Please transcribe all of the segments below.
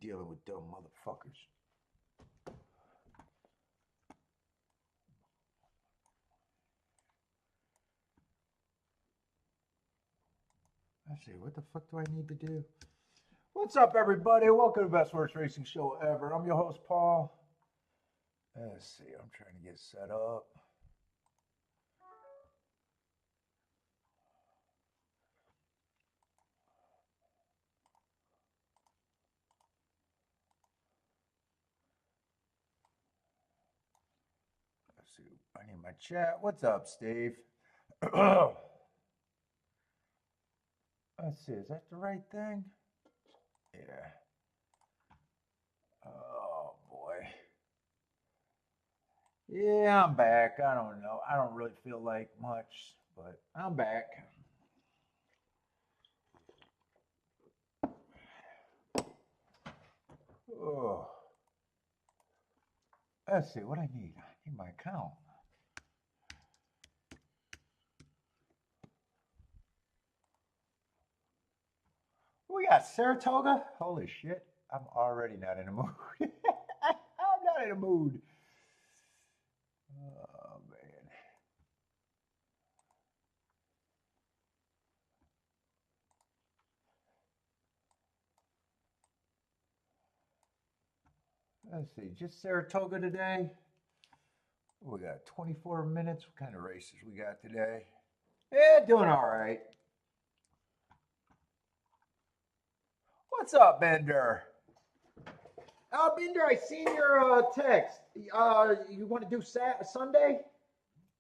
dealing with dumb motherfuckers. Let's see, what the fuck do I need to do? What's up, everybody? Welcome to the best worst racing show ever. I'm your host, Paul. Let's see, I'm trying to get set up. Let's see, I need my chat. What's up, Steve? Let's see, is that the right thing? Yeah. Oh, boy. Yeah, I'm back. I don't know. I don't really feel like much, but I'm back. Oh. Let's see what I need. I need my account. We got Saratoga. Holy shit. I'm already not in a mood. I'm not in a mood. Oh, man. Let's see. Just Saratoga today. We got 24 minutes. What kind of races we got today? Yeah, doing all right. What's up, Bender? Bender, I seen your text. You want to do Sunday?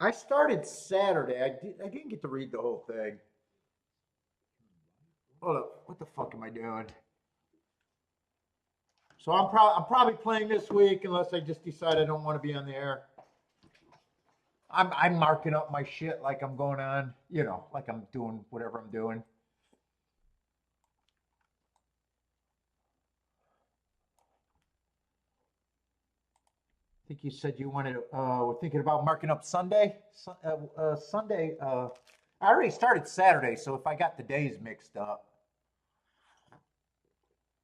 I started Saturday. I didn't get to read the whole thing. Hold up. What the fuck am I doing? So I'm probably playing this week unless I just decide I don't want to be on the air. I'm marking up my shit like I'm going on, you know, like I'm doing whatever I'm doing. I think you said you wanted we're thinking about marking up Sunday. Sunday. I already started Saturday, so if I got the days mixed up,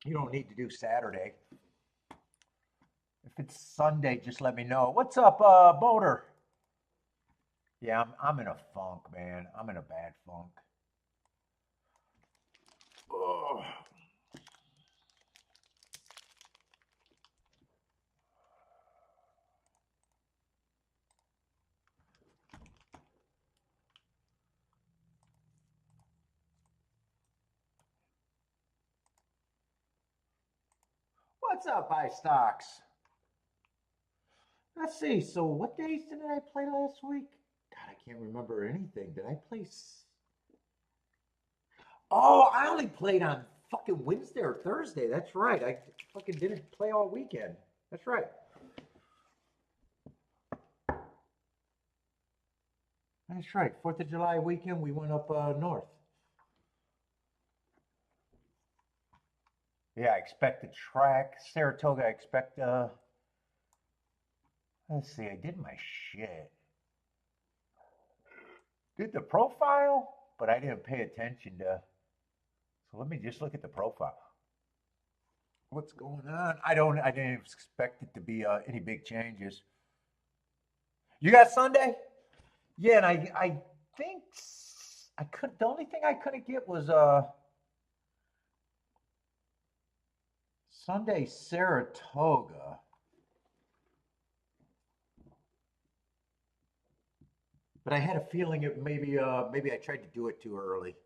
you don't need to do Saturday. If it's Sunday, just let me know. What's up, Boulder? Yeah, I'm in a funk, man. I'm in a bad funk. Ugh. What's up, iStocks? Let's see. So, what days did I play last week? God, I can't remember anything. Did I play? Oh, I only played on fucking Wednesday or Thursday. That's right. I fucking didn't play all weekend. That's right. That's right. 4th of July weekend, we went up north. Yeah, I expect the track. Saratoga, I expect, let's see, I did my shit. Did the profile, but I didn't pay attention to, so let me just look at the profile. What's going on? I didn't expect it to be any big changes. You got Sunday? Yeah, and I think the only thing I couldn't get was Sunday Saratoga. But I had a feeling it maybe I tried to do it too early.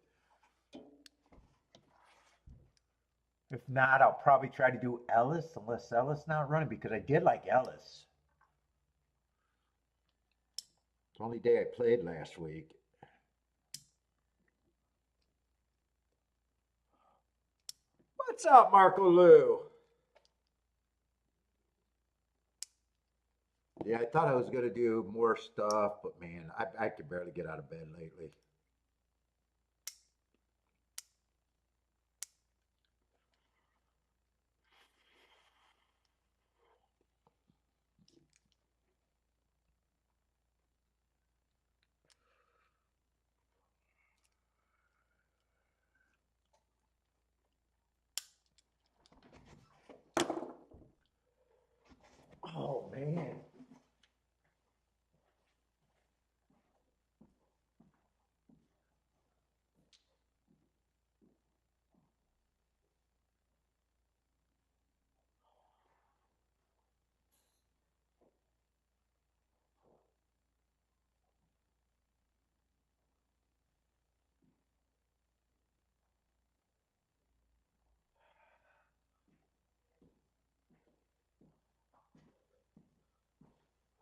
If not, I'll probably try to do Ellis unless Ellis not running because I did like Ellis. It's the only day I played last week. What's up, Marco Lou? Yeah, I thought I was going to do more stuff, but man, I could barely get out of bed lately.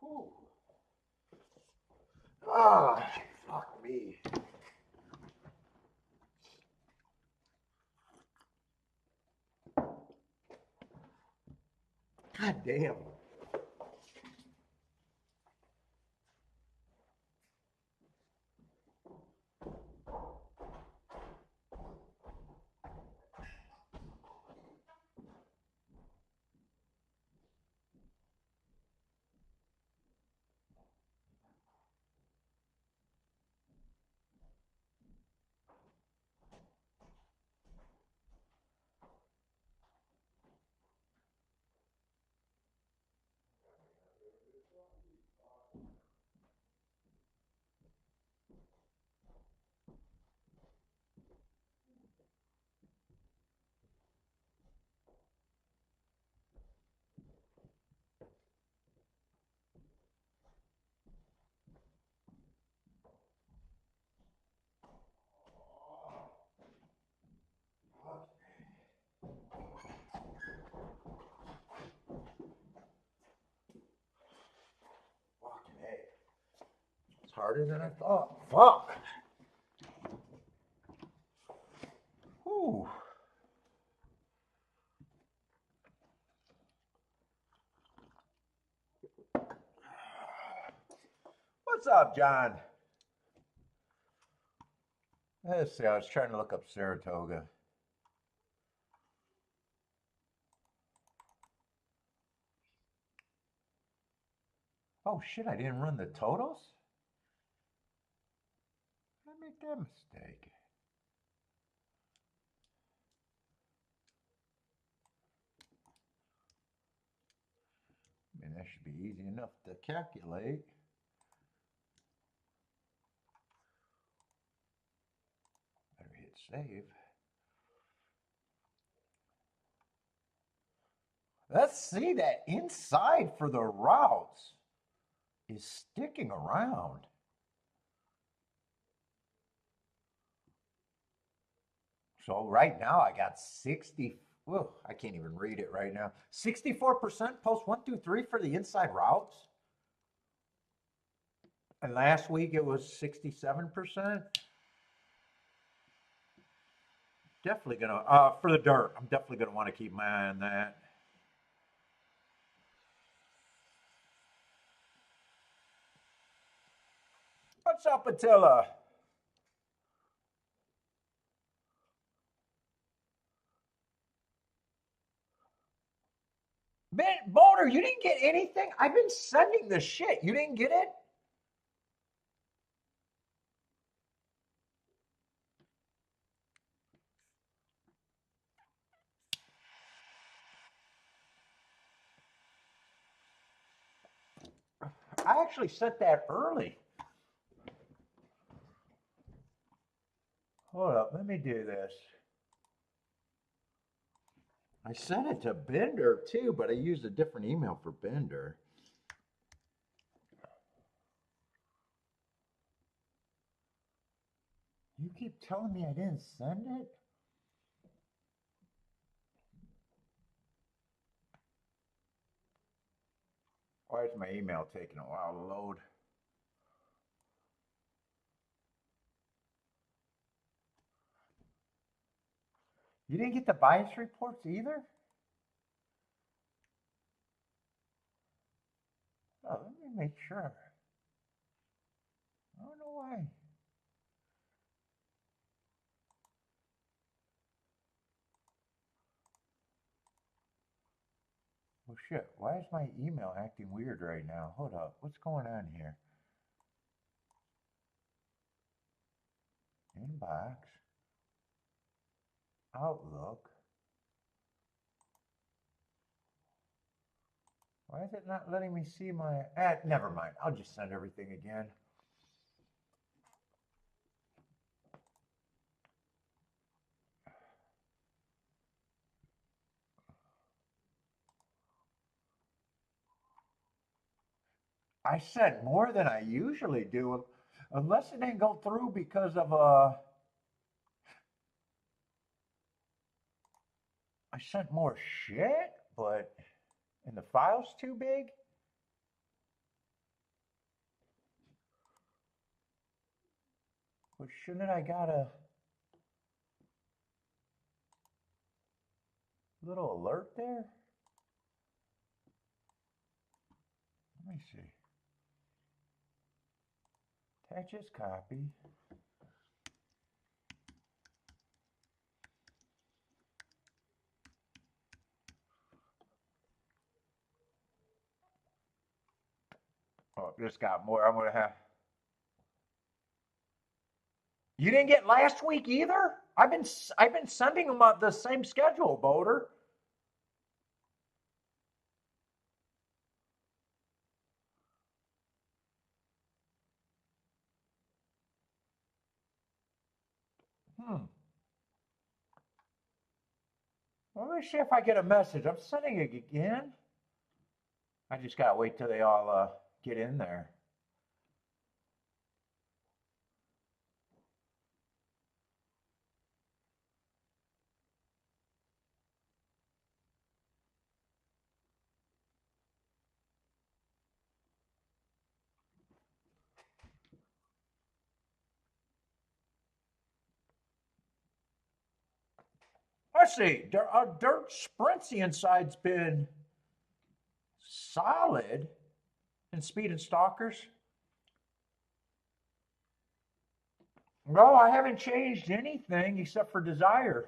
Whew. Ah, fuck me. God damn. Fucking hey. It's harder than I thought. Fuck. Whew. What's up, John? Let's see, I was trying to look up Saratoga. Oh shit, I didn't run the totals? Did I make that mistake? I mean, that should be easy enough to calculate. Better hit save. Let's see, that inside for the routes is sticking around. So right now I got 60. Well, I can't even read it right now. 64% post 1, 2, 3 for the inside routes. And last week it was 67%. Definitely gonna for the dirt. I'm definitely gonna want to keep my eye on that. What's up, Attila? Man, Boulder, you didn't get anything? I've been sending the shit. You didn't get it? I actually sent that early. Hold up, let me do this. I sent it to Bender too, but I used a different email for Bender. You keep telling me I didn't send it? Why is my email taking a while to load? You didn't get the bias reports either? Oh, let me make sure. I don't know why. Oh shit, why is my email acting weird right now? Hold up, what's going on here? Inbox. Outlook. Why is it not letting me see my... never mind, I'll just send everything again. I sent more than I usually do, unless it didn't go through because of I sent more shit, but and the file's too big. But shouldn't I got a little alert there? Let me see. Attach this copy. Oh, just got more. I'm gonna have. You didn't get last week either. I've been sending them the same schedule, Boater. Hmm. Well, let me see if I get a message. I'm sending it again. I just gotta wait till they all get in there. Let's see. Dirt Sprintsy inside's been solid in Speed and Stalkers. No, I haven't changed anything except for Desire.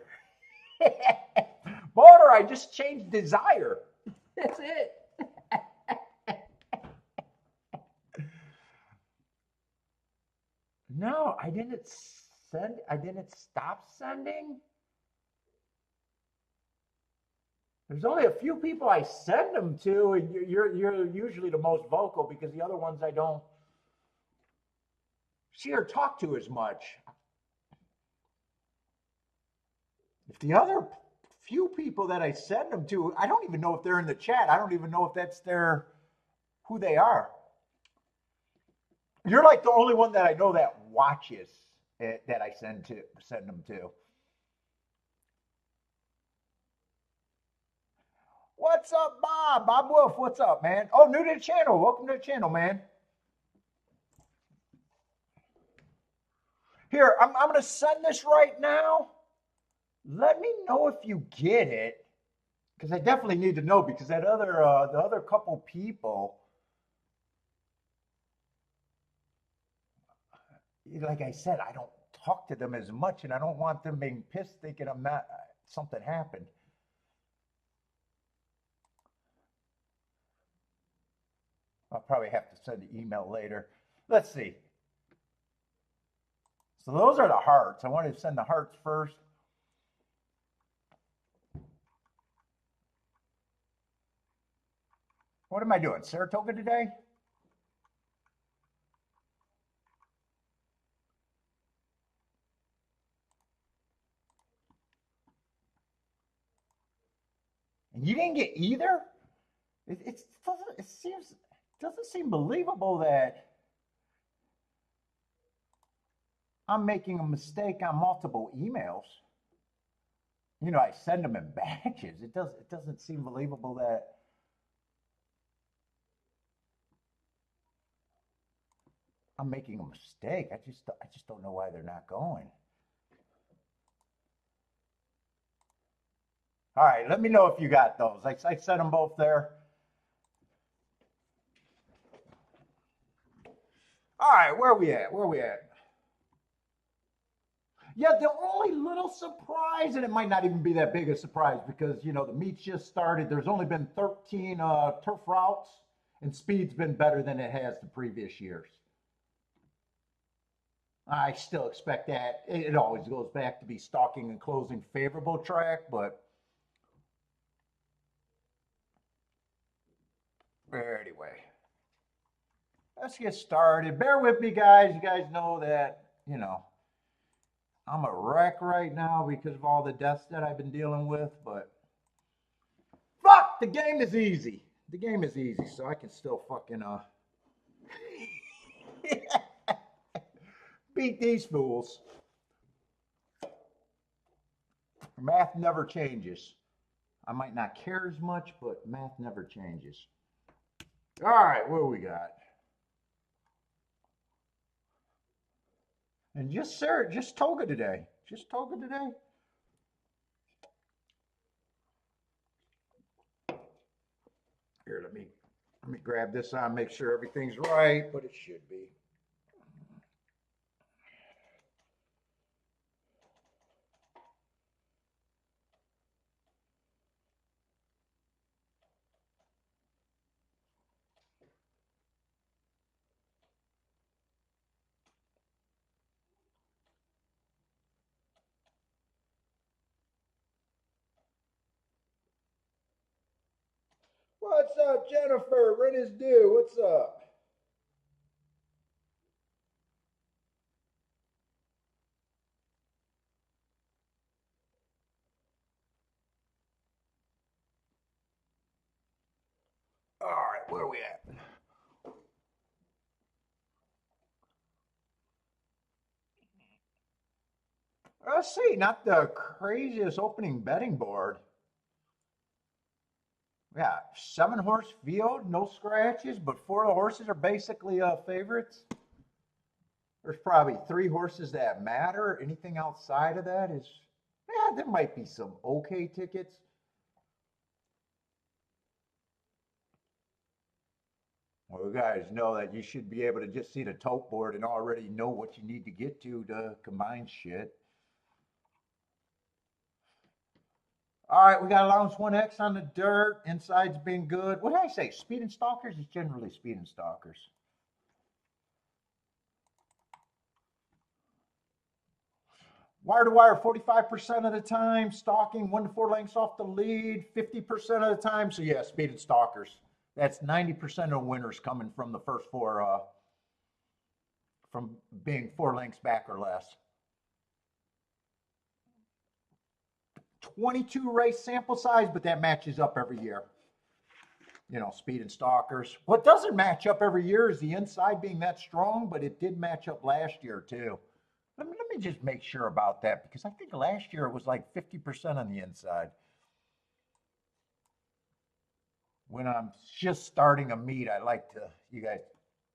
Motor, I just changed Desire. That's it. No, I didn't stop sending. There's only a few people I send them to, and you're usually the most vocal because the other ones I don't see or talk to as much. If the other few people that I send them to, I don't even know if they're in the chat. I don't even know if that's who they are. You're like the only one that I know that watches that I send them to. What's up, Bob? Bob Wolf, what's up, man? Oh, new to the channel. Welcome to the channel, man. Here, I'm going to send this right now. Let me know if you get it, because I definitely need to know, because that the other couple people, like I said, I don't talk to them as much, and I don't want them being pissed thinking I'm not, something happened. I'll probably have to send an email later. Let's see. So those are the hearts. I wanted to send the hearts first. What am I doing? Saratoga today? And you didn't get either? It doesn't seem believable that I'm making a mistake on multiple emails. You know, I send them in batches. It doesn't seem believable that I'm making a mistake. I just don't know why they're not going. All right, let me know if you got those. I sent them both there. All right, where are we at? Yeah, the only little surprise, and it might not even be that big a surprise because, you know, the meet's just started. There's only been 13 turf routes, and speed's been better than it has the previous years. I still expect that. It always goes back to be stalking and closing favorable track, but anyway, let's get started. Bear with me, guys. You guys know that, you know, I'm a wreck right now because of all the deaths that I've been dealing with, but fuck, the game is easy. The game is easy, so I can still fucking beat these fools. Math never changes. I might not care as much, but math never changes. All right, what do we got? And just Toga today. Just Toga today. Here, let me grab this on, make sure everything's right, but it should be. What's up, Jennifer? Rent is due. What's up? All right, where are we at? Let's see, not the craziest opening betting board. Yeah, 7-horse field, no scratches, but 4 of the horses are basically favorites. There's probably 3 horses that matter. Anything outside of that is, yeah, there might be some okay tickets. Well, you guys know that you should be able to just see the tote board and already know what you need to get to combine shit. All right, we got allowance 1X on the dirt. Inside's been good. What did I say? Speed and stalkers is generally speed and stalkers. Wire to wire 45% of the time. Stalking 1 to 4 lengths off the lead 50% of the time. So yeah, speed and stalkers. That's 90% of winners coming from the first 4, from being 4 lengths back or less. 22 race sample size, but that matches up every year. You know, speed and stalkers. What doesn't match up every year is the inside being that strong, but it did match up last year too. Let me just make sure about that because I think last year it was like 50% on the inside. When I'm just starting a meet, I like to, you guys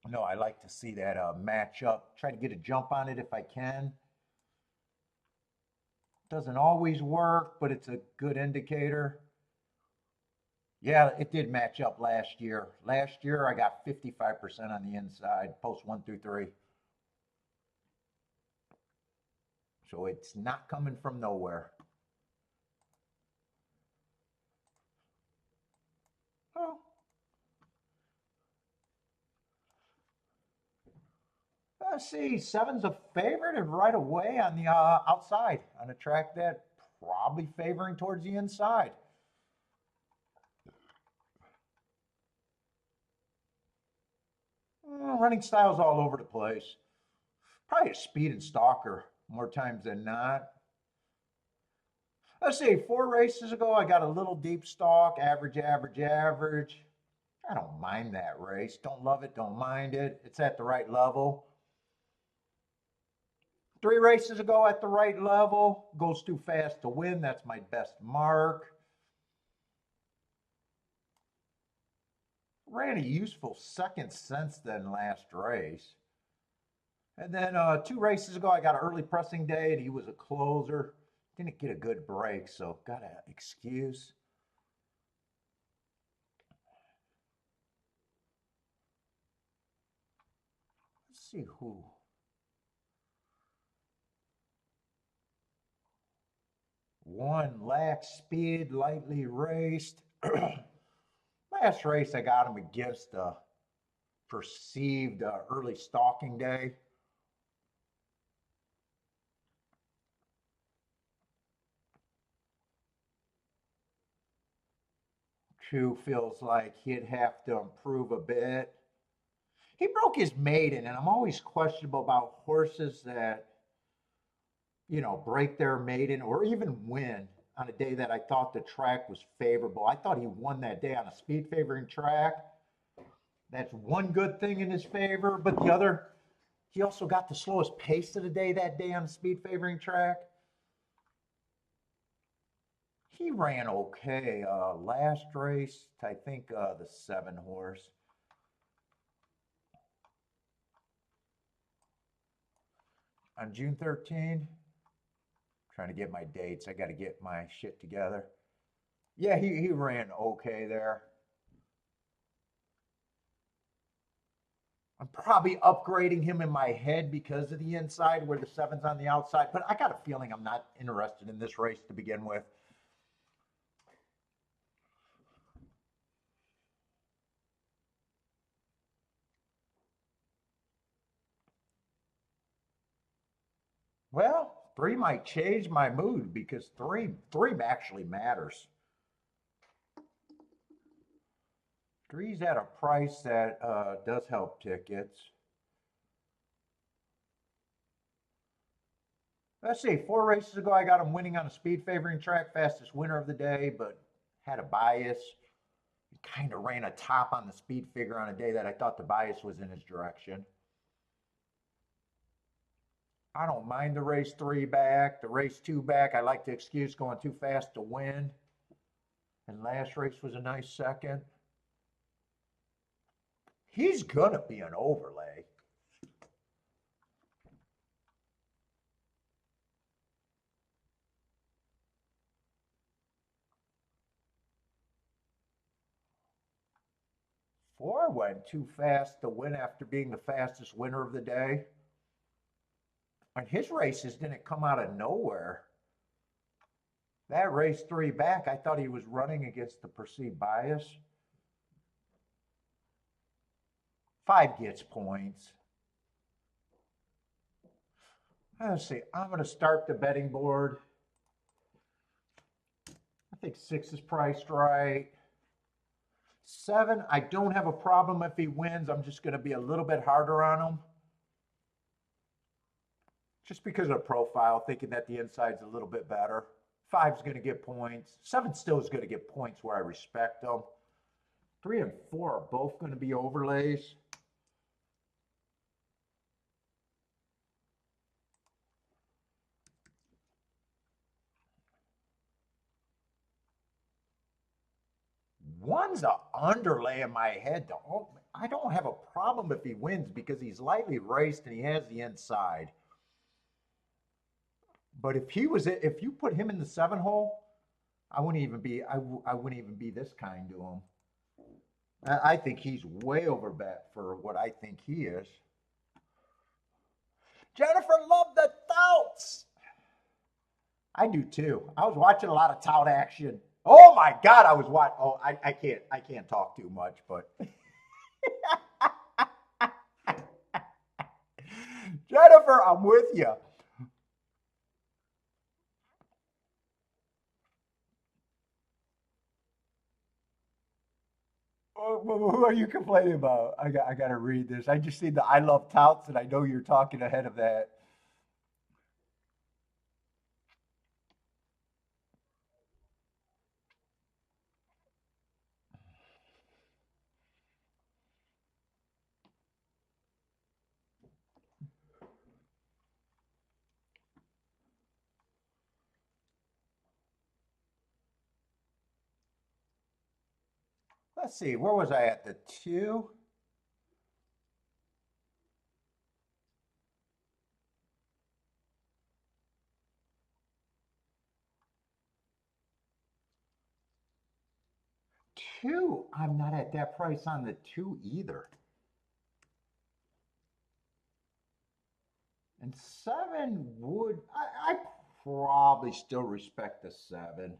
know, I like to see that match up. Try to get a jump on it if I can. Doesn't always work, but it's a good indicator. Yeah, it did match up last year. Last year I got 55% on the inside, post 1 through 3. So it's not coming from nowhere. Oh. Let's see, 7's a favorite and right away on the outside on a track that probably favoring towards the inside. Running styles all over the place. Probably a speed and stalker more times than not. Let's see, 4 races ago, I got a little deep stalk, average, average, average. I don't mind that race. Don't love it, don't mind it. It's at the right level. 3 races ago at the right level, goes too fast to win. That's my best mark. Ran a useful second since then last race. And then 2 races ago, I got an early pressing day and he was a closer. Didn't get a good break, so got an excuse. Let's see who. One lax speed, lightly raced. Last race, I got him against a perceived early stalking day. 2 feels like he'd have to improve a bit. He broke his maiden, and I'm always questionable about horses that, you know, break their maiden or even win on a day that I thought the track was favorable. I thought he won that day on a speed favoring track. That's one good thing in his favor, but the other, he also got the slowest pace of the day that day on a speed favoring track. He ran okay. Last race, I think the 7-horse. on June 13. Trying to get my dates. I got to get my shit together. Yeah, he ran okay there. I'm probably upgrading him in my head because of the inside where the 7's on the outside, but I got a feeling I'm not interested in this race to begin with. Well, 3 might change my mood because three actually matters. 3's at a price that does help tickets. Let's see, 4 races ago, I got him winning on a speed favoring track, fastest winner of the day, but had a bias. He kind of ran a top on the speed figure on a day that I thought the bias was in his direction. I don't mind the race 3 back, the race 2 back. I like the excuse going too fast to win. And last race was a nice second. He's going to be an overlay. Four went too fast to win after being the fastest winner of the day. And his races didn't come out of nowhere. That race 3 back, I thought he was running against the perceived bias. 5 gets points. Let's see, I'm going to start the betting board. I think 6 is priced right. 7, I don't have a problem if he wins. I'm just going to be a little bit harder on him. Just because of the profile, thinking that the inside's a little bit better. 5's going to get points. 7 still is going to get points where I respect them. 3 and 4 are both going to be overlays. One's an underlay in my head. I don't have a problem if he wins because he's lightly raced and he has the inside. But if you put him in the 7 hole, I wouldn't even be this kind to him. I think he's way over bet for what I think he is. Jennifer loved the touts. I do too. I was watching a lot of tout action. Oh my God, I was watching. Oh, I can't talk too much, but Jennifer, I'm with you. Who are you complaining about? I got to read this. I just see the I love touts, and I know you're talking ahead of that. Let's see, where was I at? The 2? Two, I'm not at that price on the 2 either. And 7 would, I probably still respect the 7.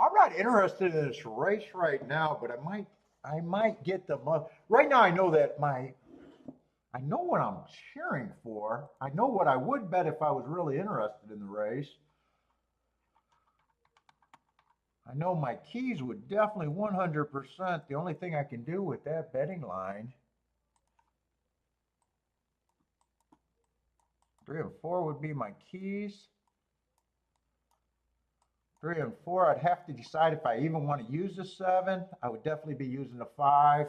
I'm not interested in this race right now, but I might get the money. Right now, I know what I'm cheering for. I know what I would bet if I was really interested in the race. I know my keys would definitely 100%. The only thing I can do with that betting line, 3 and 4 would be my keys. 3 and 4, I'd have to decide if I even want to use the 7. I would definitely be using a 5.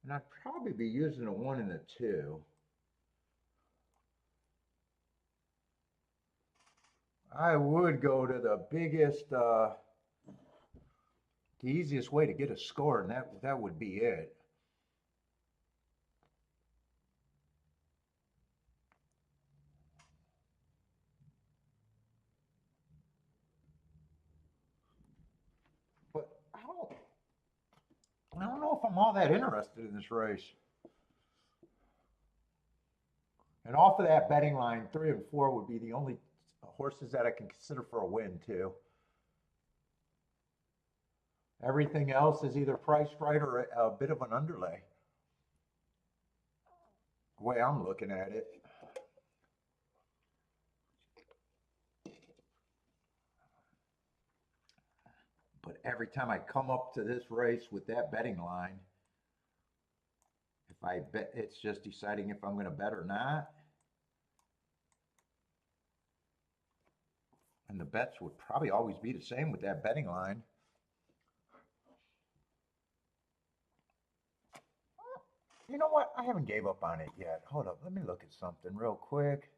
And I'd probably be using a 1 and a 2. I would go to the biggest, the easiest way to get a score, and that would be it. But I don't know if I'm all that interested in this race. And off of that betting line, 3 and 4 would be the only horses that I can consider for a win too. Everything else is either priced right or a bit of an underlay. The way I'm looking at it. But every time I come up to this race with that betting line, if I bet, it's just deciding if I'm going to bet or not. And the bets would probably always be the same with that betting line. You know what? I haven't gave up on it yet. Hold up. Let me look at something real quick.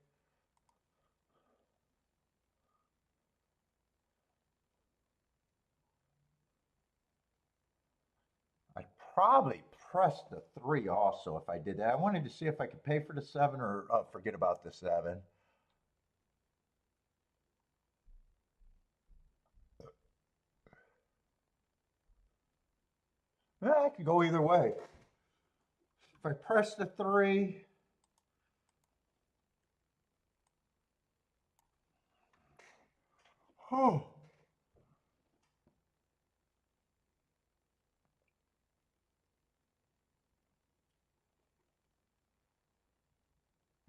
I'd probably press the 3 also if I did that. I wanted to see if I could pay for the 7 or forget about the 7. I could go either way. If I press the 3, oh.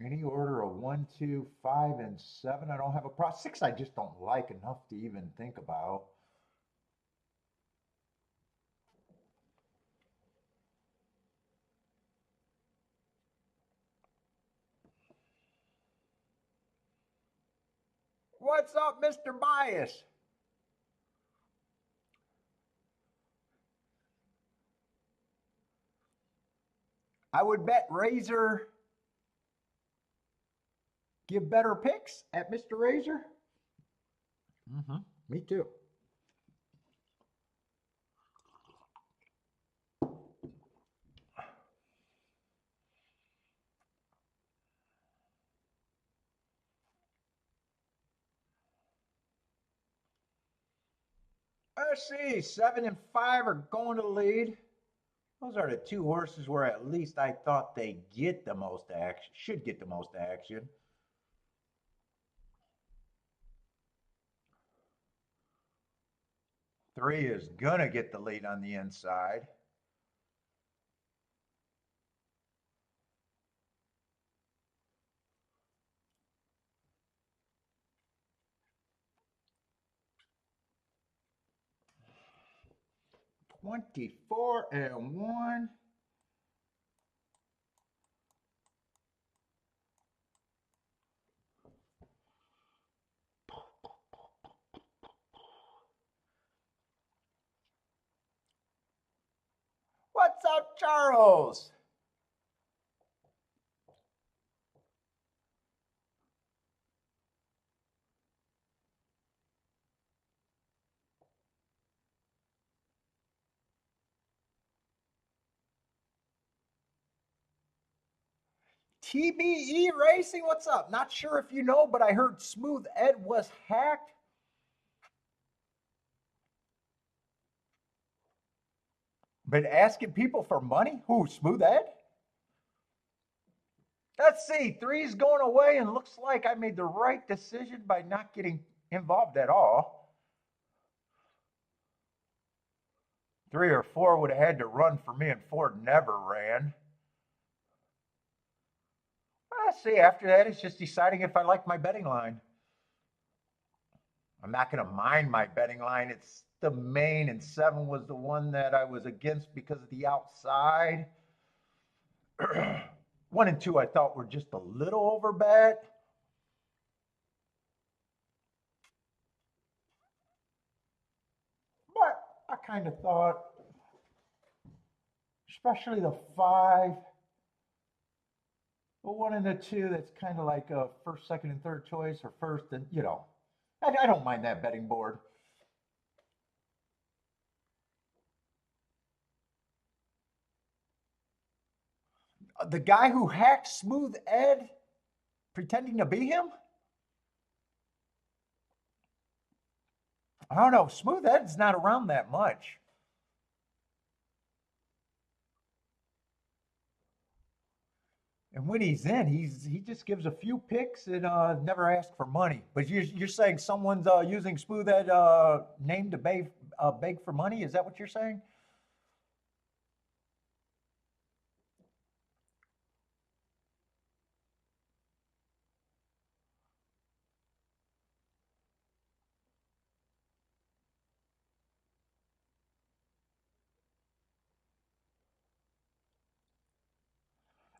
Any order of 1, 2, 5, and 7, I don't have a problem. 6, I just don't like enough to even think about. What's up, Mr. Bias? I would bet Razor give better picks at Mr. Razor. Me too. Let's see, 7 and 5 are going to lead. Those are the 2 horses where at least I thought they get the most action, should get the most action. Three is gonna get the lead on the inside. $24-1. What's up, Charles? TBE Racing, what's up? Not sure if you know, but I heard Smooth Ed was hacked. Been asking people for money? Who, Smooth Ed? Let's see, 3's going away, and looks like I made the right decision by not getting involved at all. 3 or 4 would have had to run for me, and 4 never ran. Let's see, after that, it's just deciding if I like my betting line. I'm not going to mind my betting line. It's the main, and 7 was the one that I was against because of the outside. 1 and 2 I thought were just a little over bet. But I kind of thought, especially the 5, the 1 and the 2, that's kind of like a first, second, and third choice, or first and, you know. I don't mind that betting board. The guy who hacked Smooth Ed pretending to be him? I don't know. Smooth Ed's not around that much. And when he's in, he just gives a few picks and never asks for money. But you're saying someone's using Smooth Ed name to beg for money? Is that what you're saying?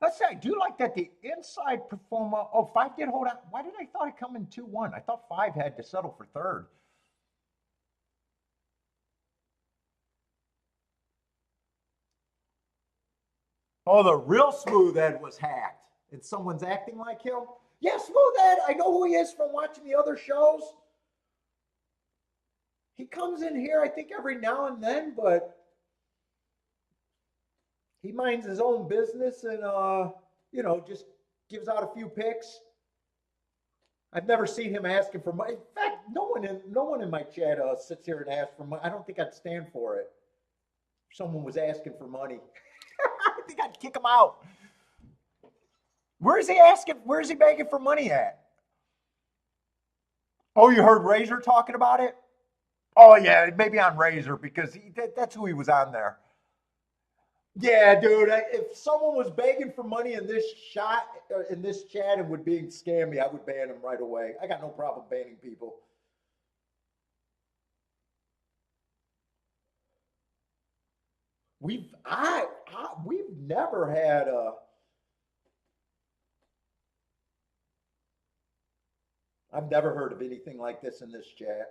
Let's say I do like that the inside performer. Oh, five did hold out. Why did I thought it come in 2-1? I thought five had to settle for third. Oh, the real Smooth Ed was hacked. And someone's acting like him? Yeah, Smooth Ed. I know who he is from watching the other shows. He comes in here, I think, every now and then, but he minds his own business and, just gives out a few picks. I've never seen him asking for money. In fact, no one in my chat sits here and asks for money. I don't think I'd stand for it. If someone was asking for money, I think I'd kick him out. Where is he asking? Where is he begging for money at? Oh, you heard Razor talking about it? Oh yeah, maybe on Razor because that's who he was on there. Yeah, dude. If someone was begging for money in this shot, in this chat, and would being scammy, I would ban him right away. I got no problem banning people. We've never had a. I've never heard of anything like this in this chat.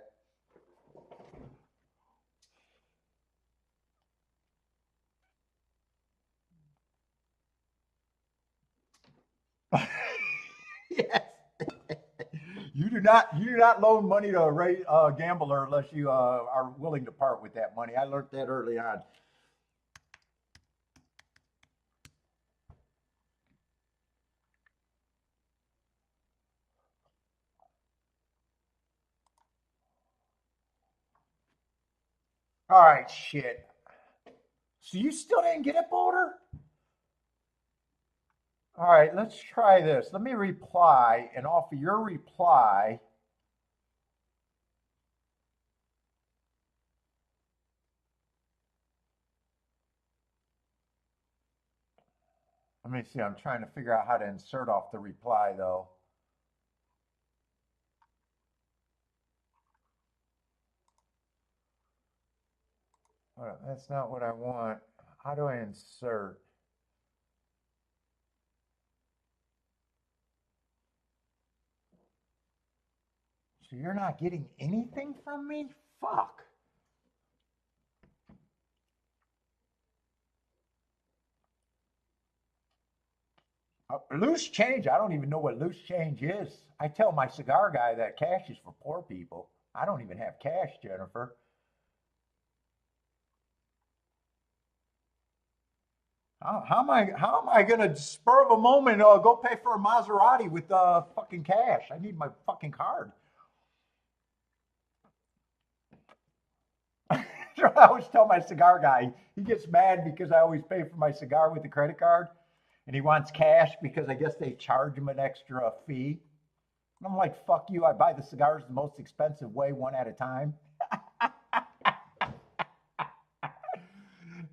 Yes. You do not loan money to a gambler unless you are willing to part with that money. I learned that early on. All right, shit. So you still didn't get it, Boulder? All right, let's try this. Let me reply, and off of your reply, let me see. I'm trying to figure out how to insert off the reply, though. That's not what I want. How do I insert? So you're not getting anything from me? Fuck. Loose change. I don't even know what loose change is. I tell my cigar guy that cash is for poor people. I don't even have cash, Jennifer. How am I gonna spur of a moment go pay for a Maserati with fucking cash? I need my fucking card. I always tell my cigar guy he gets mad because I always pay for my cigar with the credit card, and he wants cash because I guess they charge him an extra fee. And I'm like, fuck you! I buy the cigars the most expensive way, one at a time.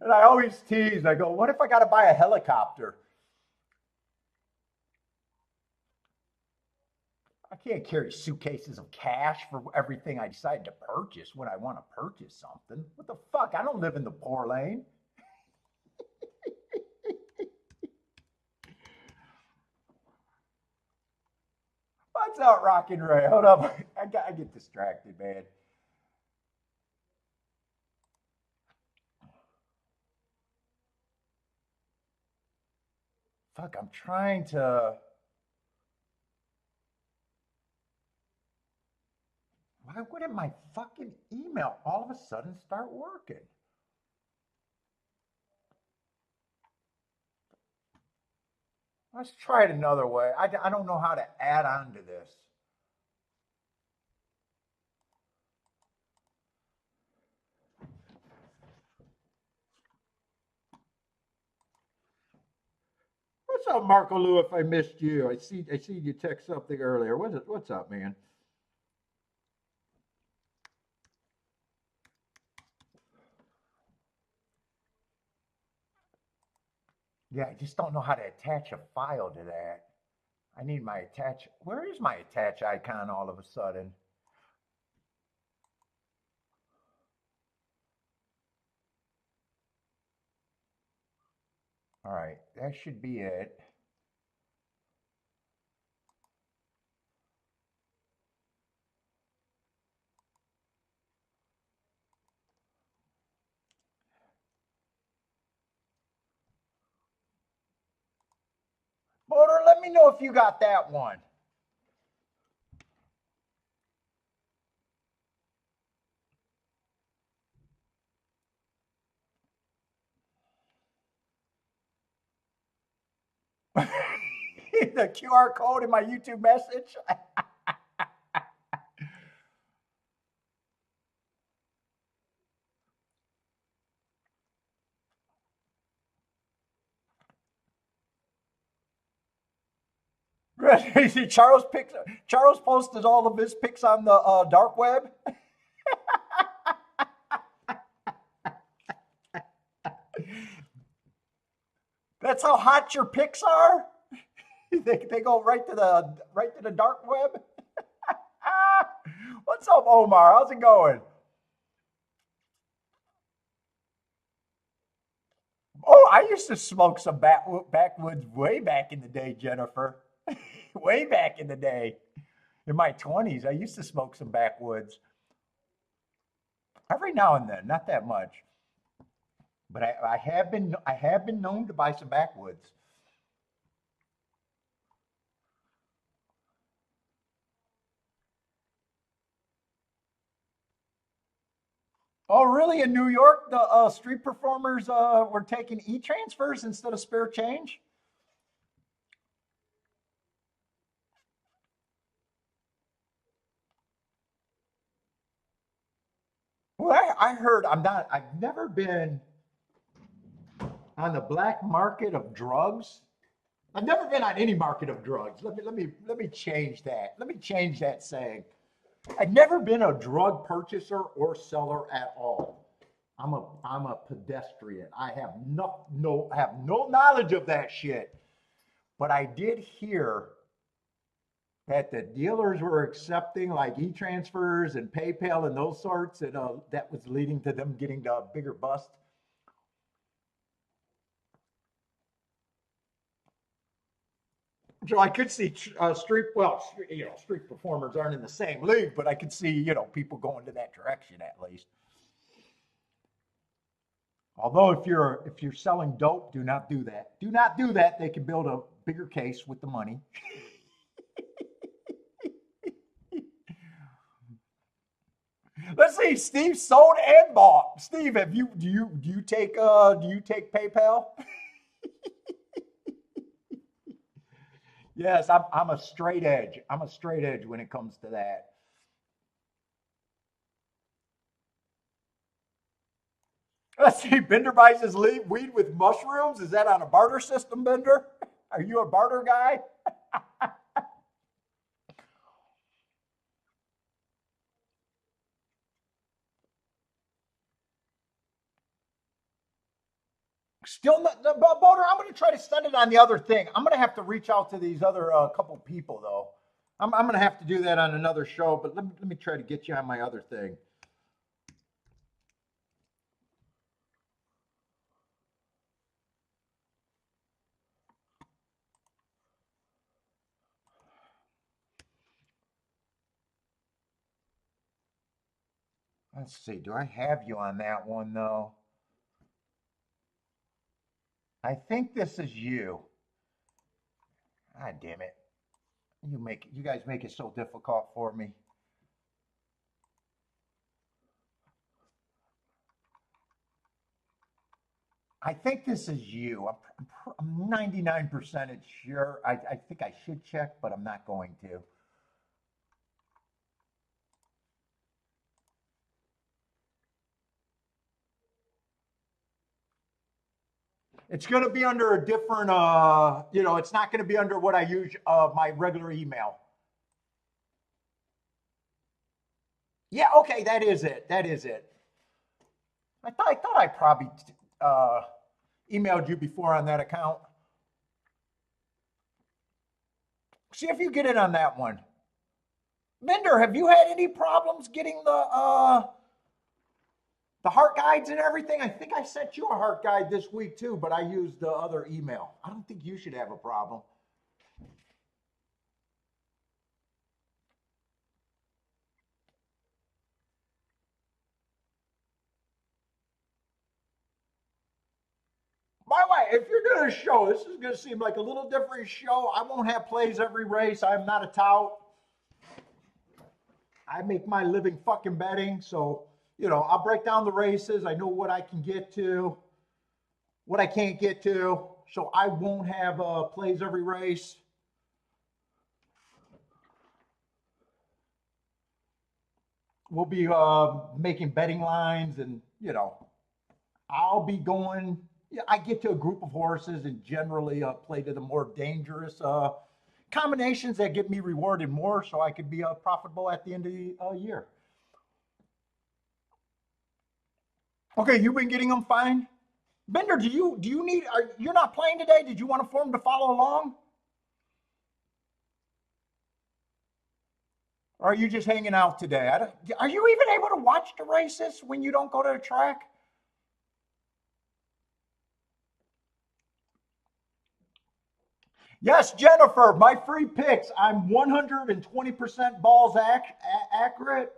And I always tease. I go, what if I got to buy a helicopter? I can't carry suitcases of cash for everything I decide to purchase when I want to purchase something. What the fuck? I don't live in the poor lane. What's out, Rockin' Ray? Hold up. I get distracted, man. Fuck, I'm trying to. Why wouldn't my fucking email all of a sudden start working? Let's try it another way. I don't know how to add on to this. What's up, Marco Lou? If I missed you, I see you text something earlier. What's up, man? Yeah, I just don't know how to attach a file to that. I need my attach. Where is my attach icon all of a sudden? All right, that should be it. Motor, let me know if you got that one. The QR code in my YouTube message. Charles posted all of his pics on the dark web. That's how hot your pics are. They go right to the dark web. What's up, Omar? How's it going? Oh, I used to smoke some backwoods way back in the day, Jennifer. Way back in the day, in my 20s, I used to smoke some backwoods every now and then, not that much. But I have been known to buy some backwoods. Oh, really? In New York, the street performers were taking e-transfers instead of spare change? Well, I heard I've never been on the black market of drugs. I've never been on any market of drugs. Let me change that. Let me change that saying. I've never been a drug purchaser or seller at all. I'm a pedestrian. I have no knowledge of that shit. But I did hear that the dealers were accepting like e-transfers and PayPal and those sorts, and that was leading to them getting a bigger bust. So I could see street performers aren't in the same league, but I could see people going to that direction at least. Although if you're selling dope, do not do that. Do not do that. They can build a bigger case with the money. Let's see. Steve sold and bought. Steve, have you do you take PayPal? Yes, I'm a straight edge. I'm a straight edge when it comes to that. Let's see. Bender buys his weed with mushrooms. Is that on a barter system, Bender? Are you a barter guy? Still not, Boner, I'm going to try to send it on the other thing. I'm going to have to reach out to these other couple people, though. I'm going to have to do that on another show, but let me try to get you on my other thing. Let's see. Do I have you on that one, though? I think this is you. God damn it. You guys make it so difficult for me. I think this is you. I'm 99% sure. I think I should check, but I'm not going to. It's going to be under a different, it's not going to be under what I use, my regular email. Yeah, okay, that is it. That is it. I thought I probably uh, emailed you before on that account. See if you get it on that one. Bender, have you had any problems getting the heart guides and everything? I think I sent you a heart guide this week too, but I used the other email. I don't think you should have a problem. By the way, if you're doing a show, this is going to seem like a little different show. I won't have plays every race. I'm not a tout. I make my living fucking betting. So, I'll break down the races. I know what I can get to, what I can't get to. So I won't have plays every race. We'll be making betting lines and, I'll be going. Yeah, I get to a group of horses and generally play to the more dangerous combinations that get me rewarded more so I could be profitable at the end of the year. Okay, you've been getting them fine? Bender, do you need, you're not playing today? Did you want a form to follow along? Or are you just hanging out today? Are you even able to watch the races when you don't go to the track? Yes, Jennifer, my free picks. I'm 120% balls accurate.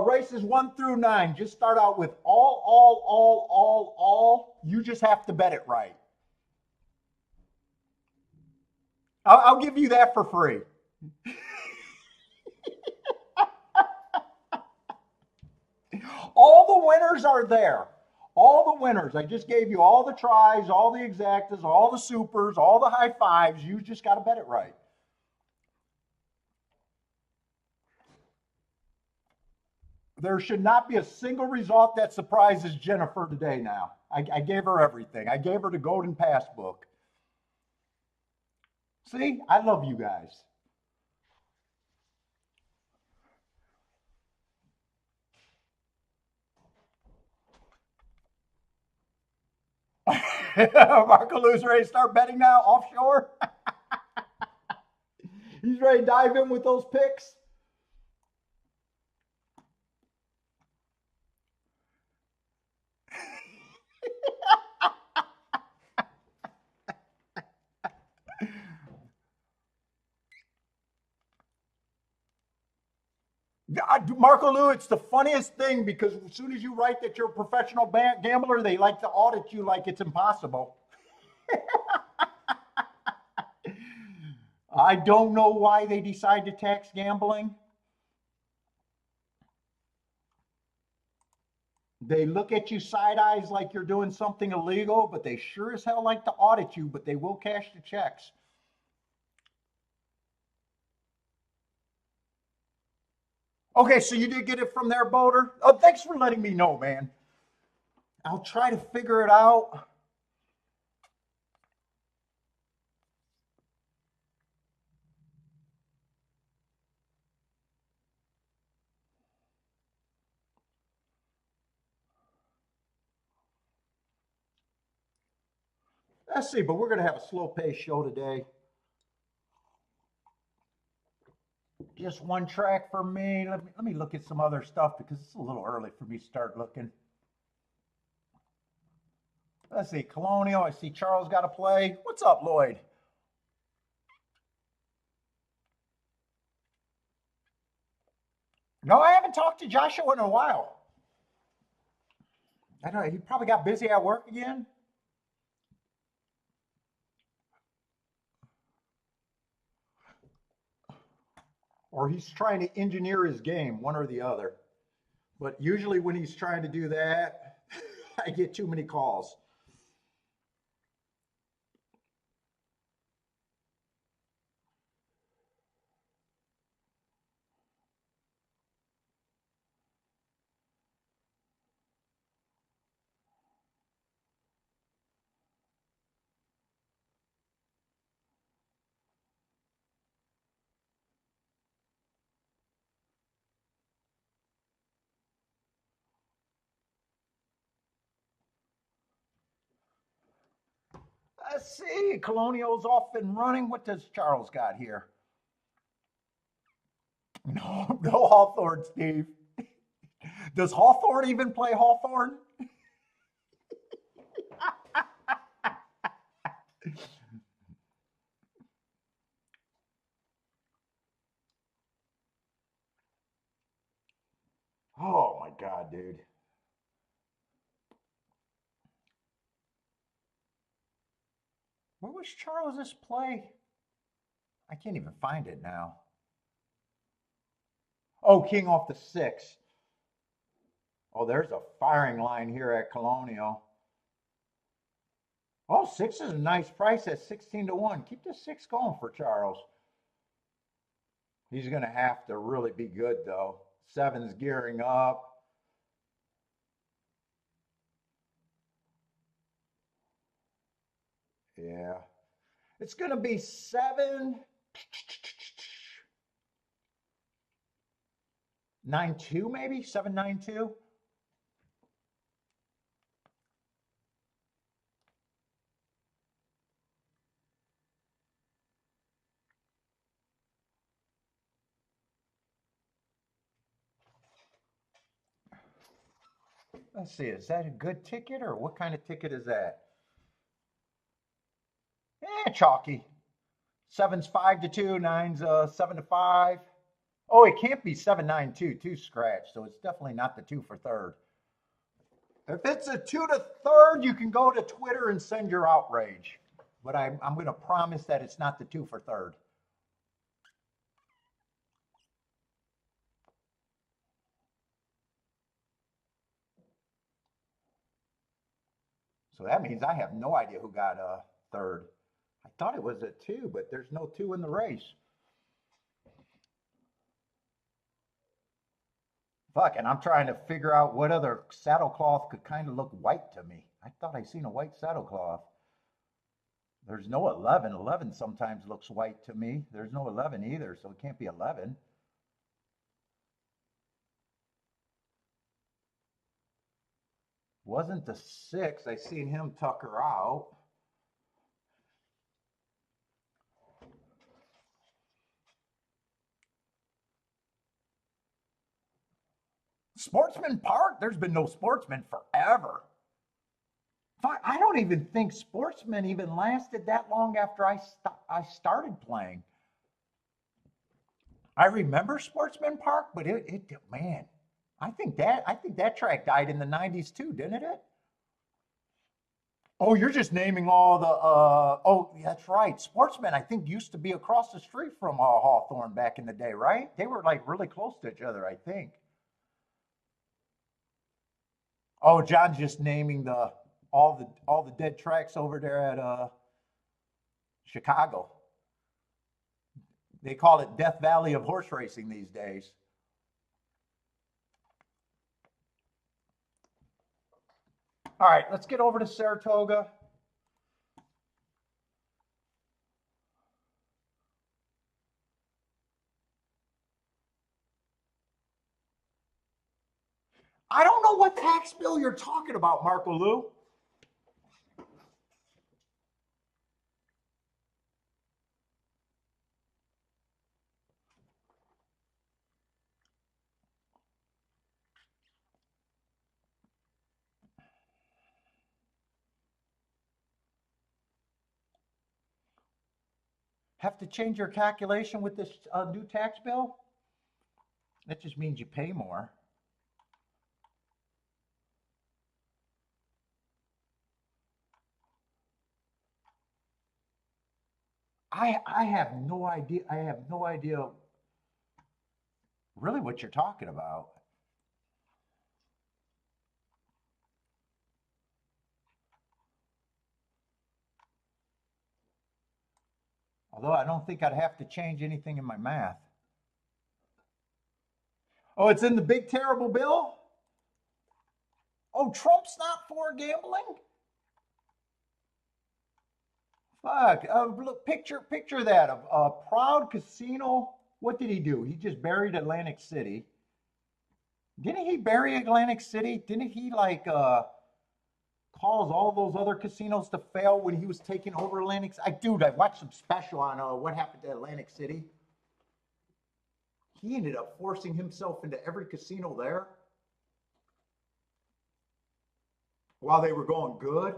Races 1 through 9. Just start out with all. You just have to bet it right. I'll give you that for free. All the winners are there. All the winners. I just gave you all the tries, all the exactas, all the supers, all the high fives. You just got to bet it right. There should not be a single result that surprises Jennifer today now. I gave her everything. I gave her the golden passbook. See, I love you guys. Marco Lou's ready to start betting now offshore. He's ready to dive in with those picks. Marco Lou, it's the funniest thing because as soon as you write that you're a professional gambler, they like to audit you like it's impossible. I don't know why they decide to tax gambling. They look at you side eyes like you're doing something illegal, but they sure as hell like to audit you, but they will cash the checks. Okay, so you did get it from their boater? Oh, thanks for letting me know, man. I'll try to figure it out. Let's see, but we're going to have a slow pace show today. Just one track for me. Let me look at some other stuff because it's a little early for me to start looking. Let's see, Colonial. I see Charles got to play. What's up, Lloyd? No, I haven't talked to Joshua in a while. I don't know. He probably got busy at work again. Or he's trying to engineer his game, one or the other. But usually when he's trying to do that, I get too many calls. Let's see. Colonial's off and running. What does Charles got here? No, no Hawthorne, Steve. Does Hawthorne even play Hawthorne? Oh my God, dude. Where was Charles's play? I can't even find it now. Oh, king off the six. Oh, there's a firing line here at Colonial. Oh, six is a nice price at 16-1. Keep the six going for Charles. He's going to have to really be good, though. Seven's gearing up. Yeah. It's going to be 7-9-2, maybe? 7-9-2? Let's see, is that a good ticket or what kind of ticket is that? Chalky. Seven's 5-2, nine's 7-5. Oh, it can't be 7-9-2, two scratch, so it's definitely not the two for third. If it's a two to third, you can go to Twitter and send your outrage. But I'm going to promise that it's not the two for third. So that means I have no idea who got third. I thought it was a two, but there's no two in the race. Fuck, and I'm trying to figure out what other saddlecloth could kind of look white to me. I thought I seen a white saddlecloth. There's no 11. 11 sometimes looks white to me. There's no 11 either, so it can't be 11. Wasn't the six. I seen him tuck her out. Sportsman Park? There's been no Sportsman forever. I don't even think Sportsman even lasted that long after I started playing. I remember Sportsman Park, but it man, I think that track died in the 90s too, didn't it? Oh, you're just naming all the oh, that's right. Sportsman, I think, used to be across the street from Hawthorne back in the day, right? They were like really close to each other, I think. Oh, John's just naming the all the dead tracks over there at Chicago. They call it Death Valley of horse racing these days. All right, let's get over to Saratoga. I don't know what tax bill you're talking about, Marco Lou. Have to change your calculation with this new tax bill? That just means you pay more. I have no idea. I have no idea really what you're talking about. Although I don't think I'd have to change anything in my math. Oh, it's in the big terrible bill? Oh, Trump's not for gambling? Fuck. Look, picture that. A proud casino. What did he do? He just buried Atlantic City. Didn't he bury Atlantic City? Didn't he like cause all those other casinos to fail when he was taking over Atlantic City? Dude, I watched some special on what happened to Atlantic City. He ended up forcing himself into every casino there while they were going good.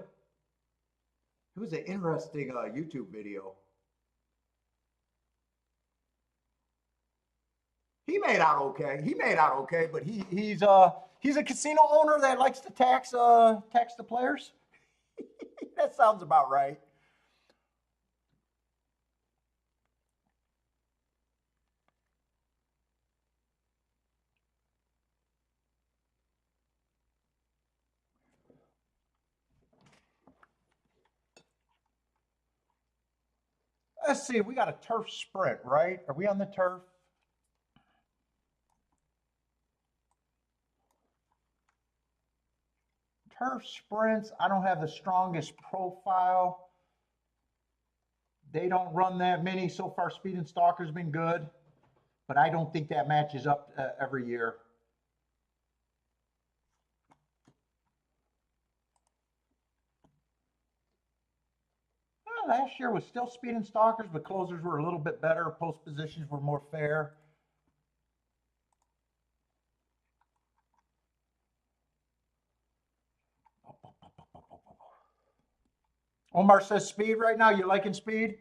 It was an interesting YouTube video. He made out okay. He made out okay, but he's a casino owner that likes to tax the players. That sounds about right. Let's see, we got a turf sprint, right? Are we on the turf? Turf sprints, I don't have the strongest profile. They don't run that many. So far, Speed and Stalker's been good, but I don't think that matches up every year. Well, last year was still Speed and Stalkers, but closers were a little bit better. Post positions were more fair. Omar says Speed right now. You liking Speed?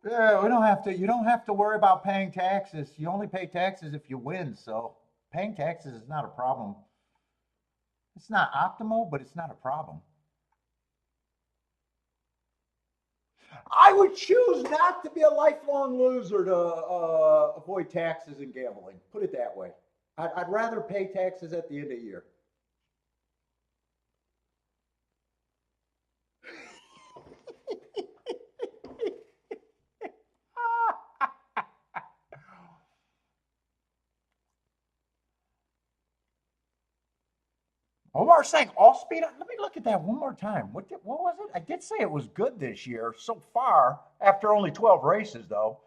Yeah, we don't have to. You don't have to worry about paying taxes. You only pay taxes if you win. So paying taxes is not a problem. It's not optimal, but it's not a problem. I would choose not to be a lifelong loser to avoid taxes and gambling. Put it that way. I'd rather pay taxes at the end of the year. Omar saying all speed. Let me look at that one more time. What was it? I did say it was good this year so far, after only 12 races, though.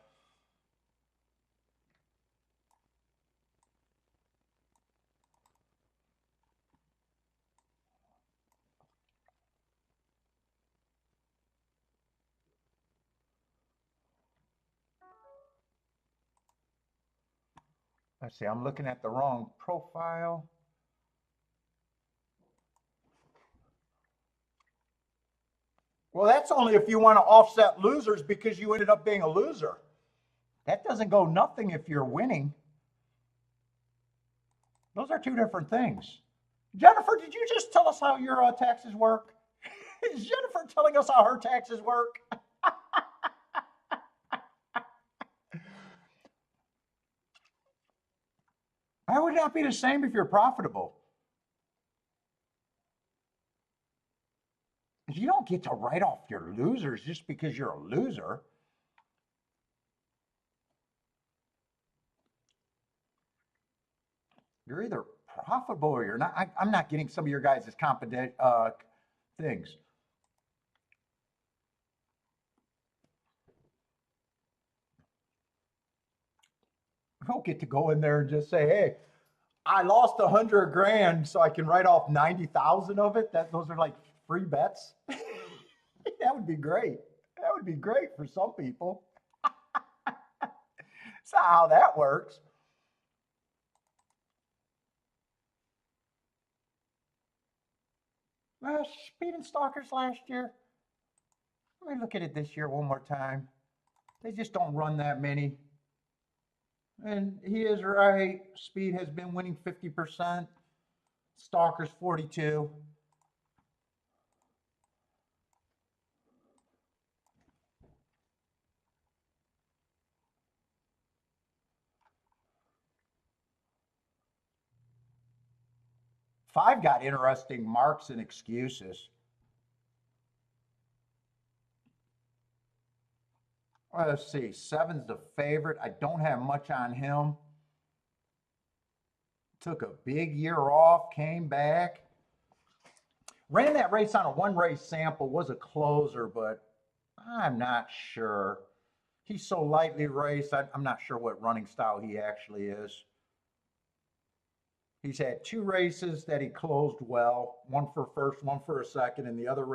Let's see, I'm looking at the wrong profile. Well, that's only if you want to offset losers because you ended up being a loser. That doesn't go nothing if you're winning. Those are two different things. Jennifer, did you just tell us how your taxes work? Is Jennifer telling us how her taxes work? Why would it not be the same if you're profitable? You don't get to write off your losers just because you're a loser. You're either profitable or you're not. I'm not getting some of your guys' competent things. I don't get to go in there and just say, "Hey, I lost 100 grand, so I can write off 90,000 of it." Those are like free bets. That would be great. That would be great for some people. That's not how that works. Speed and Stalkers last year. Let me look at it this year one more time. They just don't run that many. And he is right. Speed has been winning 50%. Stalkers 42. 5 got interesting marks and excuses. Let's see, 7's the favorite. I don't have much on him. Took a big year off, came back. Ran that race on a 1-race sample, was a closer, but I'm not sure. He's so lightly raced, I'm not sure what running style he actually is. He's had 2 races that he closed well, one for first, one for a second, and the other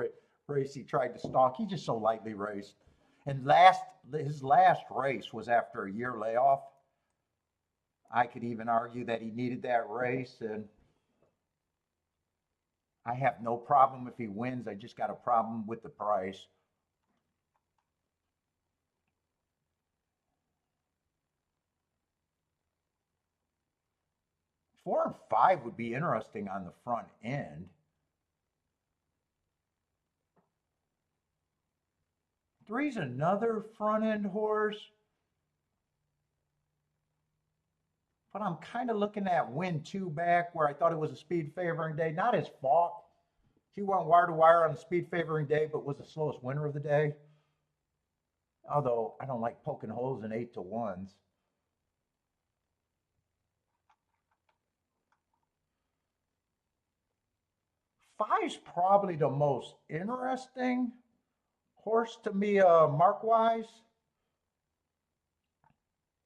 race he tried to stalk. He's just so lightly raced. And his last race was after a year layoff. I could even argue that he needed that race, and I have no problem if he wins. I just got a problem with the price. Four and 5 would be interesting on the front end. 3's another front end horse. But I'm kind of looking at win 2 back where I thought it was a speed favoring day. Not his fault. He went wire to wire on a speed favoring day, but was the slowest winner of the day. Although I don't like poking holes in 8 to 1s. Five's probably the most interesting horse to me, mark-wise.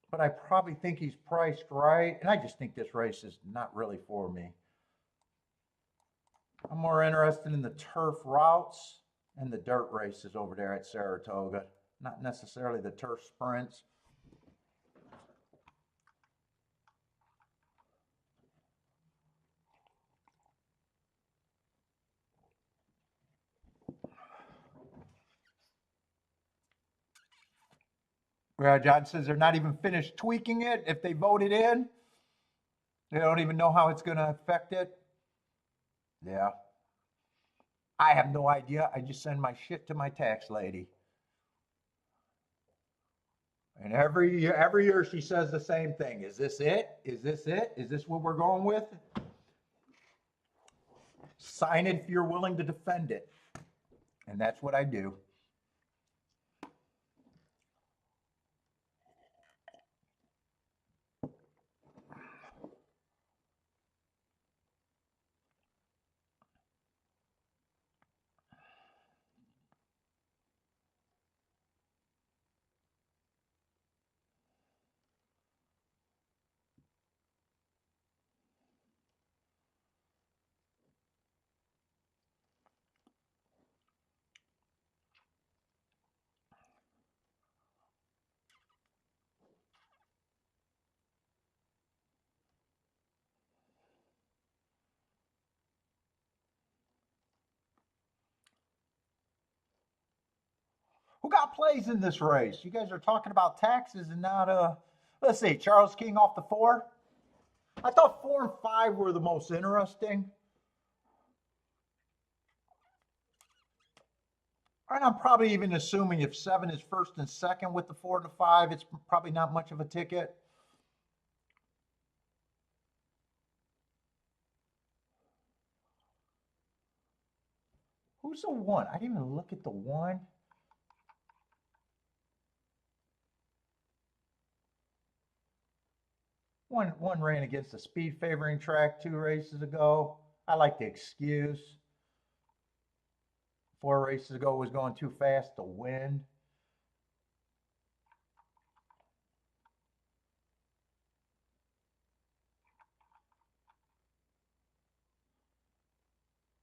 But I probably think he's priced right. And I just think this race is not really for me. I'm more interested in the turf routes and the dirt races over there at Saratoga, not necessarily the turf sprints. John says they're not even finished tweaking it. If they vote it in, they don't even know how it's going to affect it. Yeah. I have no idea. I just send my shit to my tax lady. And every year she says the same thing. Is this it? Is this it? Is this what we're going with? Sign it if you're willing to defend it. And that's what I do. Who got plays in this race? You guys are talking about taxes and not let's see, Charles King off the 4. I thought 4 and 5 were the most interesting. And I'm probably even assuming if 7 is first and second with the 4 and the 5, it's probably not much of a ticket. Who's the 1? I didn't even look at the 1. One ran against a speed favoring track 2 races ago. I like the excuse. 4 races ago was going too fast to win.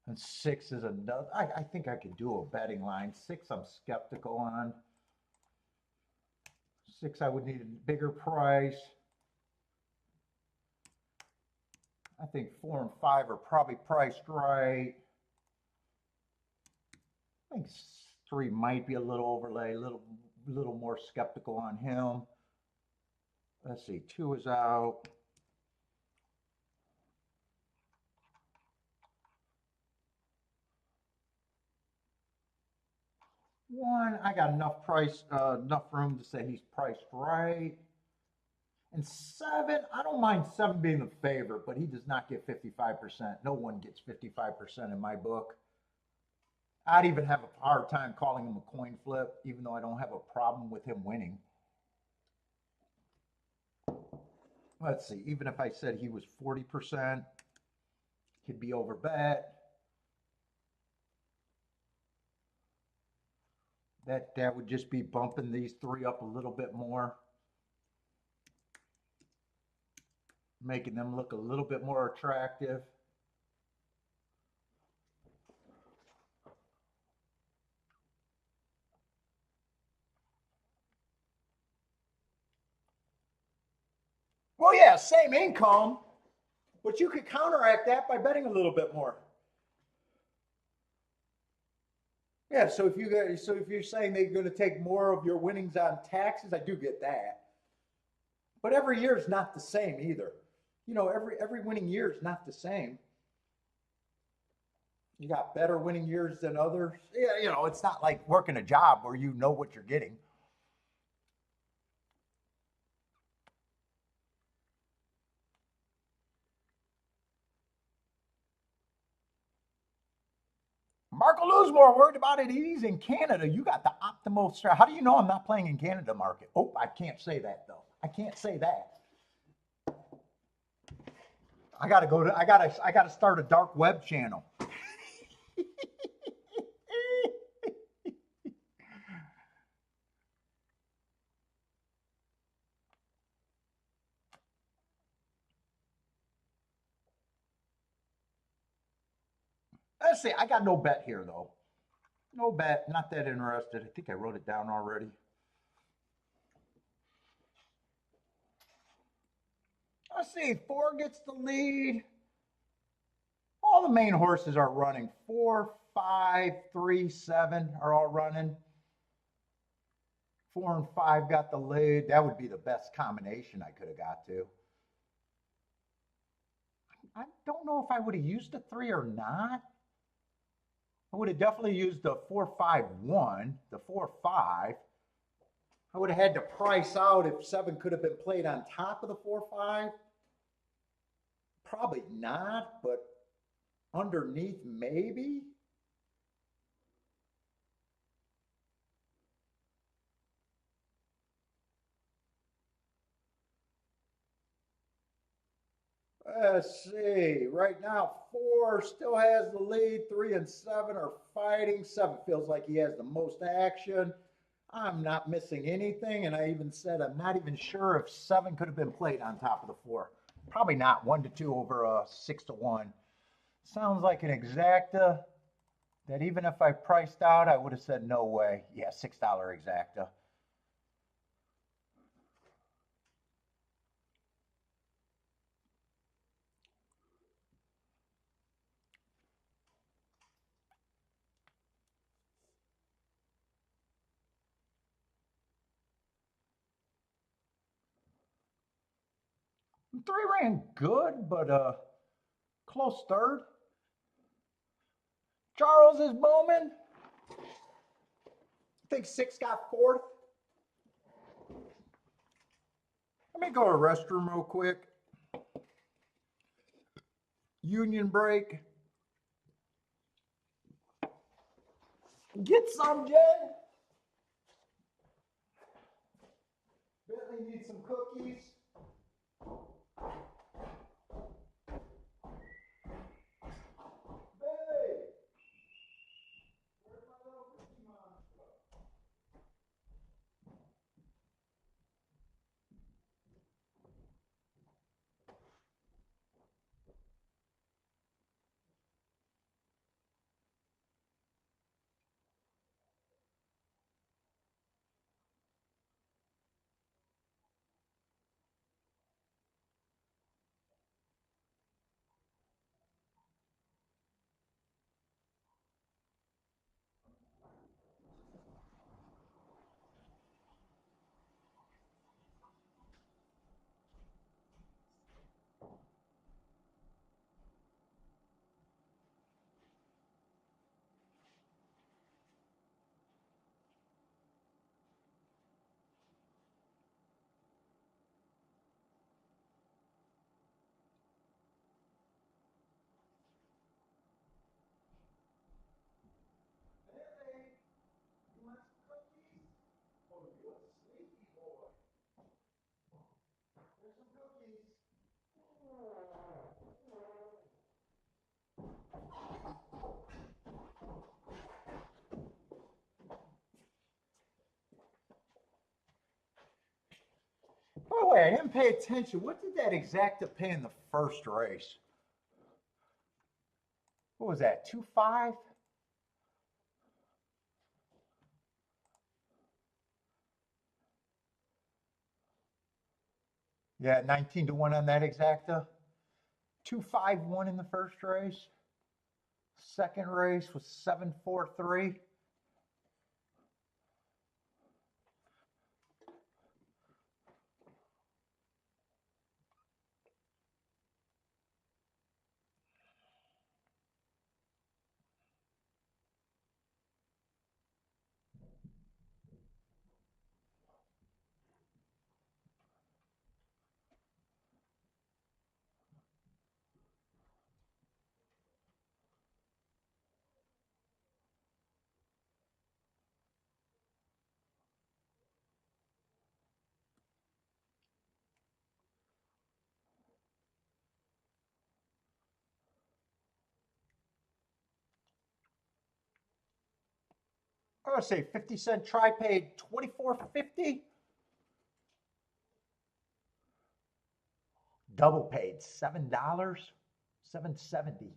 And 6 is another. I think I could do a betting line. 6 I'm skeptical on. 6 I would need a bigger price. I think 4 and 5 are probably priced right. I think 3 might be a little overlay, a little more skeptical on him. Let's see, 2 is out. 1, I got enough room to say he's priced right. And seven, I don't mind seven being the favorite, but he does not get 55%. No one gets 55% in my book. I'd even have a hard time calling him a coin flip, even though I don't have a problem with him winning. Let's see, even if I said he was 40%, he'd be over bet. That would just be bumping these three up a little bit more, making them look a little bit more attractive. Well, yeah, same income, but you could counteract that by betting a little bit more. Yeah, so if you're saying they're going to take more of your winnings on taxes, I do get that. But every year is not the same either. You know, every winning year is not the same. You got better winning years than others. Yeah, you know, it's not like working a job where you know what you're getting. Marco Lou's more worried about it. He's in Canada. You got the optimal strat. How do you know I'm not playing in Canada market? Oh, I can't say that though. I can't say that. I gotta start a dark web channel. Let's see. I got no bet here though. No bet. Not that interested. I think I wrote it down already. Let's see. Four gets the lead. All the main horses are running. 4, 5, 3, 7 are all running. 4 and 5 got the lead. That would be the best combination I could have got to. I don't know if I would have used a 3 or not. I would have definitely used the 4-5-1, the 4-5. I would have had to price out if 7 could have been played on top of the 4-5. Probably not, but underneath maybe. Let's see. Right now, 4 still has the lead. 3 and 7 are fighting. 7 feels like he has the most action. I'm not missing anything, and I even said I'm not even sure if 7 could have been played on top of the 4. Probably not. 1-2 over 6-1. Sounds like an exacta that even if I priced out, I would have said no way. Yeah, $6 exacta. Three ran good, but close third. Charles is Bowman. I think 6 got fourth. Let me go to the restroom real quick. Union break. Get some, Jen. Bentley needs some cookies. Bentley. Where's my little cookie monster? Oh wait, I didn't pay attention. What did that exacta pay in the first race? What was that, 2.5? Yeah, 19-1 on that exacta. 2.51 in the first race. Second race was 7.43. I would say 50-cent try paid $24.50. Double paid $7, $7.70.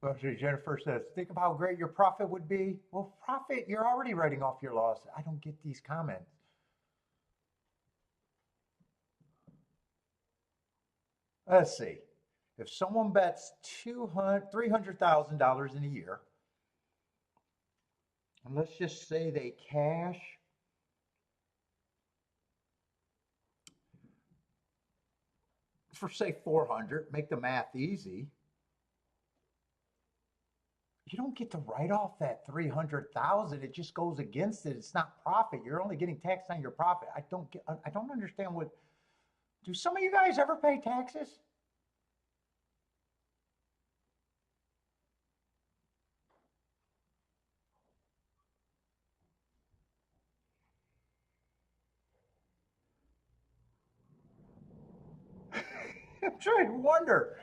Well, so Jennifer says, think of how great your profit would be. Well, profit, you're already writing off your loss. I don't get these comments. Let's see. If someone bets $300,000 in a year, and let's just say they cash for say 400, make the math easy. You don't get to write off that 300,000. It just goes against it. It's not profit. You're only getting taxed on your profit. I don't understand what, do some of you guys ever pay taxes? I'm trying to wonder.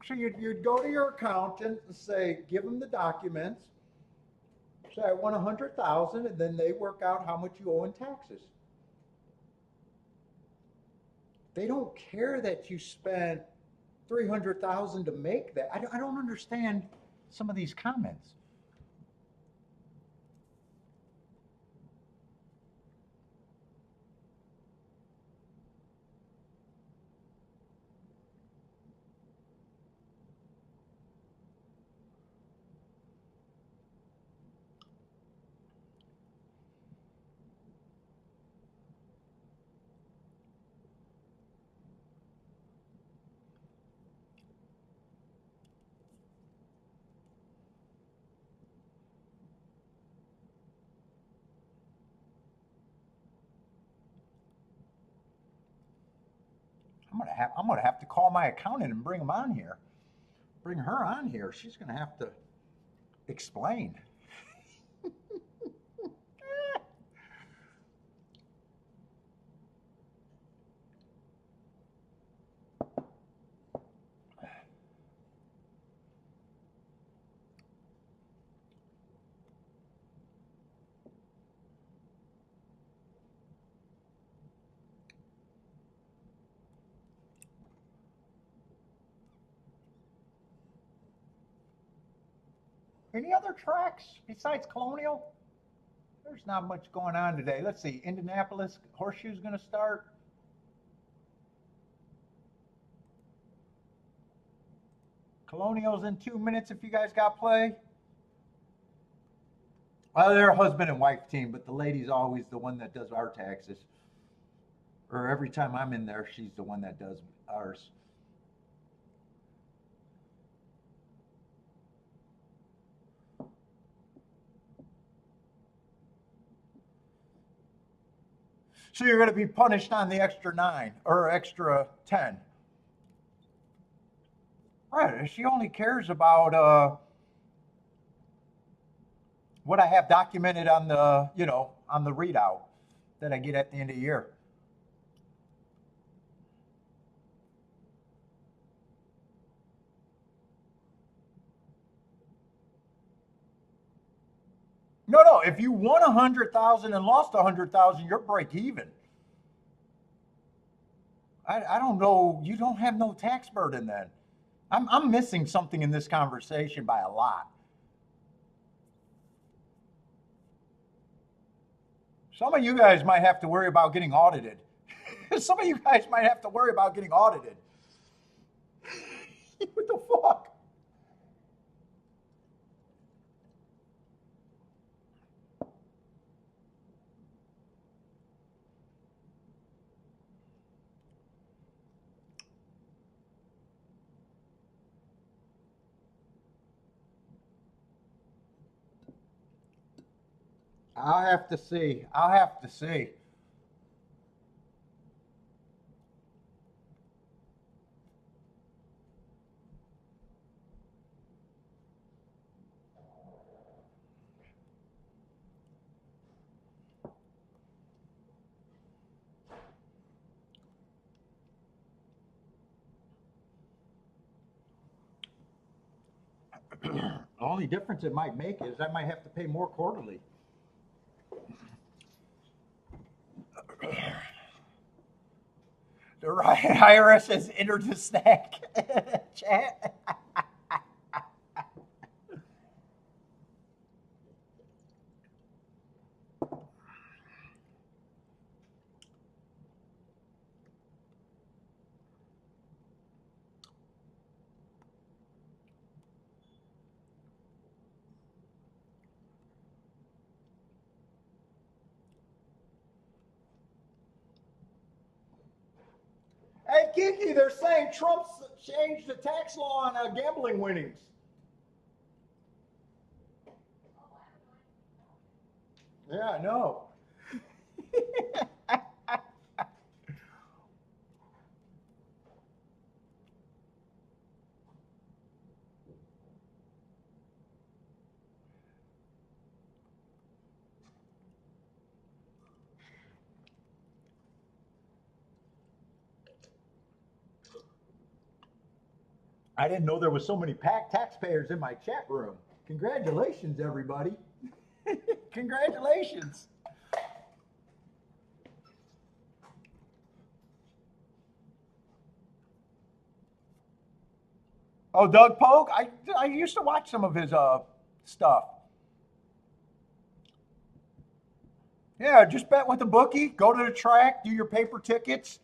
So you'd go to your accountant and say, give them the documents. Say, I want 100,000, and then they work out how much you owe in taxes. They don't care that you spent 300,000 to make that. I don't understand some of these comments. I'm gonna have to call my accountant and bring him on here. Bring her on here. She's gonna have to explain. Any other tracks besides Colonial? There's not much going on today. Let's see. Indianapolis Horseshoe's going to start. Colonial's in 2 minutes if you guys got play. Well, they're a husband and wife team, but the lady's always the one that does our taxes. Or every time I'm in there, she's the one that does ours. So you're going to be punished on the extra 9 or extra 10. Right. She only cares about what I have documented on the, on the readout that I get at the end of the year. No, no. If you won 100,000 and lost 100,000, you're break even. I don't know. You don't have no tax burden then. I'm missing something in this conversation by a lot. Some of you guys might have to worry about getting audited. Some of you guys might have to worry about getting audited. What the fuck? I'll have to see. I'll have to see. The only difference it might make is I might have to pay more quarterly. The IRS has entered the snack chat. Hey, Kiki, they're saying Trump's changed the tax law on gambling winnings. Yeah, I know. I didn't know there was so many taxpayers in my chat room. Congratulations, everybody. Congratulations. Oh, Doug Polk? I used to watch some of his stuff. Yeah, just bet with the bookie, go to the track, do your paper tickets.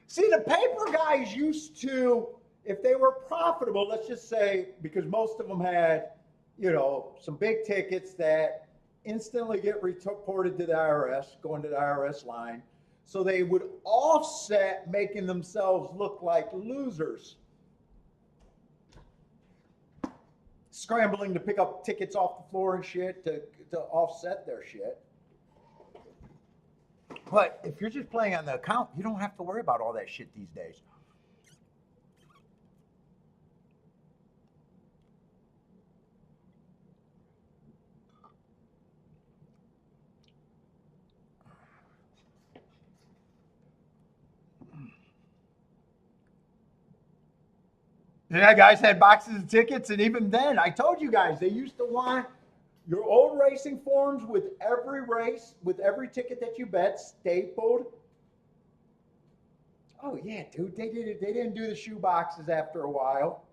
See, the paper guys used to, if they were profitable, let's just say, because most of them had, some big tickets that instantly get reported to the IRS, going to the IRS line. So they would offset making themselves look like losers, scrambling to pick up tickets off the floor and shit to offset their shit. But if you're just playing on the account, you don't have to worry about all that shit these days. Yeah, guys had boxes of tickets, and even then, I told you guys, they used to want your old racing forms with every race, with every ticket that you bet, stapled. Oh yeah, dude, they did it. They didn't do the shoe boxes after a while.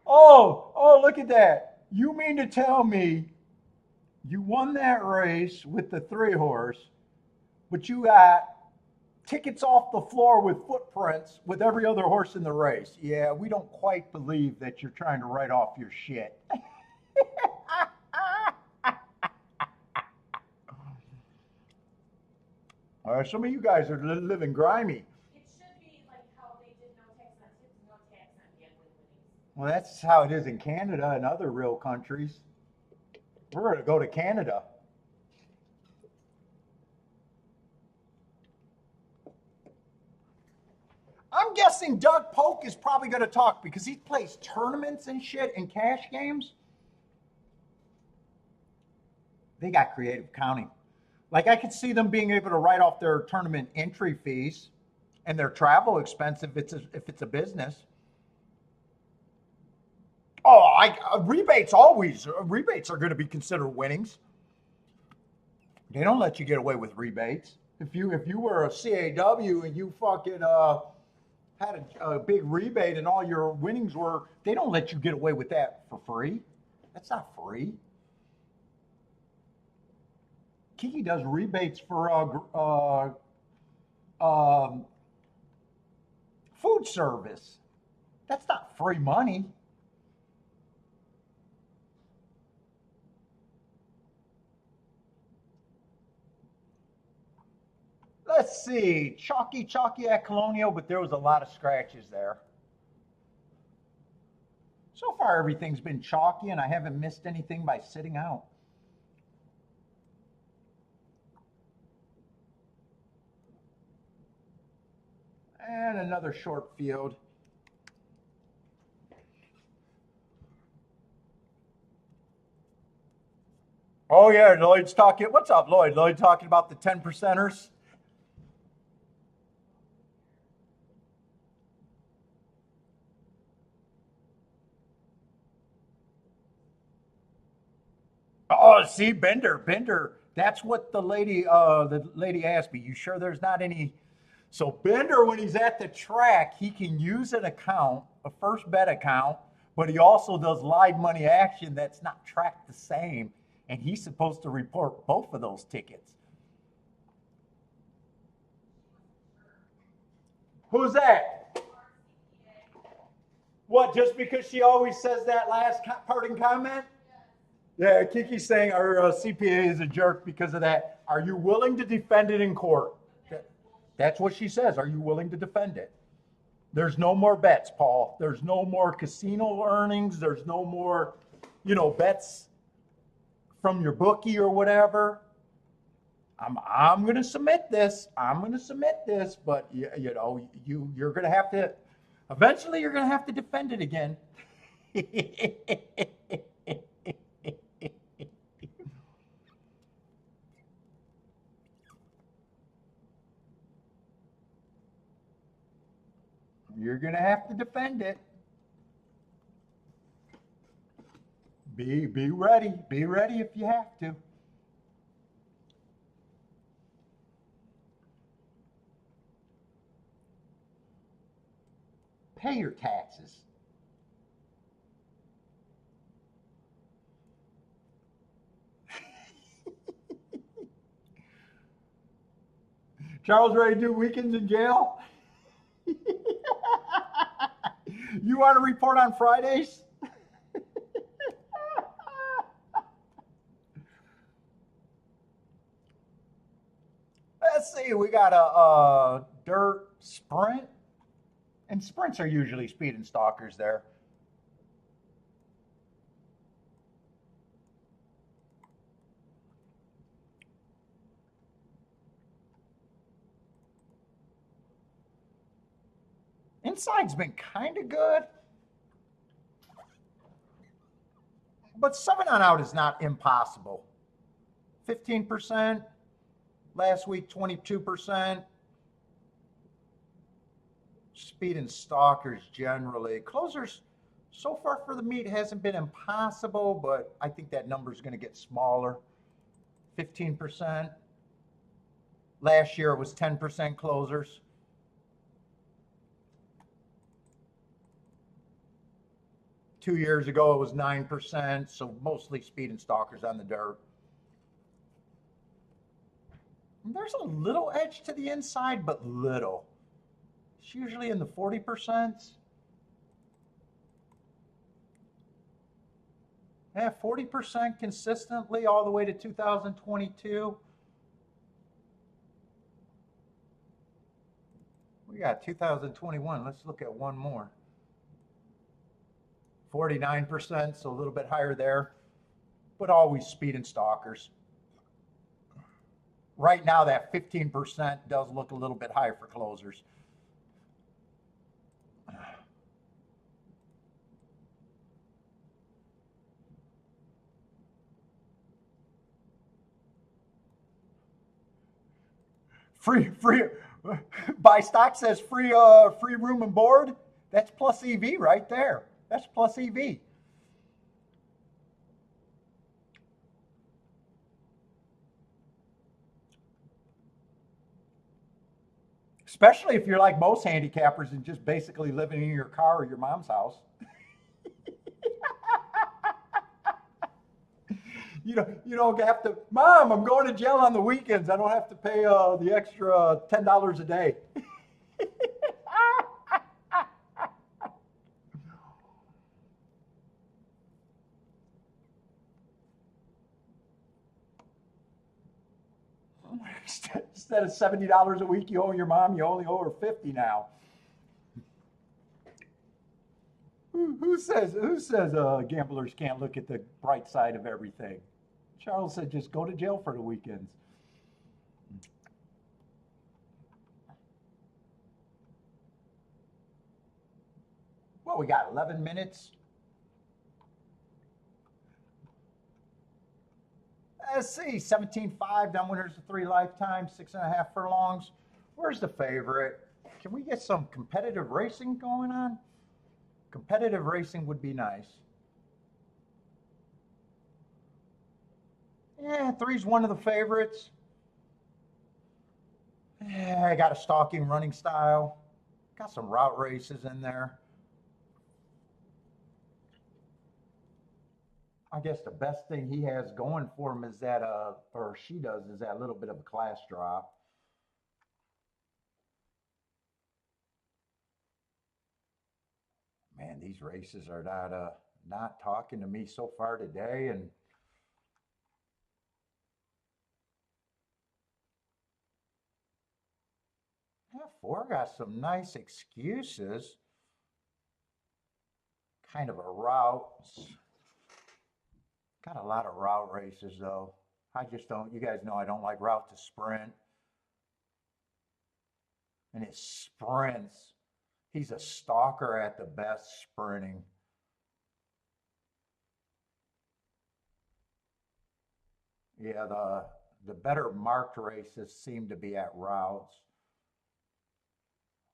Oh, look at that. You mean to tell me you won that race with the 3-horse, but you got tickets off the floor with footprints with every other horse in the race? Yeah, we don't quite believe that you're trying to write off your shit. Some of you guys are living grimy. It should be like how they did no tax on tips, no tax on gambling winnings. Well, that's how it is in Canada and other real countries. We're going to go to Canada. I'm guessing Doug Polk is probably going to talk because he plays tournaments and shit and cash games. They got creative accounting. Like I could see them being able to write off their tournament entry fees and their travel expense if it's a business. Oh, rebates always rebates are going to be considered winnings. They don't let you get away with rebates. If you were a CAW and you fucking had a big rebate and all your winnings were, they don't let you get away with that for free. That's not free. Kiki does rebates for food service. That's not free money. Let's see. Chalky at Colonial, but there was a lot of scratches there. So far, everything's been chalky, and I haven't missed anything by sitting out. And another short field. Oh, yeah, Lloyd's talking. What's up, Lloyd? Lloyd talking about the 10 percenters. Oh, see, Bender. That's what the lady asked me. You sure there's not any? So Bender, when he's at the track, he can use an account, a first bet account, but he also does live money action that's not tracked the same, and he's supposed to report both of those tickets. Who's that? What? Just because she always says that last parting comment? Yeah, Kiki's saying our CPA is a jerk because of that. Are you willing to defend it in court? That's what she says. Are you willing to defend it? There's no more bets, Paul. There's no more casino earnings. There's no more, bets from your bookie or whatever. I'm going to submit this. I'm going to submit this, but you're going to have to. Eventually, you're going to have to defend it again. You're going to have to defend it. Be ready. Be ready if you have to. Pay your taxes. Charles ready to do weekends in jail? You want to report on Fridays? Let's see. We got a dirt sprint, and sprints are usually speed and stalkers there. Inside's been kind of good, but 7 on out is not impossible. 15%. Last week, 22%. Speed and stalkers generally. Closers so far for the meet hasn't been impossible, but I think that number is going to get smaller. 15%. Last year it was 10% closers. Two years ago it was 9%, so mostly speed and stalkers on the dirt. There's a little edge to the inside, but little. It's usually in the 40%. Yeah, 40% consistently all the way to 2022. We got 2021. Let's look at one more. 49%, so a little bit higher there, but always speed and stalkers. Right now, that 15% does look a little bit high for closers. Free. Buy stock says free room and board. That's plus EV right there. That's plus EV. Especially if you're like most handicappers and just basically living in your car or your mom's house. You don't have to, Mom, I'm going to jail on the weekends. I don't have to pay the extra $10 a day. Instead of $70 a week you owe your mom, you only owe her 50 now. Who says gamblers can't look at the bright side of everything? Charles said just go to jail for the weekends. Well, we got 11 minutes. Let's see, 17.5, done winners of 3 lifetimes, 6.5 furlongs. Where's the favorite? Can we get some competitive racing going on? Competitive racing would be nice. Yeah, 3's one of the favorites. Yeah, I got a stalking running style. Got some route races in there. I guess the best thing he has going for him is that, or she does, is that little bit of a class drop. Man, these races are not talking to me so far today, and yeah, 4 got some nice excuses. Kind of a route. Got a lot of route races though. I just don't. You guys know I don't like route to sprint, and it sprints. He's a stalker at the best sprinting. Yeah, the better marked races seem to be at routes.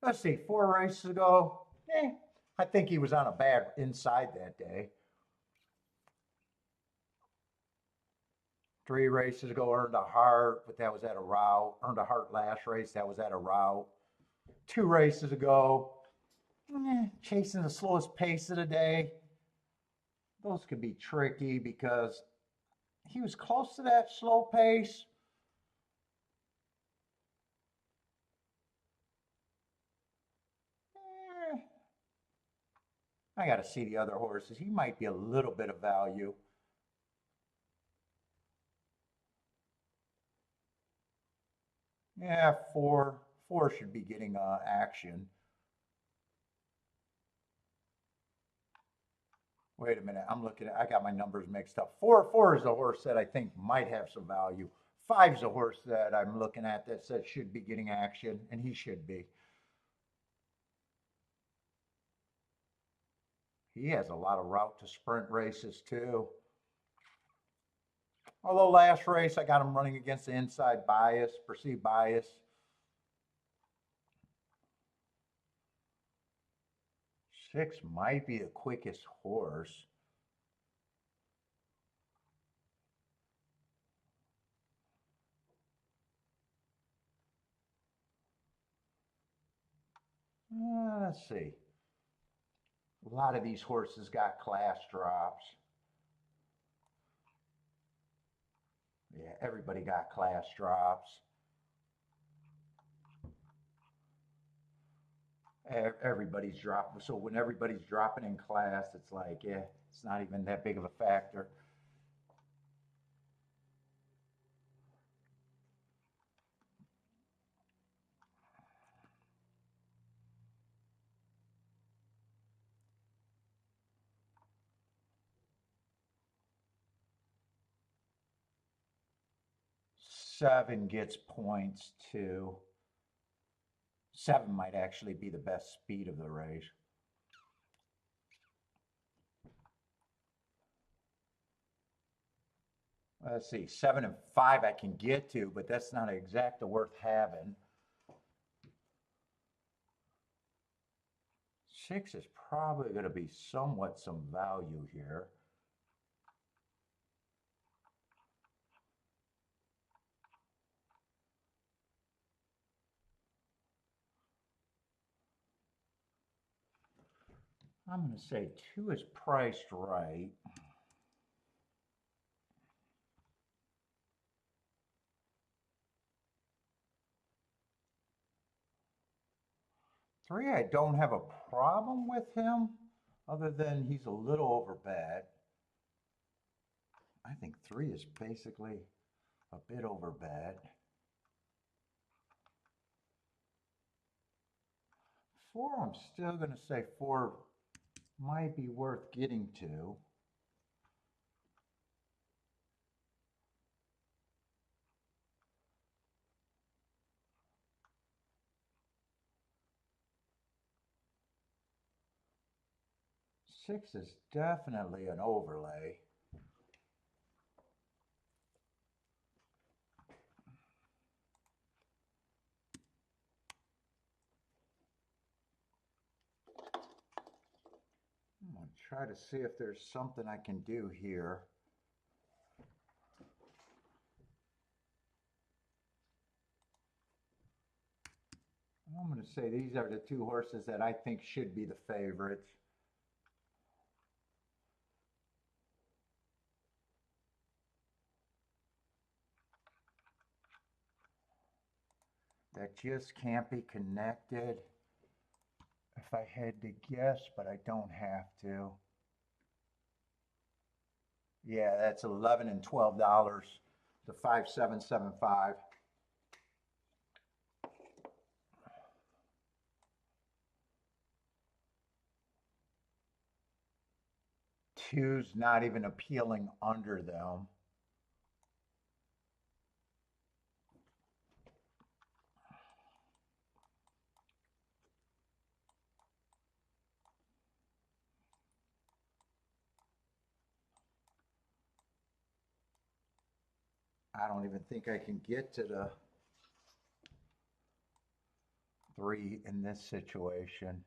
Let's see, 4 races ago, I think he was on a bad inside that day. 3 races ago, earned a heart, but that was at a route. Earned a heart last race, that was at a route. 2 races ago, chasing the slowest pace of the day. Those could be tricky because he was close to that slow pace. I got to see the other horses. He might be a little bit of value. Yeah, four should be getting action. Wait a minute, I'm looking at. I got my numbers mixed up. Four is a horse that I think might have some value. 5's a horse that I'm looking at that says should be getting action, and he should be. He has a lot of route to sprint races too. Although last race I got him running against the inside bias, perceived bias. 6 might be the quickest horse. Let's see. A lot of these horses got class drops. Yeah, everybody got class drops. Everybody's dropping. So when everybody's dropping in class, it's like, yeah, it's not even that big of a factor. 7 gets points too. 7 might actually be the best speed of the race. Let's see, 7 and 5 I can get to, but that's not exactly worth having. 6 is probably going to be somewhat some value here. I'm going to say 2 is priced right. Three, I don't have a problem with him, other than he's a little overbet. I think 3 is basically a bit overbet. 4, I'm still going to say 4 might be worth getting to. Six is definitely an overlay. I'm going to try to see if there's something I can do here. I'm going to say these are the 2 horses that I think should be the favorites. That just can't be connected. If I had to guess, but I don't have to. Yeah, that's $11 and $12 to 5775. Two's not even appealing under them. I don't even think I can get to the 3 in this situation.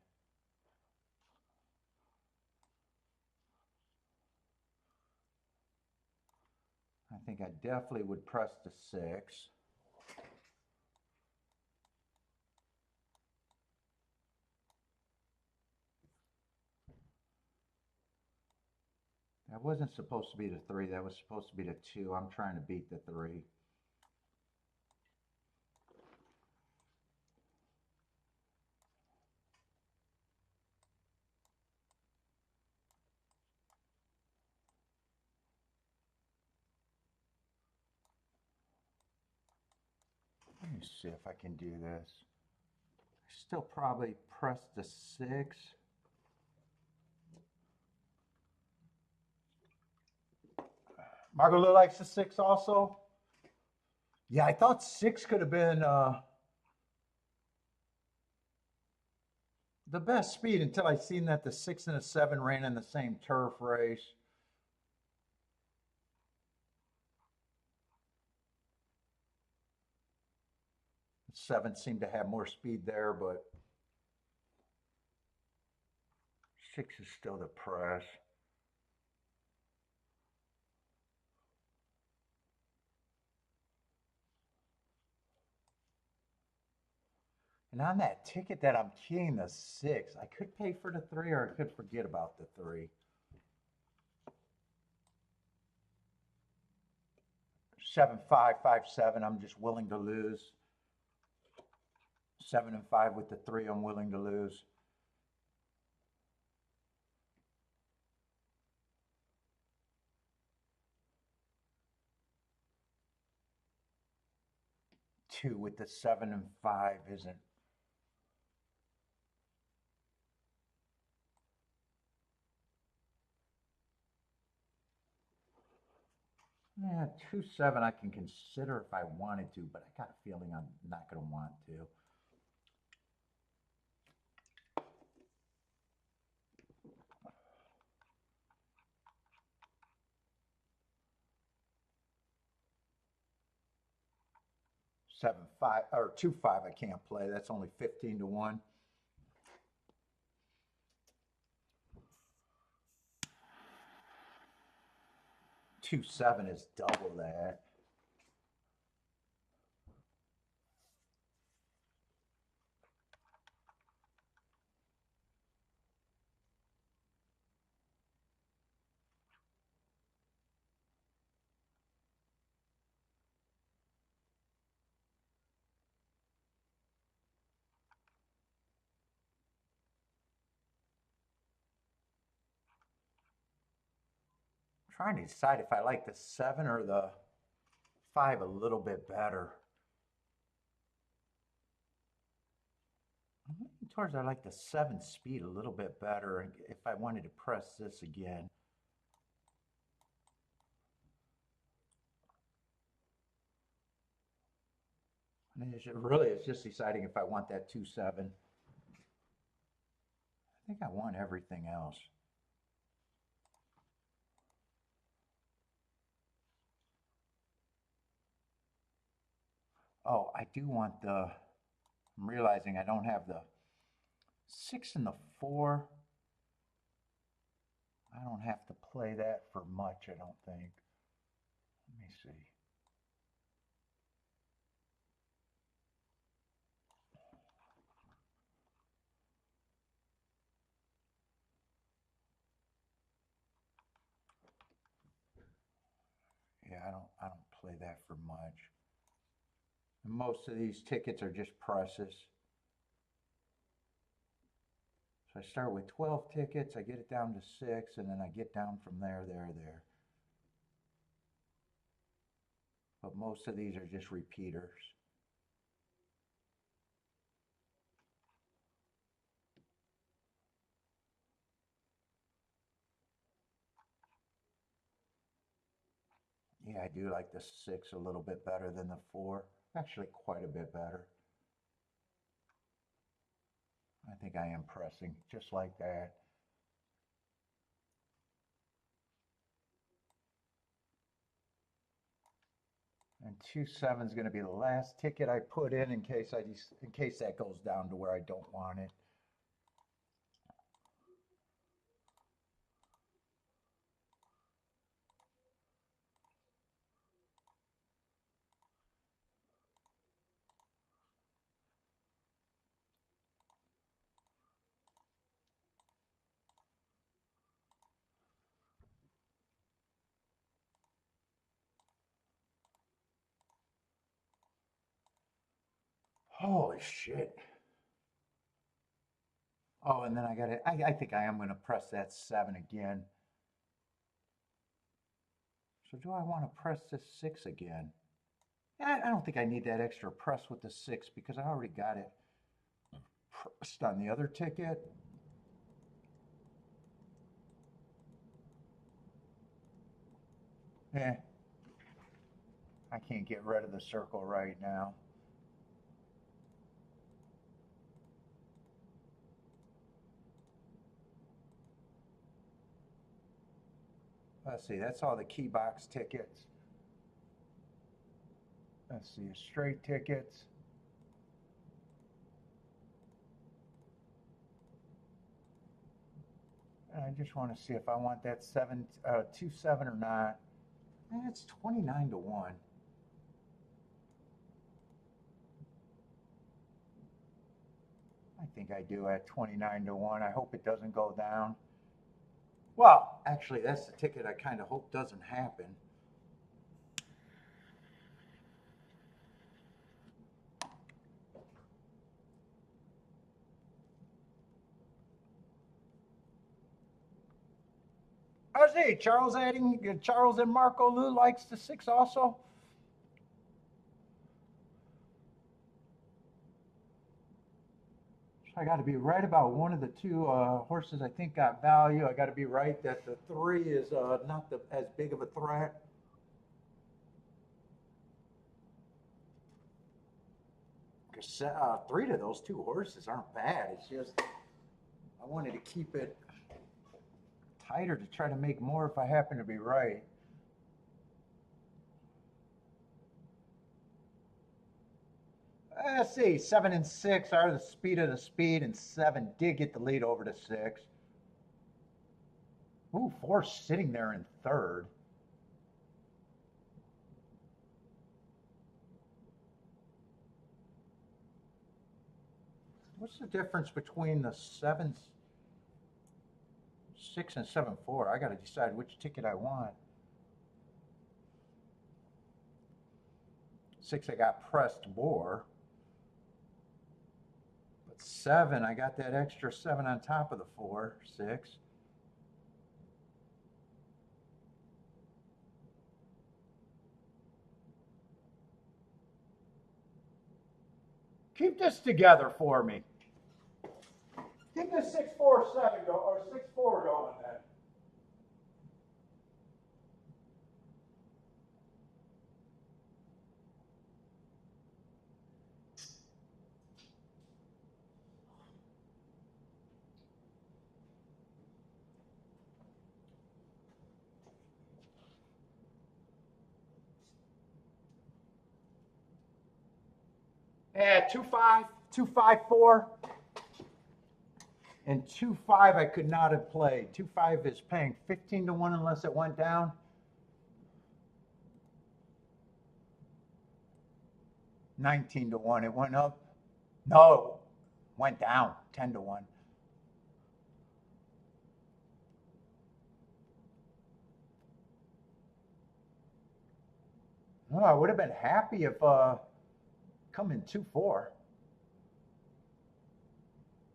I think I definitely would press the 6. That wasn't supposed to be the 3, that was supposed to be the 2. I'm trying to beat the 3. Let me see if I can do this. I still probably press the 6. Margot likes the 6 also. Yeah, I thought 6 could have been the best speed until I seen that the 6 and the 7 ran in the same turf race. The 7 seemed to have more speed there, but 6 is still the press. And on that ticket that I'm keying the 6, I could pay for the 3 or I could forget about the 3. 7, 5, 5, 7, I'm just willing to lose. 7 and 5 with the 3, I'm willing to lose. Two with the 7 and 5 isn't. Yeah, 2.7 I can consider if I wanted to, but I got a feeling I'm not going to want to. Seven five or 2.5 I can't play. That's only 15 to 1. 2.7 is double that. I'm trying to decide if I like the 7 or the 5 a little bit better. I'm leaning towards I like the 7 speed a little bit better if I wanted to press this again. I mean, it's just deciding if I want that 2.7. I think I want everything else. Oh, I do want the, I'm realizing I don't have the 6 and the 4. I don't have to play that for much, I don't think. Let me see. Yeah, I don't play that for much. And most of these tickets are just presses. So I start with 12 tickets, I get it down to 6, and then I get down from there. But most of these are just repeaters. Yeah, I do like the 6 a little bit better than the 4. Actually, quite a bit better. I think I am pressing just like that. And 2.7 is going to be the last ticket I put in case that goes down to where I don't want it. Holy shit. Oh, and then I think I am going to press that 7 again. So do I want to press this 6 again? I don't think I need that extra press with the 6 because I already got it pressed on the other ticket. Eh, I can't get rid of the circle right now. Let's see, that's all the key box tickets. Let's see, straight tickets. And I just want to see if I want that 2.7 or not. It's 29 to 1. I think I do at 29 to 1. I hope it doesn't go down. Well, actually, that's the ticket I kind of hope doesn't happen. I see Charles and Marco Lou likes the 6 also. So I got to be right about one of the two horses I think got value. I got to be right that the 3 is not as big of a threat. Three of those two horses aren't bad. It's just I wanted to keep it tighter to try to make more if I happen to be right. Let's see, 7 and 6 are the speed of the speed, and 7 did get the lead over to 6. Ooh, 4 sitting there in third. What's the difference between the 7, 6, and 7, 4? I got to decide which ticket I want. 6, I got pressed more. But 7, I got that extra 7 on top of the 4, 6. Keep this together for me. Get the 6, 4, 7 go, or 6, 4 going then. Yeah, 2, 5, 2, 5, 4. And 2, 5 I could not have played. 2, 5 is paying 15 to 1 unless it went down. $19 to 1. It went up. No, it went down 10 to 1. Oh, I would have been happy if come in 2, 4.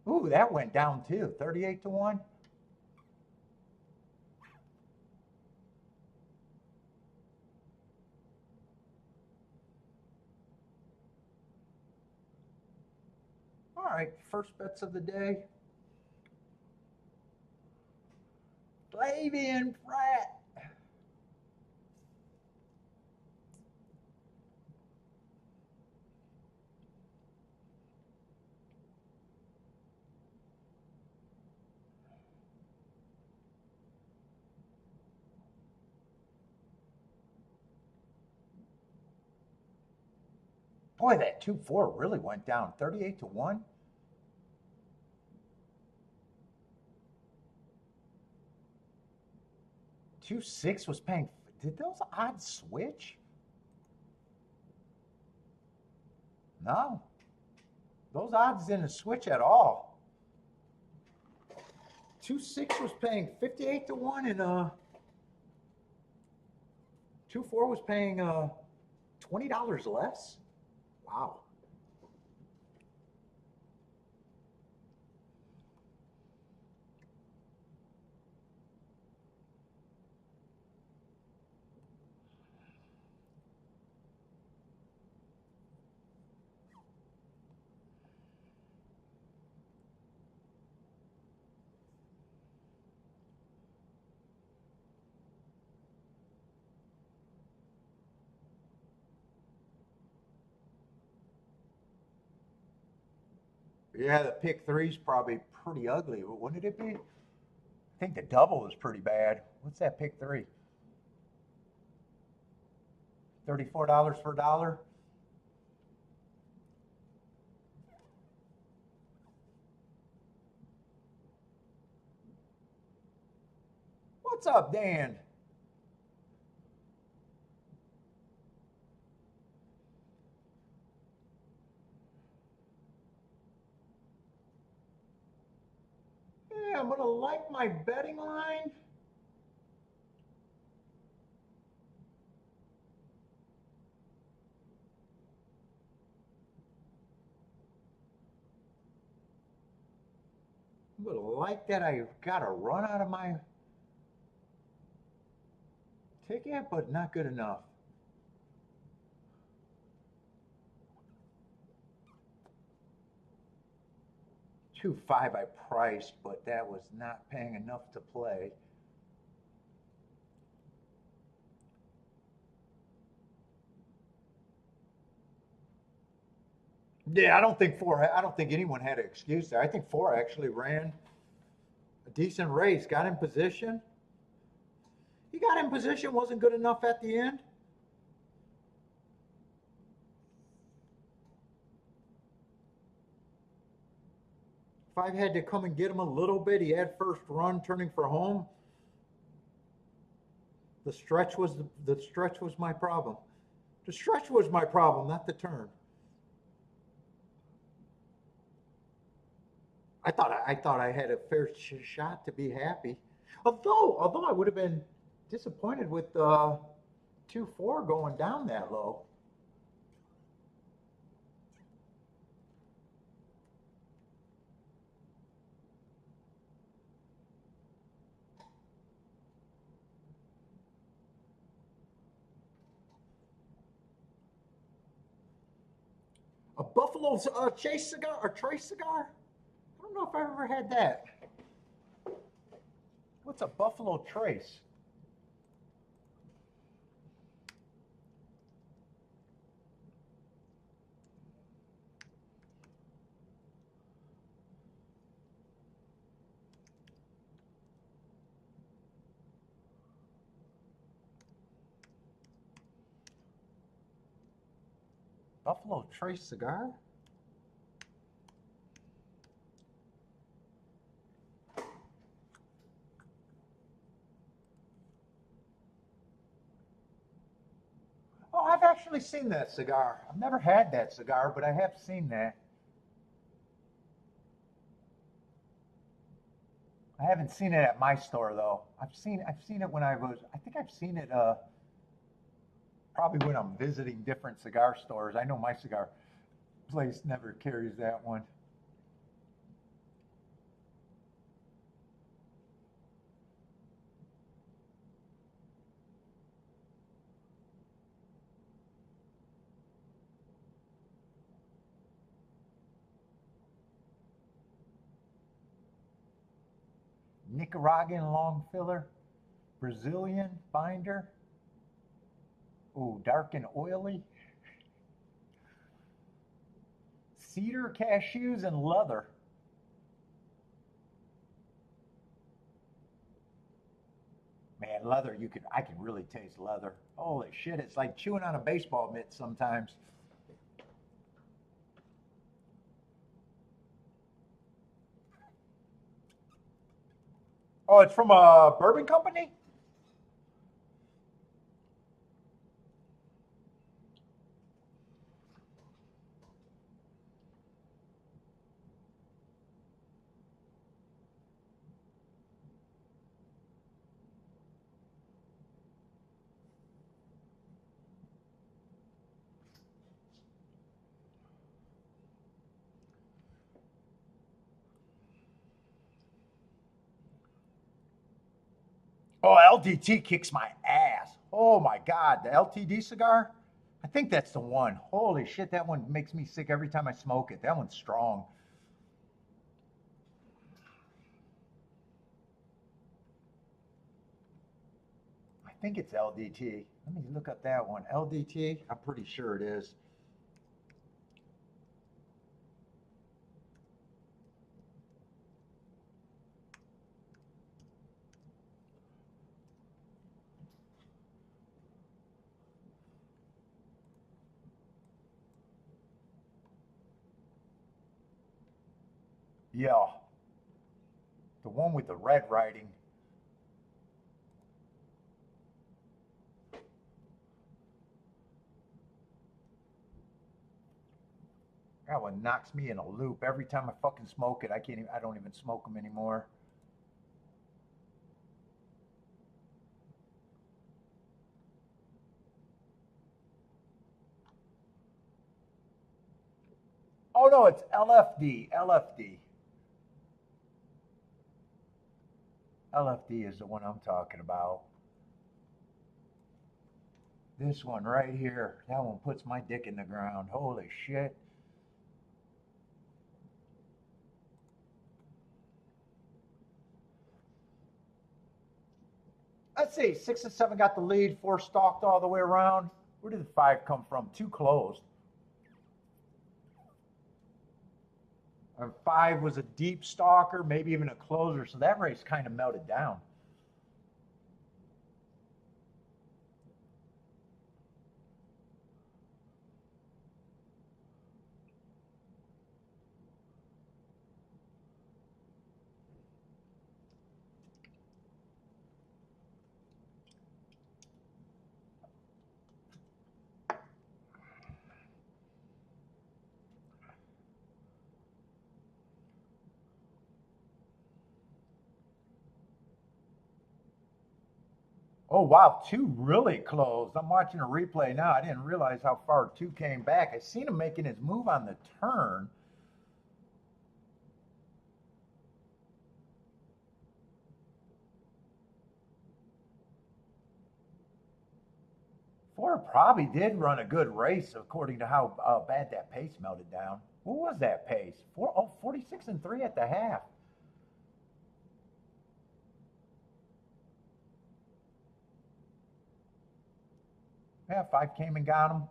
Ooh, that went down too. 38 to 1. All right, first bets of the day. Flavian Pratt. Boy, that 2, 4 really went down. 38 to 1. 2, 6 was paying. Did those odds switch? No. Those odds didn't switch at all. 2, 6 was paying 58 to 1, and 2, 4 was paying $20 less. Wow. Yeah, the pick three's probably pretty ugly. What did it be? I think the double was pretty bad. What's that pick three? $34 for a dollar? What's up, Dan? Yeah, I'm gonna like my betting line. I'm gonna like that I got a run out of my ticket, but not good enough. 2, 5 I priced, but that was not paying enough to play. Yeah, I don't think anyone had an excuse there. I think four actually ran a decent race, got in position. He got in position, wasn't good enough at the end. If I had to come and get him a little bit, he had first run turning for home. The stretch was my problem. The stretch was my problem, not the turn. I thought I had a fair shot to be happy. Although I would have been disappointed with 2-4 going down that low. A Buffalo Chase cigar or Trace cigar? I don't know if I've ever had that. What's a Buffalo Trace? Buffalo Trace cigar? Oh, I've actually seen that cigar. I've never had that cigar, but I have seen that. I haven't seen it at my store though. I've seen it when I think I've seen it probably when I'm visiting different cigar stores. I know my cigar place never carries that one. Nicaraguan long filler, Brazilian binder. Ooh, dark and oily. Cedar, cashews, and leather. Man, leather, I can really taste leather. Holy shit, it's like chewing on a baseball mitt sometimes. Oh, it's from a bourbon company? Oh, LDT kicks my ass. Oh my God, the LTD cigar? I think that's the one. Holy shit, that one makes me sick every time I smoke it. That one's strong. I think it's LDT. Let me look up that one. LDT? I'm pretty sure it is. Yeah, the one with the red writing. That one knocks me in a loop. Every time I fucking smoke it, I don't even smoke them anymore. Oh no, it's LFD. LFD. LFD is the one I'm talking about. This one right here. That one puts my dick in the ground. Holy shit. Let's see. 6 and 7 got the lead. 4 stalked all the way around. Where did the 5 come from? 2 closed. And 5 was a deep stalker, maybe even a closer. So that race kind of melted down. Oh, wow. 2 really closed. I'm watching a replay now. I didn't realize how far 2 came back. I seen him making his move on the turn. Ford probably did run a good race according to how bad that pace melted down. What was that pace? 46 and 3 at the half. Yeah, 5 came and got him.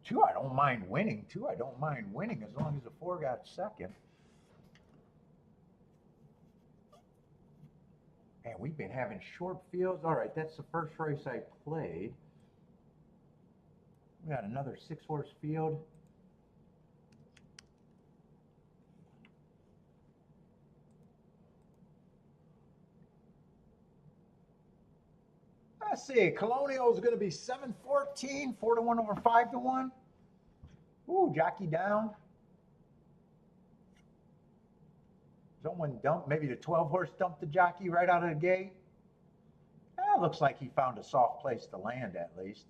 2, I don't mind winning. 2, I don't mind winning as long as the 4 got second. Man, we've been having short fields. All right, that's the first race I played. We got another 6-horse field. Let's see. Colonial is going to be 7-14, 4-1 over 5-1. Ooh, jockey down. Someone dumped, maybe the 12-horse dumped the jockey right out of the gate. Looks like he found a soft place to land at least.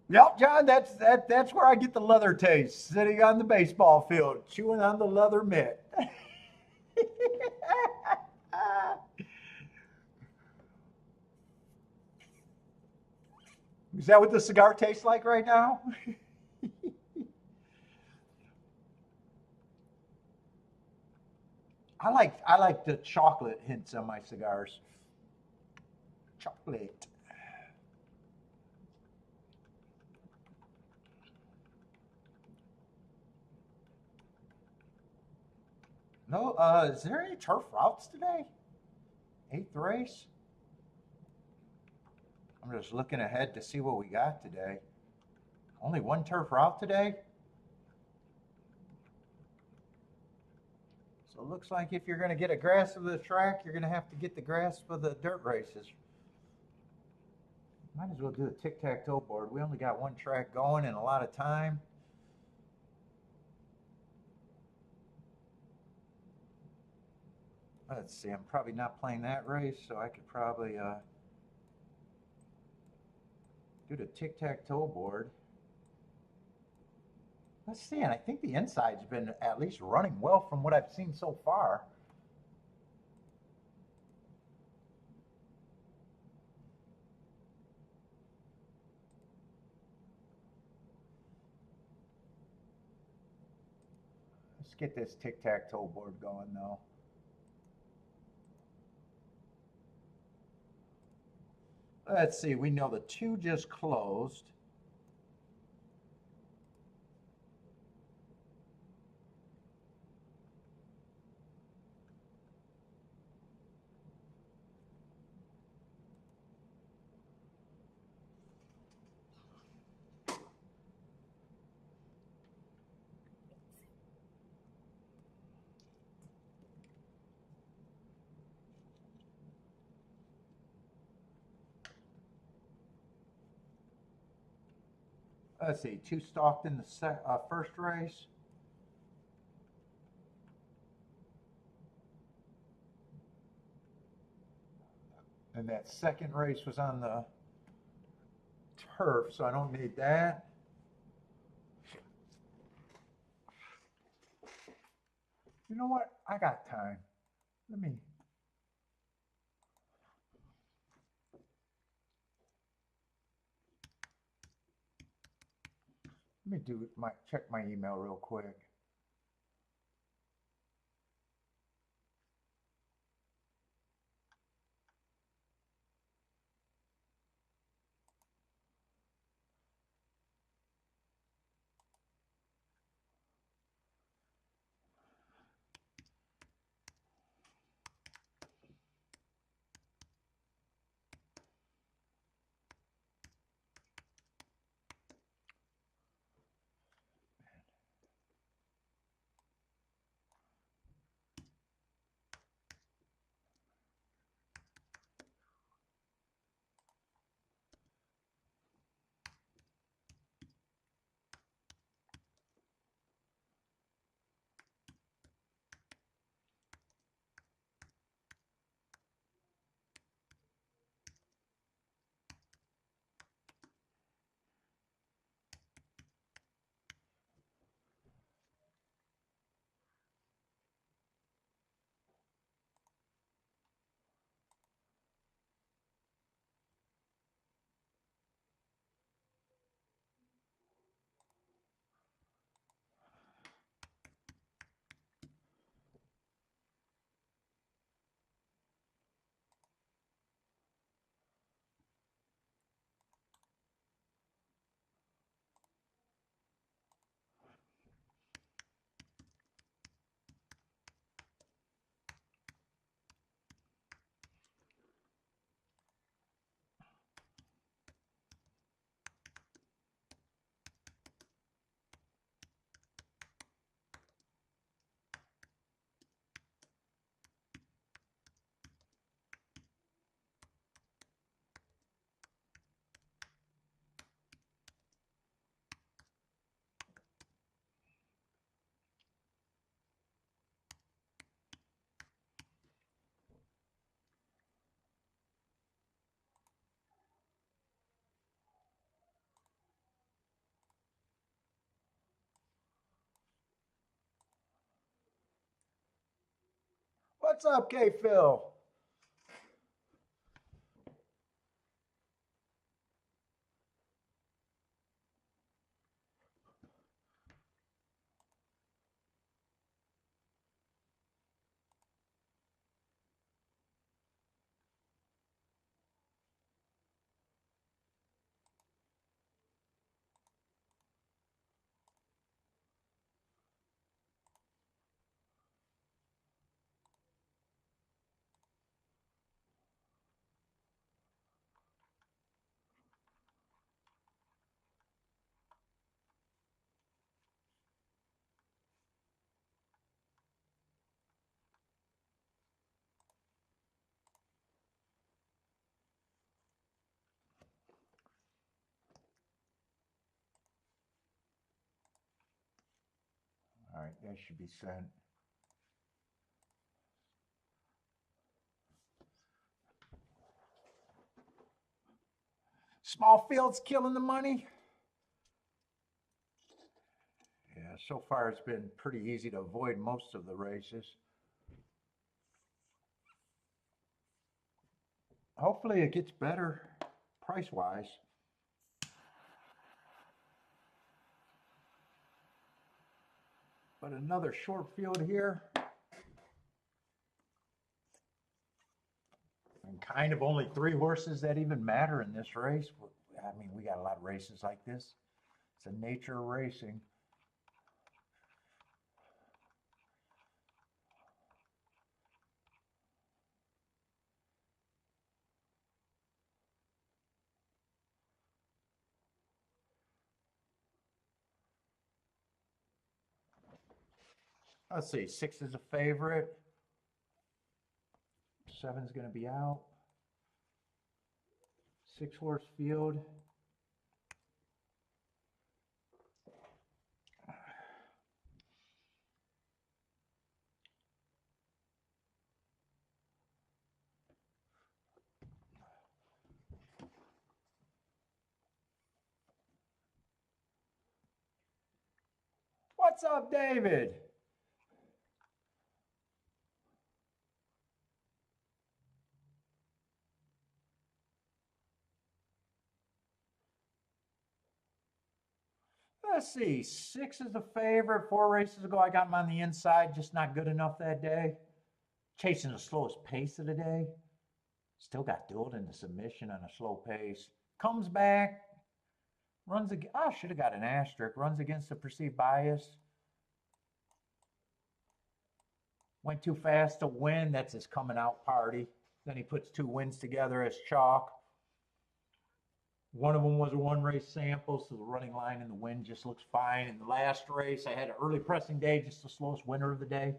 Yep, John, that's where I get the leather taste. Sitting on the baseball field, chewing on the leather mitt. Is that what the cigar tastes like right now? I like the chocolate hints on my cigars. Chocolate. No, is there any turf routes today? 8th race? I'm just looking ahead to see what we got today. Only 1 turf route today? So it looks like if you're going to get a grasp of the track, you're going to have to get the grasp of the dirt races. Might as well do a tic-tac-toe board. We only got 1 track going and a lot of time. Let's see, I'm probably not playing that race, so I could probably do the tic-tac-toe board. Let's see, and I think the inside's been at least running well from what I've seen so far. Let's get this tic-tac-toe board going, though. Let's see, we know the 2 just closed. Let's see, 2 stalked in the first race. And that second race was on the turf, so I don't need that. You know what? I got time. Let me. me check my email real quick. What's up, K Phil? All right, that should be sent. Small fields killing the money. Yeah, so far it's been pretty easy to avoid most of the races. Hopefully it gets better price-wise. But another short field here. And kind of only 3 horses that even matter in this race. I mean, we got a lot of races like this. It's the nature of racing. Let's see, 6 is a favorite. 7's going to be out. 6 horse field. What's up, David? Let's see, 6 is the favorite. 4 races ago, I got him on the inside, just not good enough that day. Chasing the slowest pace of the day. Still got dueled into submission on a slow pace. Comes back, runs again. Oh, should have got an asterisk. Runs against the perceived bias. Went too fast to win. That's his coming out party. Then he puts 2 wins together as chalk. One of them was a 1 race sample, so the running line in the win just looks fine. In the last race, I had an early pressing day, just the slowest winner of the day.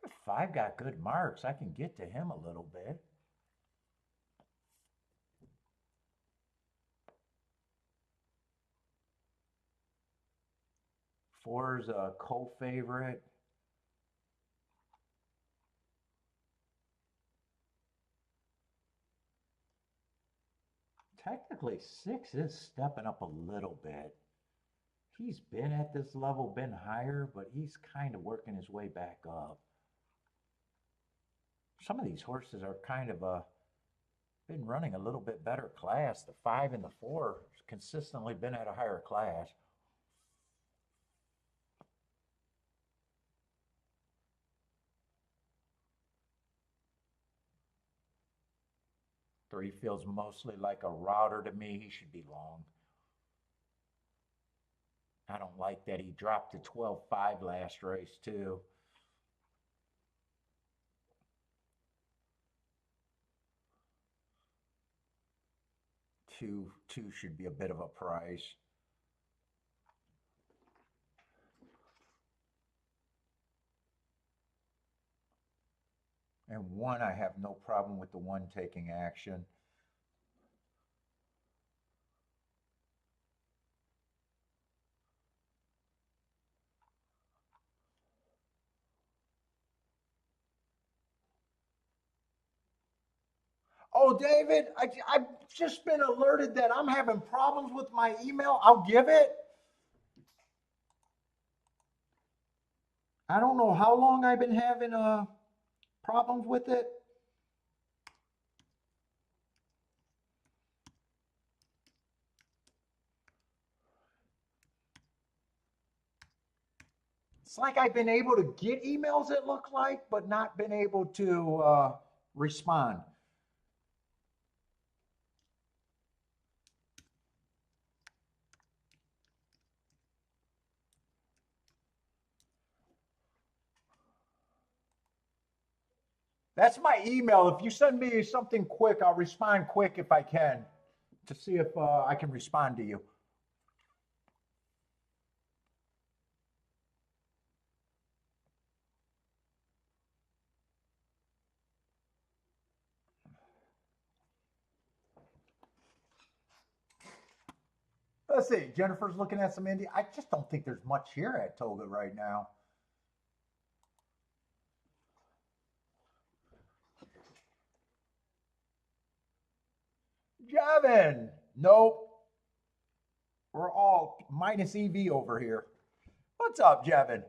If 5 got good marks, I can get to him a little bit. Four's a co-favorite. Technically, 6 is stepping up a little bit. He's been at this level, been higher, but he's kind of working his way back up. Some of these horses are kind of been running a little bit better class. The 5 and the 4 consistently been at a higher class. Three feels mostly like a router to me. He should be long. I don't like that he dropped to 12.5 last race too. Two should be a bit of a price. And 1, I have no problem with the 1 taking action. Oh, David, I've just been alerted that I'm having problems with my email. I'll give it. I don't know how long I've been having problems with it. It's like I've been able to get emails, it looks like, but not been able to respond. That's my email. If you send me something quick, I'll respond quick if I can to see if I can respond to you. Let's see. Jennifer's looking at some Indy. I just don't think there's much here at Toga right now. Jevin, nope. We're all minus EV over here. What's up, Jevin?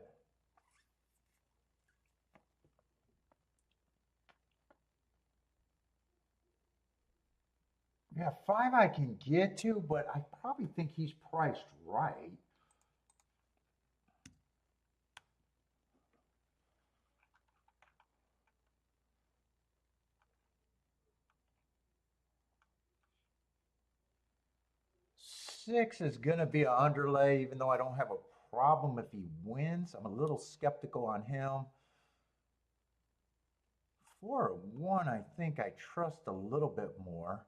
Yeah, 5 I can get to, but I probably think he's priced right. Six is going to be an underlay, even though I don't have a problem if he wins. I'm a little skeptical on him. 4-1, I think I trust a little bit more.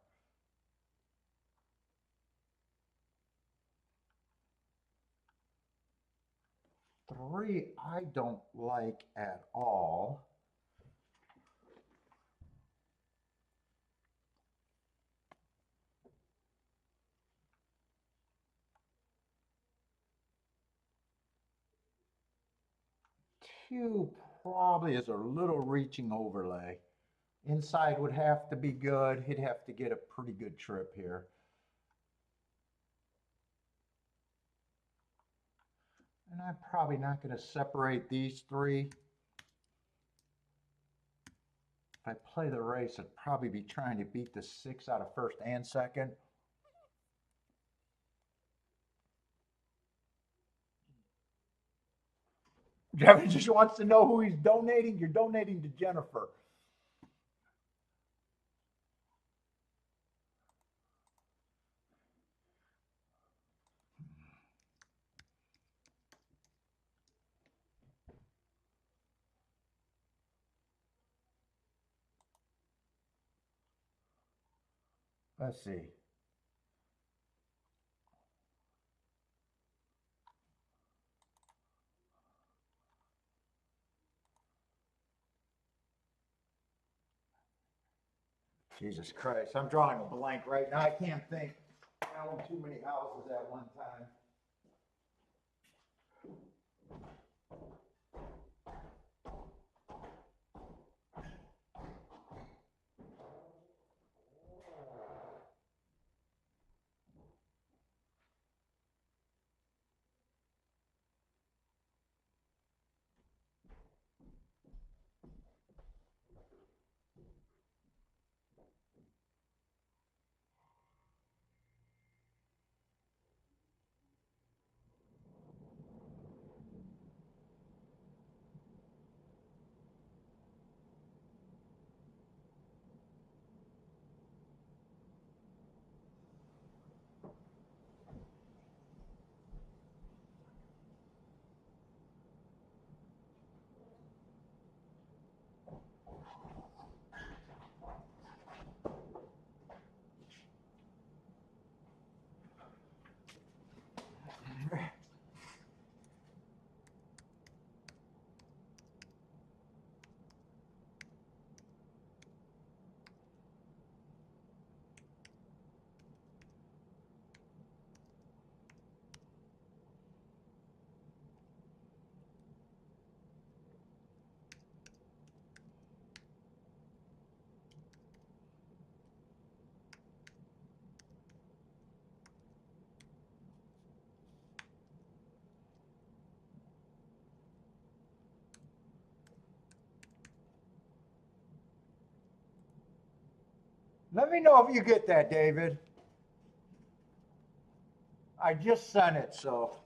Three, I don't like at all. Two probably is a little reaching overlay. Inside would have to be good. He'd have to get a pretty good trip here. And I'm probably not going to separate these 3. I play the race, I'd probably be trying to beat the 6 out of first and second. Jeff just wants to know who he's donating. You're donating to Jennifer. Let's see. Jesus Christ, I'm drawing a blank right now. I can't think. I own too many houses at one time. Let me know if you get that, David. I just sent it, so.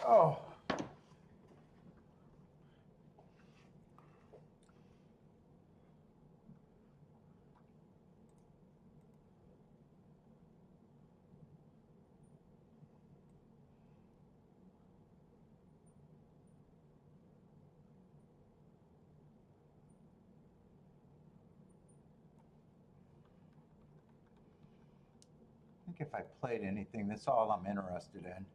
Oh. I think if I played anything, that's all I'm interested in.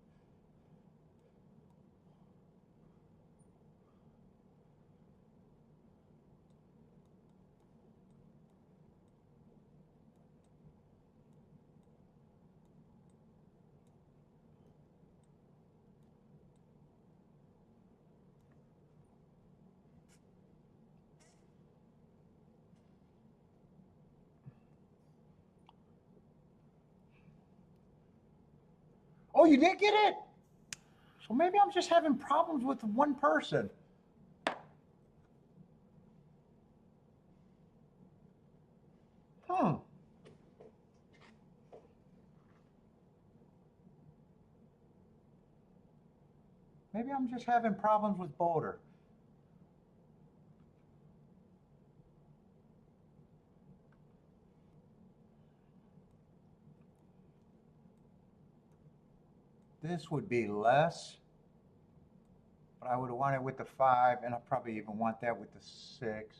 Oh, you did get it? So maybe I'm just having problems with one person. Hmm. Maybe I'm just having problems with Boulder. This would be less, but I would have wanted with the 5, and I probably even want that with the 6.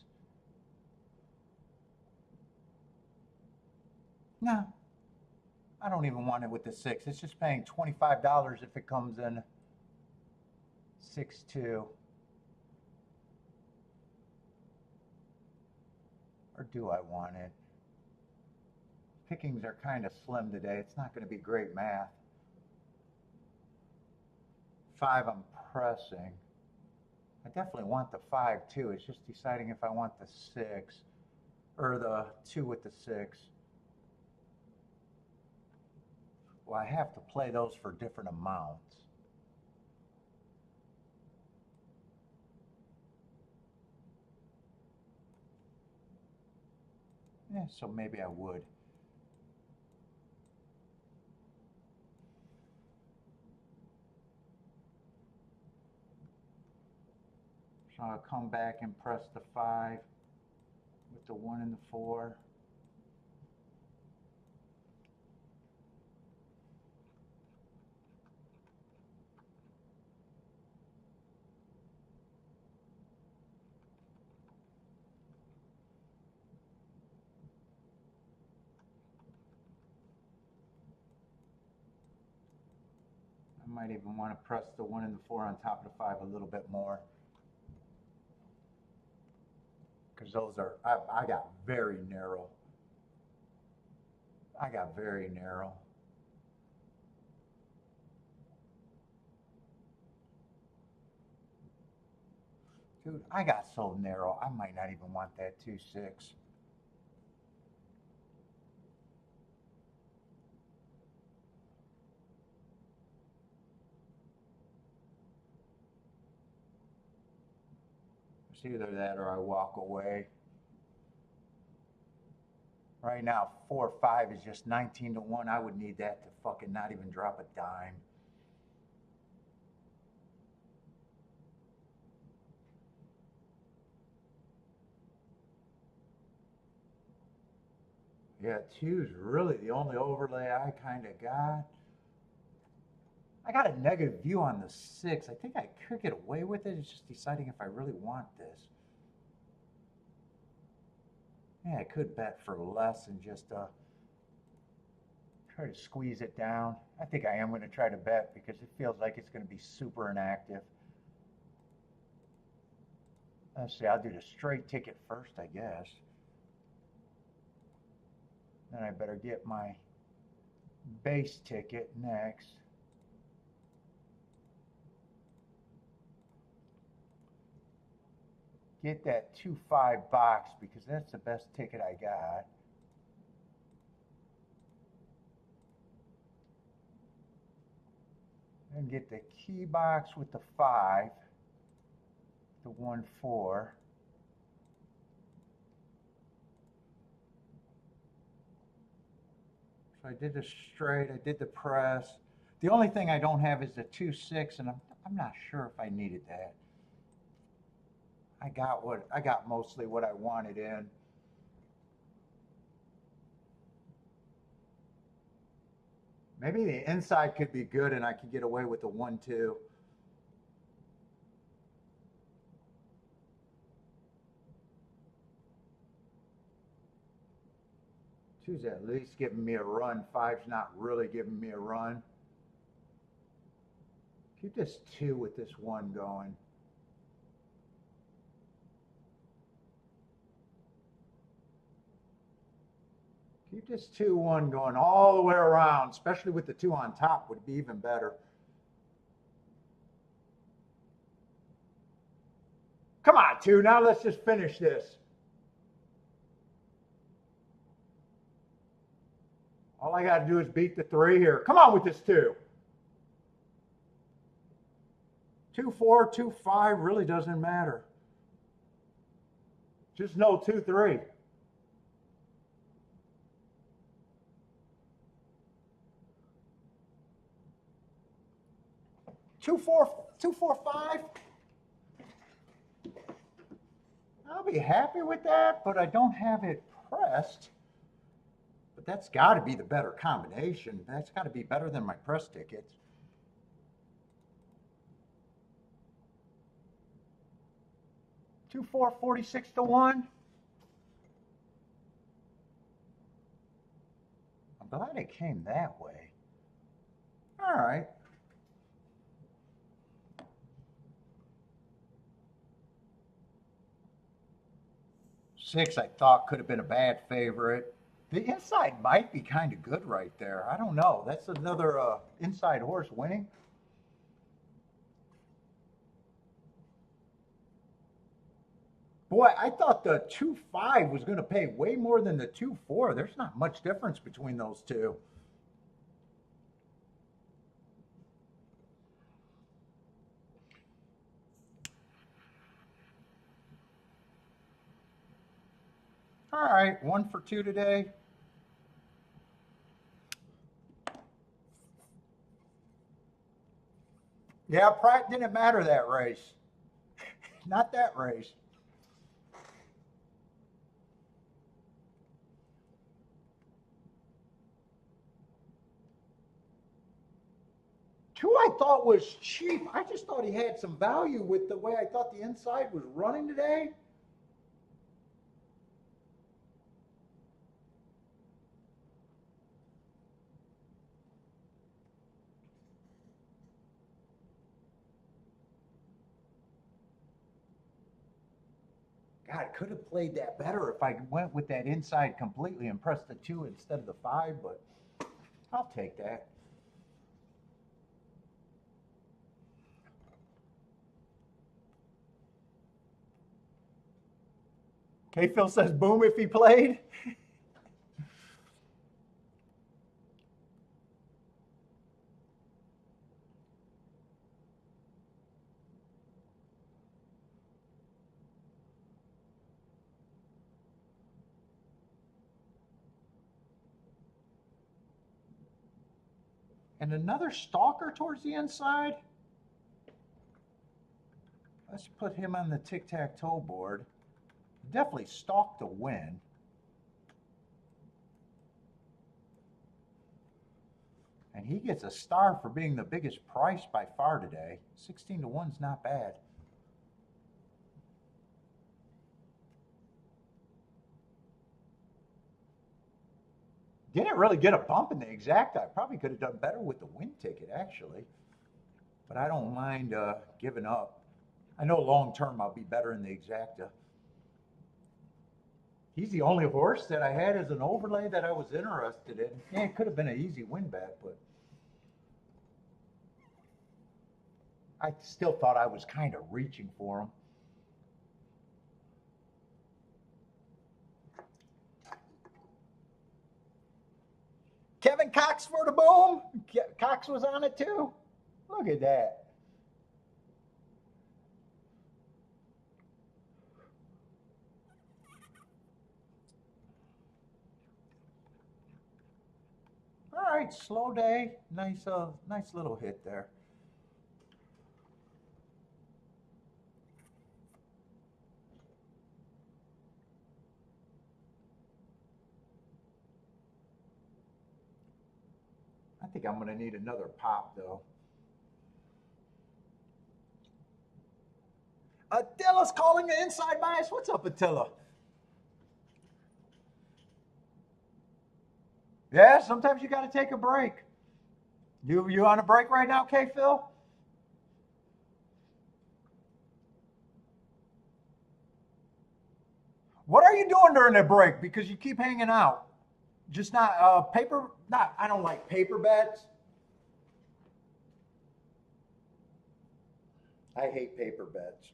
No, I don't even want it with the 6. It's just paying $25 if it comes in 6-2. Or do I want it? pickings are kind of slim today. It's not going to be great math. 5 I'm pressing. I definitely want the 5 too. It's just deciding if I want the 6 or the 2 with the 6. Well, I have to play those for different amounts. Yeah, so maybe I would. So I'll come back and press the 5 with the 1 and the 4. I might even want to press the 1 and the 4 on top of the 5 a little bit more. Because those are, I got very narrow. I got very narrow. Dude, I got so narrow, I might not even want that 2-6. It's either that or I walk away. Right now, 4-5 is just 19 to 1. I would need that to fucking not even drop a dime. Yeah, 2's really the only overlay I kind of got. I got a negative view on the 6. I think I could get away with it. It's just deciding if I really want this. Yeah, I could bet for less and just try to squeeze it down. I think I am going to try to bet because it feels like it's going to be super inactive. Let's see, I'll do the straight ticket first, I guess. Then I better get my base ticket next. Get that 2-5 box because that's the best ticket I got. Then get the key box with the 5, the 1-4. So I did the straight, I did the press. The only thing I don't have is the 2-6, and I'm not sure if I needed that. I got mostly what I wanted in. Maybe the inside could be good and I could get away with the 1-2. Two's at least giving me a run. 5's not really giving me a run. Keep this 2 with this 1 going. Keep this 2-1 going all the way around, especially with the 2 on top would be even better. Come on, 2, now let's just finish this. All I got to do is beat the 3 here. Come on with this 2. 2-4, 2-5 really doesn't matter. Just no 2-3. 2-4-5. I'll be happy with that, but I don't have it pressed. But that's got to be the better combination. That's got to be better than my press tickets. 2-4, 46 to 1. I'm glad it came that way. All right. Six, I thought could have been a bad favorite. The inside might be kind of good right there. I don't know. That's another inside horse winning. Boy, I thought the 2.5 was going to pay way more than the 2.4. There's not much difference between those two. All right, 1 for 2 today. Yeah, Pratt didn't matter that race. Not that race. Two I thought was cheap. I just thought he had some value with the way I thought the inside was running today. God, could have played that better if I went with that inside completely and pressed the 2 instead of the 5, but I'll take that. K Phil says boom if he played. And another stalker towards the inside. Let's put him on the tic-tac-toe board. Definitely stalked the win. And he gets a star for being the biggest price by far today. 16 to 1 is not bad. Didn't really get a bump in the exact. I probably could have done better with the win ticket, actually. But I don't mind giving up. I know long term I'll be better in the exacta. He's the only horse that I had as an overlay that I was interested in. Yeah, it could have been an easy win bet, but I still thought I was kind of reaching for him. Kevin Cox for the boom. Cox was on it too. Look at that. All right, slow day. Nice, nice little hit there. I think I'm going to need another pop though. Attila's calling the inside bias. What's up, Attila? Yeah, sometimes you got to take a break. You on a break right now, K Phil? What are you doing during the break? Because you keep hanging out. Just not paper. Not. I don't like paper bets. I hate paper bets.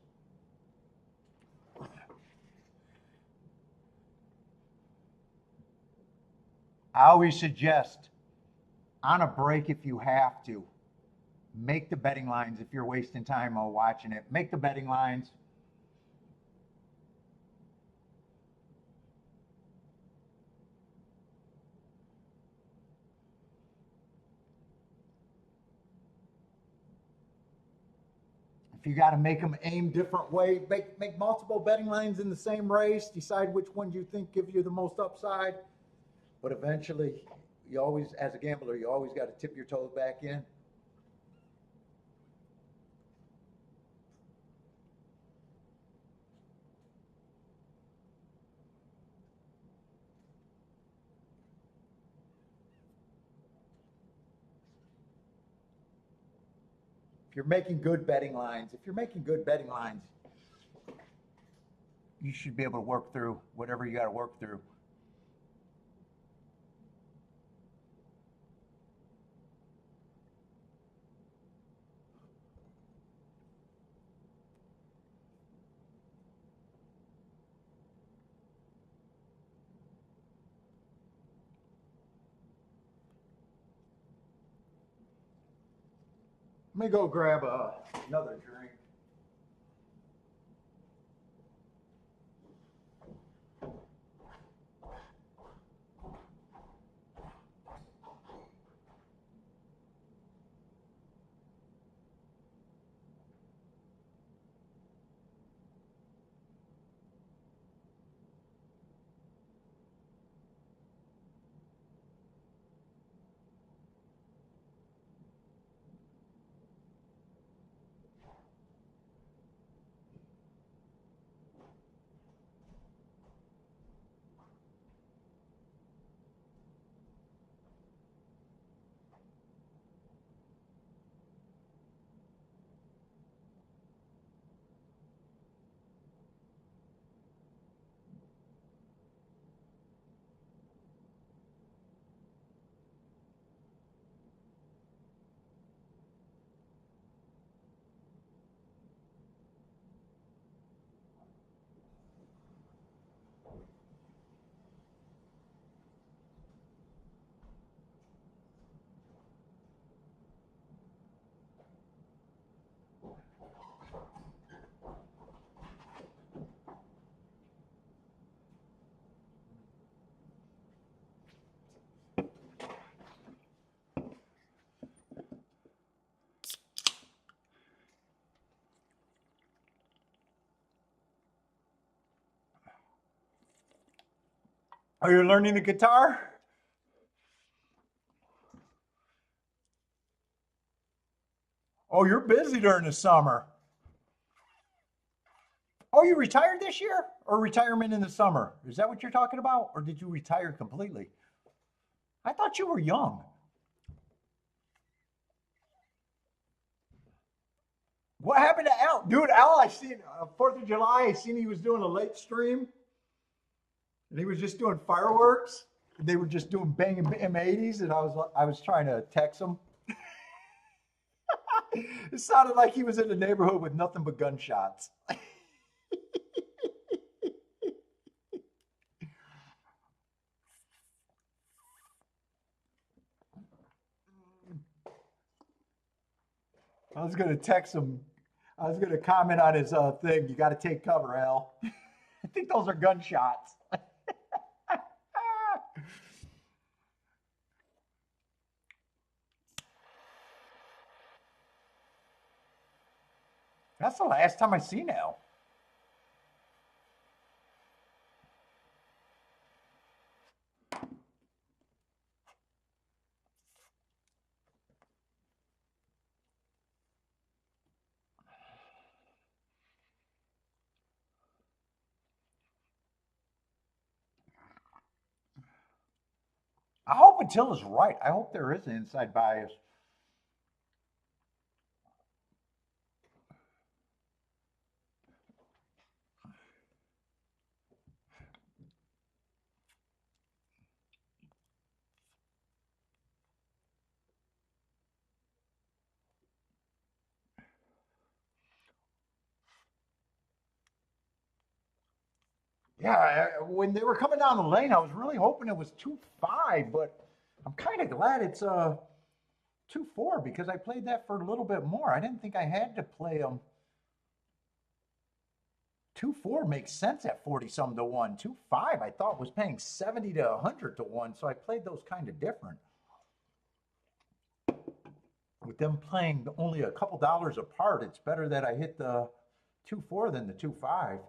I always suggest on a break if you have to, make the betting lines if you're wasting time while watching it. Make the betting lines. If you got to make them aim different way, make multiple betting lines in the same race. Decide which one you think give you the most upside. But eventually, you always, as a gambler, you always got to tip your toes back in. If you're making good betting lines, you should be able to work through whatever you got to work through. Let me go grab another drink. Are you learning the guitar? Oh, you're busy during the summer. Oh, you retired this year? Or retirement in the summer? Is that what you're talking about? Or did you retire completely? I thought you were young. What happened to Al? Dude, Al, I seen 4th of July, I seen he was doing a late stream and he was just doing fireworks. They were just doing banging M80s and I was trying to text him. It sounded like he was in the neighborhood with nothing but gunshots. I was going to text him. I was going to comment on his thing. You got to take cover, Al. I think those are gunshots. That's the last time I seen Al. I hope Attila's right. I hope there is an inside bias. Yeah, when they were coming down the lane, I was really hoping it was 2.5, but I'm kind of glad it's 2.4 because I played that for a little bit more. I didn't think I had to play them. 2.4 makes sense at 40 some to 1. 2.5 I thought was paying 70 to 100 to 1, so I played those kind of different. With them playing only a couple dollars apart, it's better that I hit the 2.4 than the 2.5.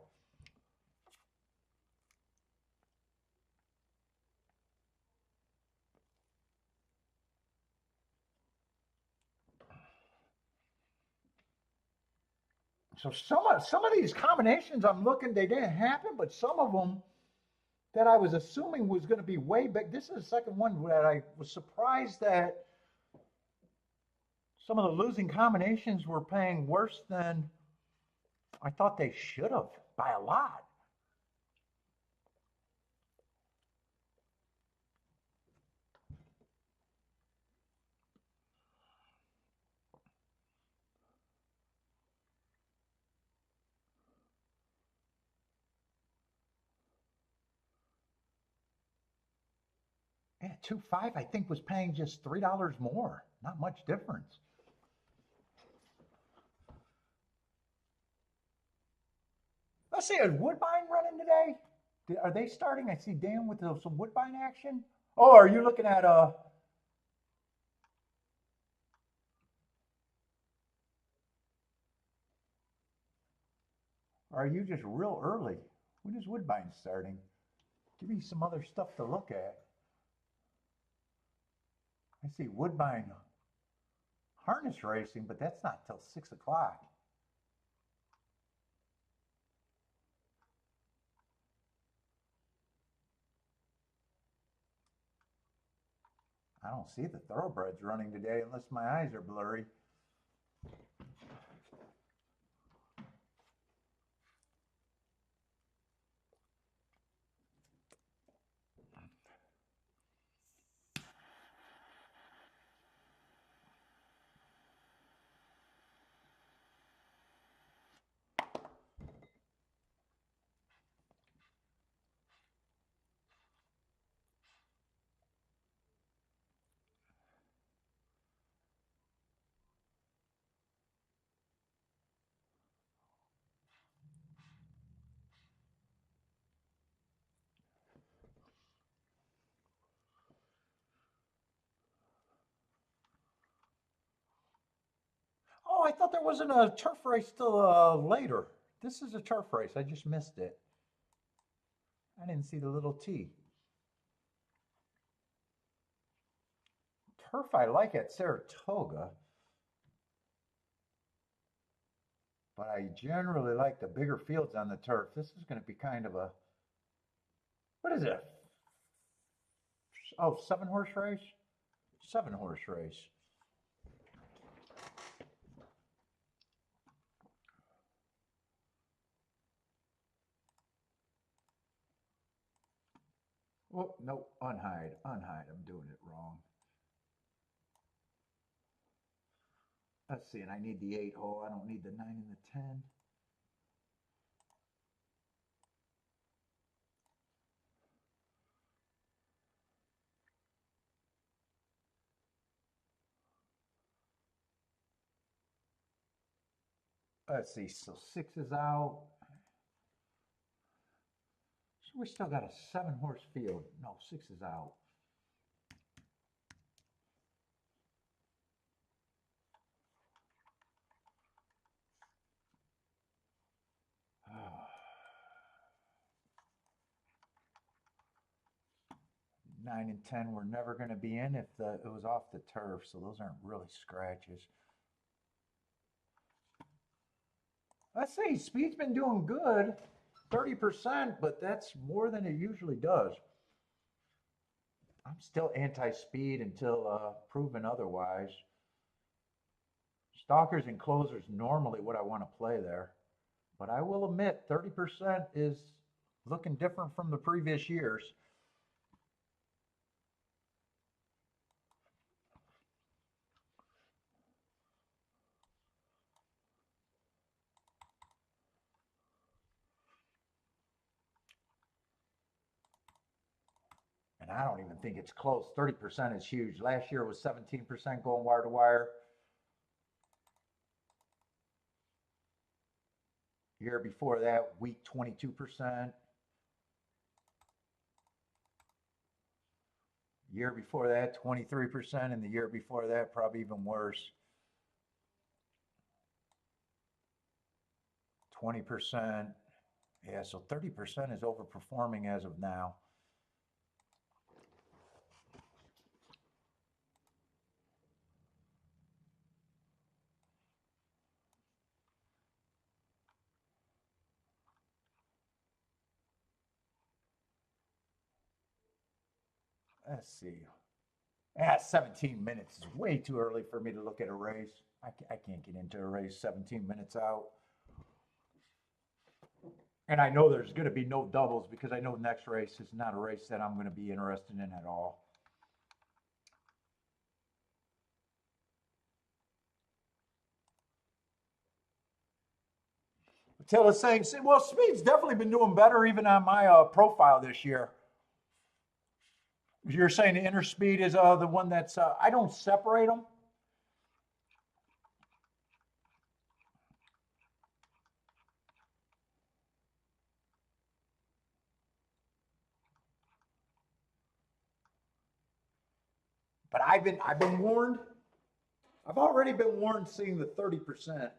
So some of these combinations I'm looking, they didn't happen, but some of them that I was assuming was going to be way big. This is the second one that I was surprised that some of the losing combinations were paying worse than I thought they should have by a lot. Yeah, 2.5 I think was paying just $3 more. Not much difference. I see a Woodbine running today. Are they starting? I see Dan with some Woodbine action. Oh, are you looking at Are you just real early? When is Woodbine starting? Give me some other stuff to look at. I see Woodbine harness racing, but that's not till 6 o'clock. I don't see the thoroughbreds running today unless my eyes are blurry. Oh, I thought there wasn't a turf race till later. This is a turf race. I just missed it. I didn't see the little T. Turf I like at Saratoga, but I generally like the bigger fields on the turf. This is going to be kind of a, what is it? Oh, 7-horse race? 7-horse race. Oh, no, unhide. I'm doing it wrong. Let's see, and I need the 8 hole. I don't need the 9 and the 10. Let's see, so 6 is out. So we still got a 7-horse field. No, 6 is out. Oh. 9 and 10 were never going to be in if it was off the turf, so those aren't really scratches. Let's see, speed's been doing good, 30%, but that's more than it usually does. I'm still anti-speed until proven otherwise. Stalkers and closers normally what I want to play there, but I will admit 30% is looking different from the previous years. And I don't even think it's close. 30% is huge. Last year was 17% going wire to wire. Year before that, weak 22%. Year before that, 23%. And the year before that, probably even worse. 20%. Yeah, so 30% is overperforming as of now. Let's see. 17 minutes is way too early for me to look at a race. I can't get into a race 17 minutes out. And I know there's going to be no doubles because I know next race is not a race that I'm going to be interested in at all. Till is saying, well, speed's definitely been doing better even on my profile this year. You're saying the inner speed is the one that's, I don't separate them. But I've been warned. I've already been warned seeing the 30%.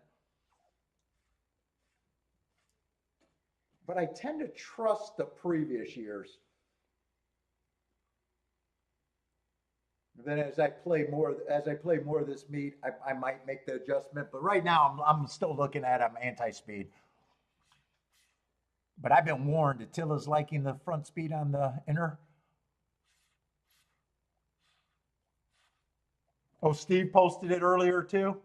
But I tend to trust the previous years. Then as I play more of this meet, I might make the adjustment. But right now I'm still looking at I'm anti-speed. But I've been warned. Attila's liking the front speed on the inner. Oh, Steve posted it earlier too.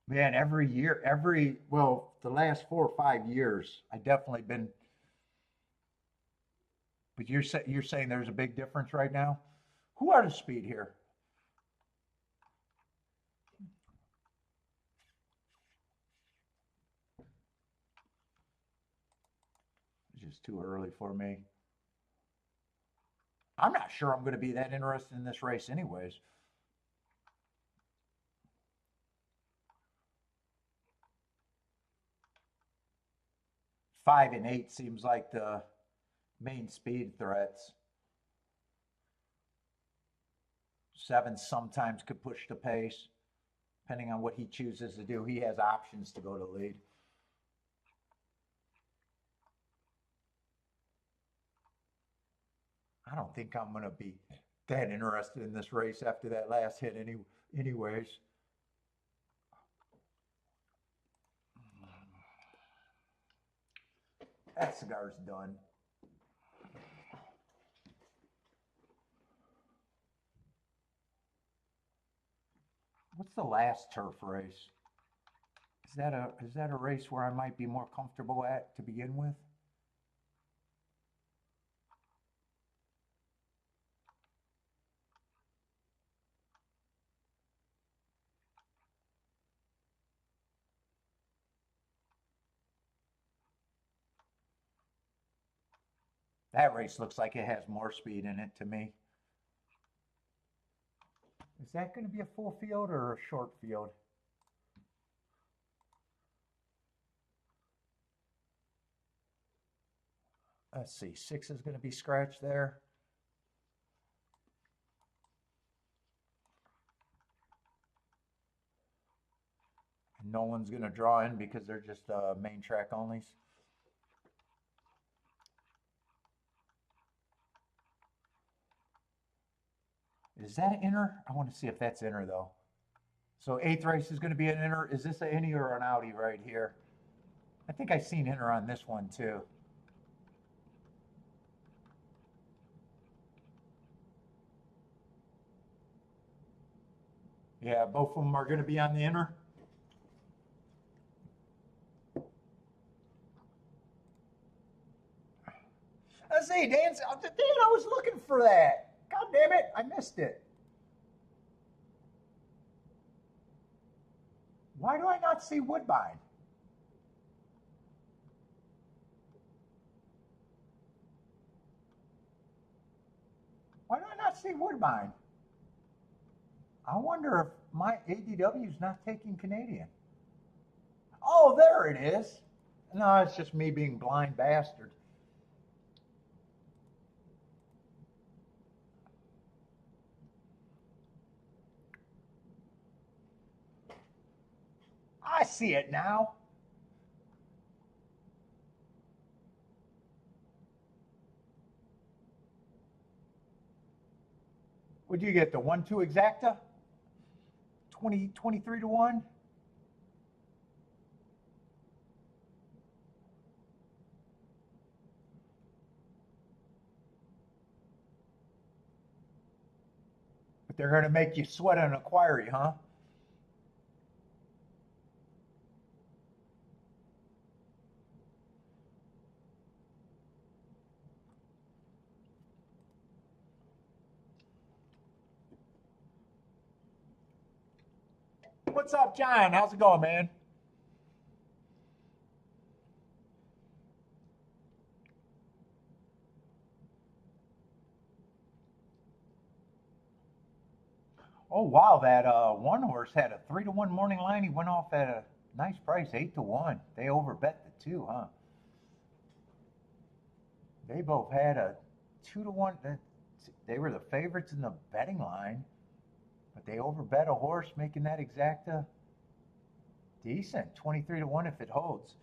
Man, every year, the last 4 or 5 years, I definitely been. But you're saying there's a big difference right now. Who are the speed here? It's just too early for me. I'm not sure I'm going to be that interested in this race, anyways. 5 and 8 seems like the main speed threats. 7 sometimes could push the pace, depending on what he chooses to do. He has options to go to lead. I don't think I'm going to be that interested in this race after that last hit anyways. That cigar's done. What's the last turf race? Is that a race where I might be more comfortable at to begin with? That race looks like it has more speed in it to me. Is that going to be a full field or a short field? Let's see, 6 is going to be scratched there. No one's going to draw in because they're just main track onlys. Is that an inner? I want to see if that's inner though. So 8th race is going to be an inner. Is this an innie or an outie right here? I think I've seen inner on this one too. Yeah, both of them are going to be on the inner. Let's see, Dan, I was looking for that. God damn it, I missed it. Why do I not see Woodbine? Why do I not see Woodbine? I wonder if my ADW is not taking Canadian. Oh, there it is. No, it's just me being blind bastard. I see it now. What do you get? The 1-2 exacta? 23 to 1? But they're going to make you sweat an inquiry, huh? What's up, John? How's it going, man? Oh wow, that one horse had a 3-to-1 morning line. He went off at a nice price, 8-to-1. They overbet the 2, huh? They both had a 2-1. They were the favorites in the betting line, but they overbet a horse, making that exacta decent. 23-1 if it holds.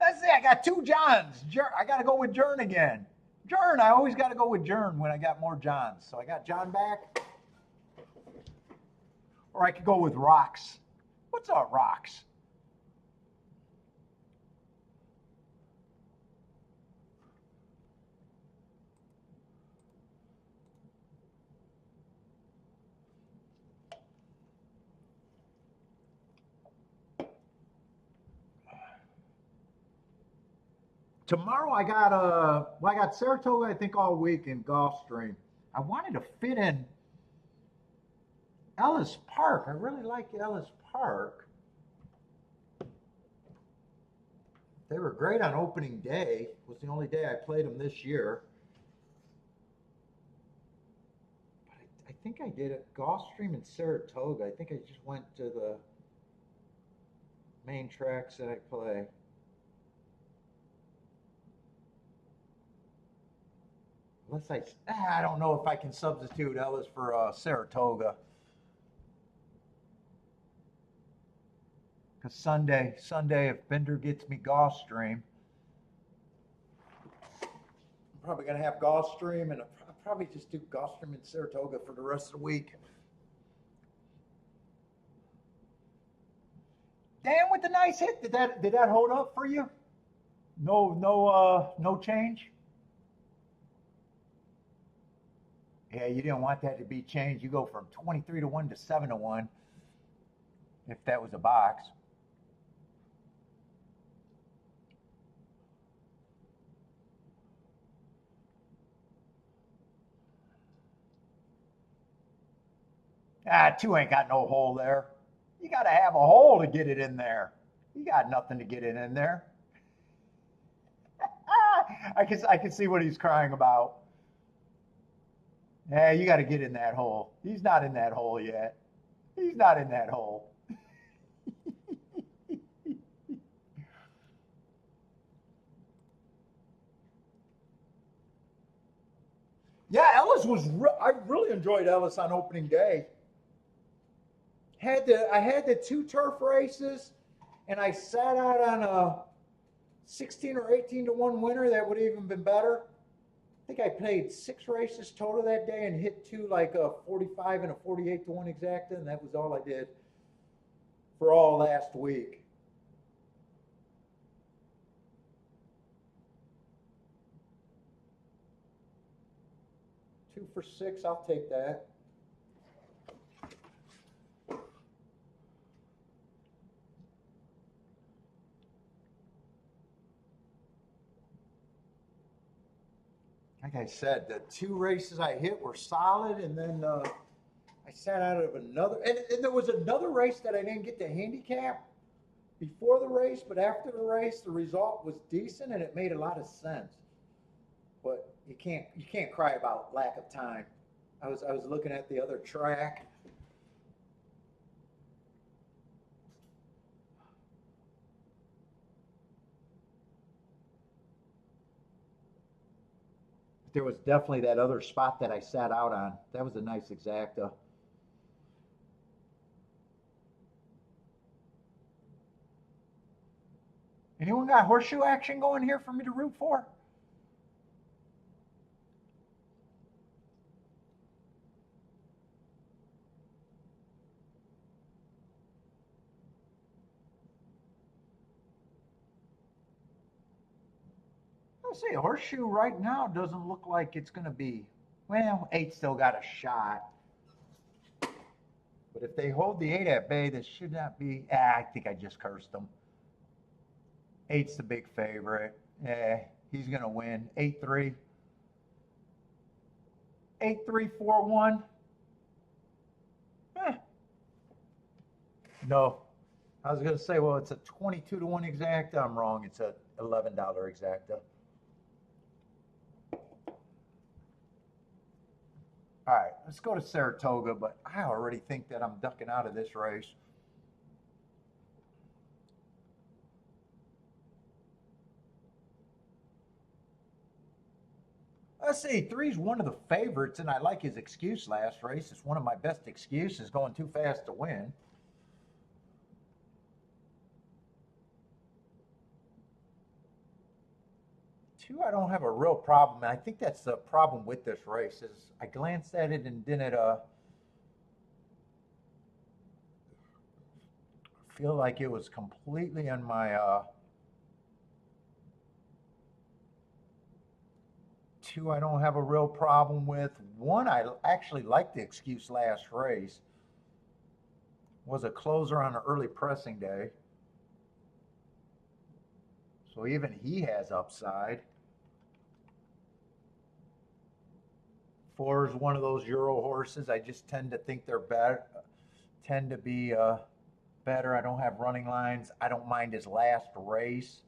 Let's see, I got two Johns. I got to go with Jern again. Jern, I always got to go with Jern when I got more Johns. So I got John back. Or I could go with Rocks. What's up, Rocks? Tomorrow I got Saratoga, I think, all week in Gulfstream. I wanted to fit in Ellis Park. I really like Ellis Park. They were great on opening day. It was the only day I played them this year. But I think I did it Gulfstream and Saratoga. I think I just went to the main tracks that I play. Unless I don't know if I can substitute Ellis for Saratoga. Because Sunday, if Bender gets me Gulfstream, I'm probably going to have Gulfstream, and I'll probably just do Gulfstream and Saratoga for the rest of the week. Dan with the nice hit. Did that hold up for you? No change. Yeah, you didn't want that to be changed. You go from 23-1 to 7-1 if that was a box. Two ain't got no hole there. You got to have a hole to get it in there. You got nothing to get it in there. I can see what he's crying about. Yeah, you got to get in that hole. He's not in that hole yet. He's not in that hole. Yeah, Ellis was. I really enjoyed Ellis on opening day. I had the two turf races, and I sat out on a 16 or 18-1 winner. That would have even been better. I think I played 6 races total that day and hit 2 like a 45 and a 48-1 exacta, and that was all I did for all last week. Two for 6, I'll take that. Like I said, the 2 races I hit were solid, and then I sat out of another. And there was another race that I didn't get to handicap before the race, but after the race, the result was decent, and it made a lot of sense. But you can't cry about lack of time. I was looking at the other track. There was definitely that other spot that I sat out on. That was a nice exacta. Anyone got horseshoe action going here for me to root for? Let's see, horseshoe right now doesn't look like it's going to be, well, 8 still got a shot. But if they hold the 8 at bay, this should not be, I think I just cursed them. 8's the big favorite. He's going to win. 8-3. 8-3, 4-1. No. I was going to say, well, it's a 22-1 exacta. I'm wrong. It's a $11 exacta. All right, let's go to Saratoga, but I already think that I'm ducking out of this race. Let's see, three's one of the favorites, and I like his excuse last race. It's one of my best excuses, going too fast to win. Two, I don't have a real problem. And I think that's the problem with this race is I glanced at it and didn't feel like it was completely in my two. I don't have a real problem with. One, I actually liked the excuse last race. Was a closer on an early pressing day. So even he has upside. Four is one of those Euro horses. I just tend to think they're better, tend to be better. I don't have running lines. I don't mind his last race.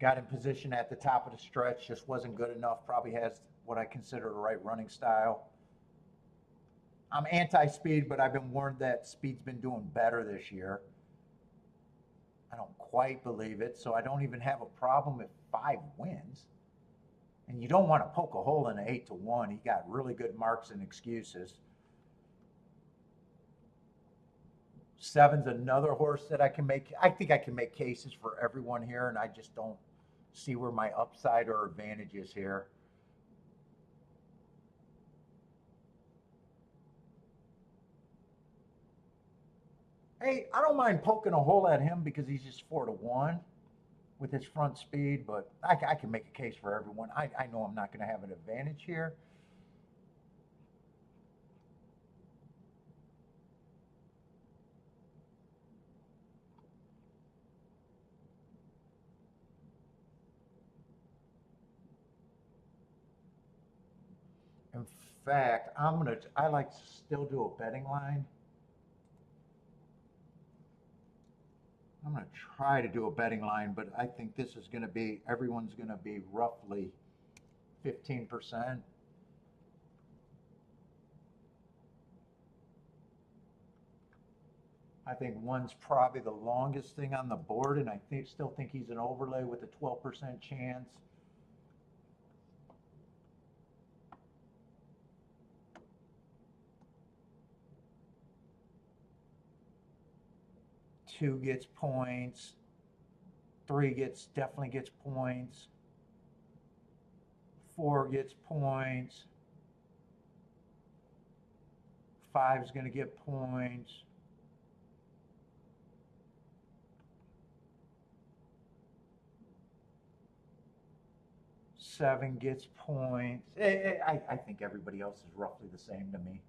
Got in position at the top of the stretch, just wasn't good enough. Probably has what I consider the right running style. I'm anti-speed, but I've been warned that speed's been doing better this year. I don't quite believe it, so I don't even have a problem if five wins. And you don't want to poke a hole in an 8-1. He got really good marks and excuses. Seven's another horse that I can make. I think I can make cases for everyone here, and I just don't see where my upside or advantage is here. Hey, I don't mind poking a hole at him because he's just 4-1 with his front speed, but I can make a case for everyone. I know I'm not going to have an advantage here. In fact, I like to still do a betting line. I'm going to try to do a betting line, but I think this is going to be, everyone's going to be roughly 15%. I think one's probably the longest thing on the board, and I still think he's an overlay with a 12% chance. Two gets points. Three definitely gets points. Four gets points. Five's going to get points. Seven gets points. I think everybody else is roughly the same to me.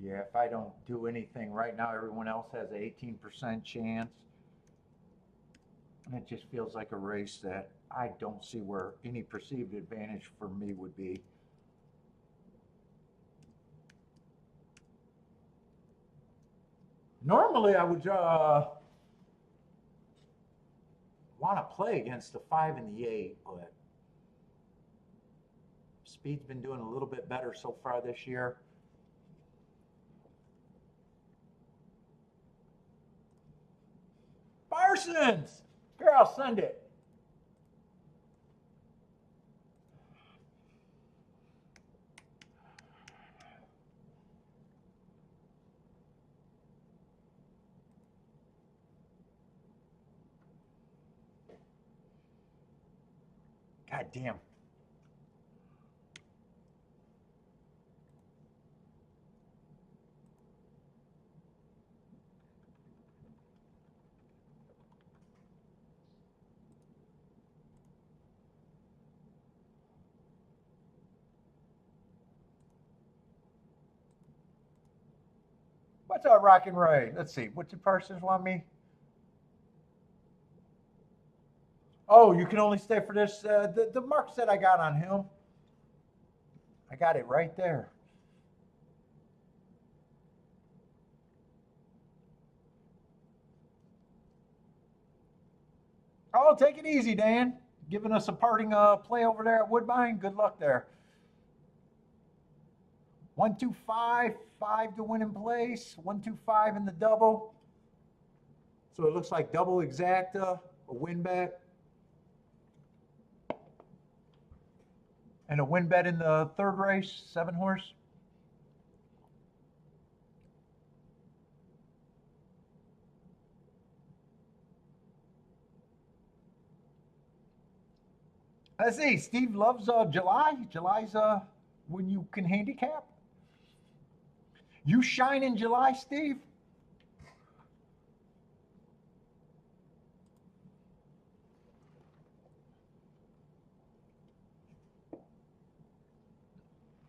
Yeah, if I don't do anything right now, everyone else has an 18% chance. And it just feels like a race that I don't see where any perceived advantage for me would be. Normally, I would want to play against the 5 and the 8, but speed's been doing a little bit better so far this year. Parsons! Here, I'll send it. God damn. What's up, Rock and Ray? Let's see. What did Parsons want me? Oh, you can only stay for this. The marks that I got on him. I got it right there. Oh, take it easy, Dan. Giving us a parting play over there at Woodbine. Good luck there. 1-2-5, 5 to win in place. 1-2-5 in the double. So it looks like double exacta, a win bet. And a win bet in the third race, 7 horse. Let's see, Steve loves July. July's when you can handicap. You shine in July, Steve?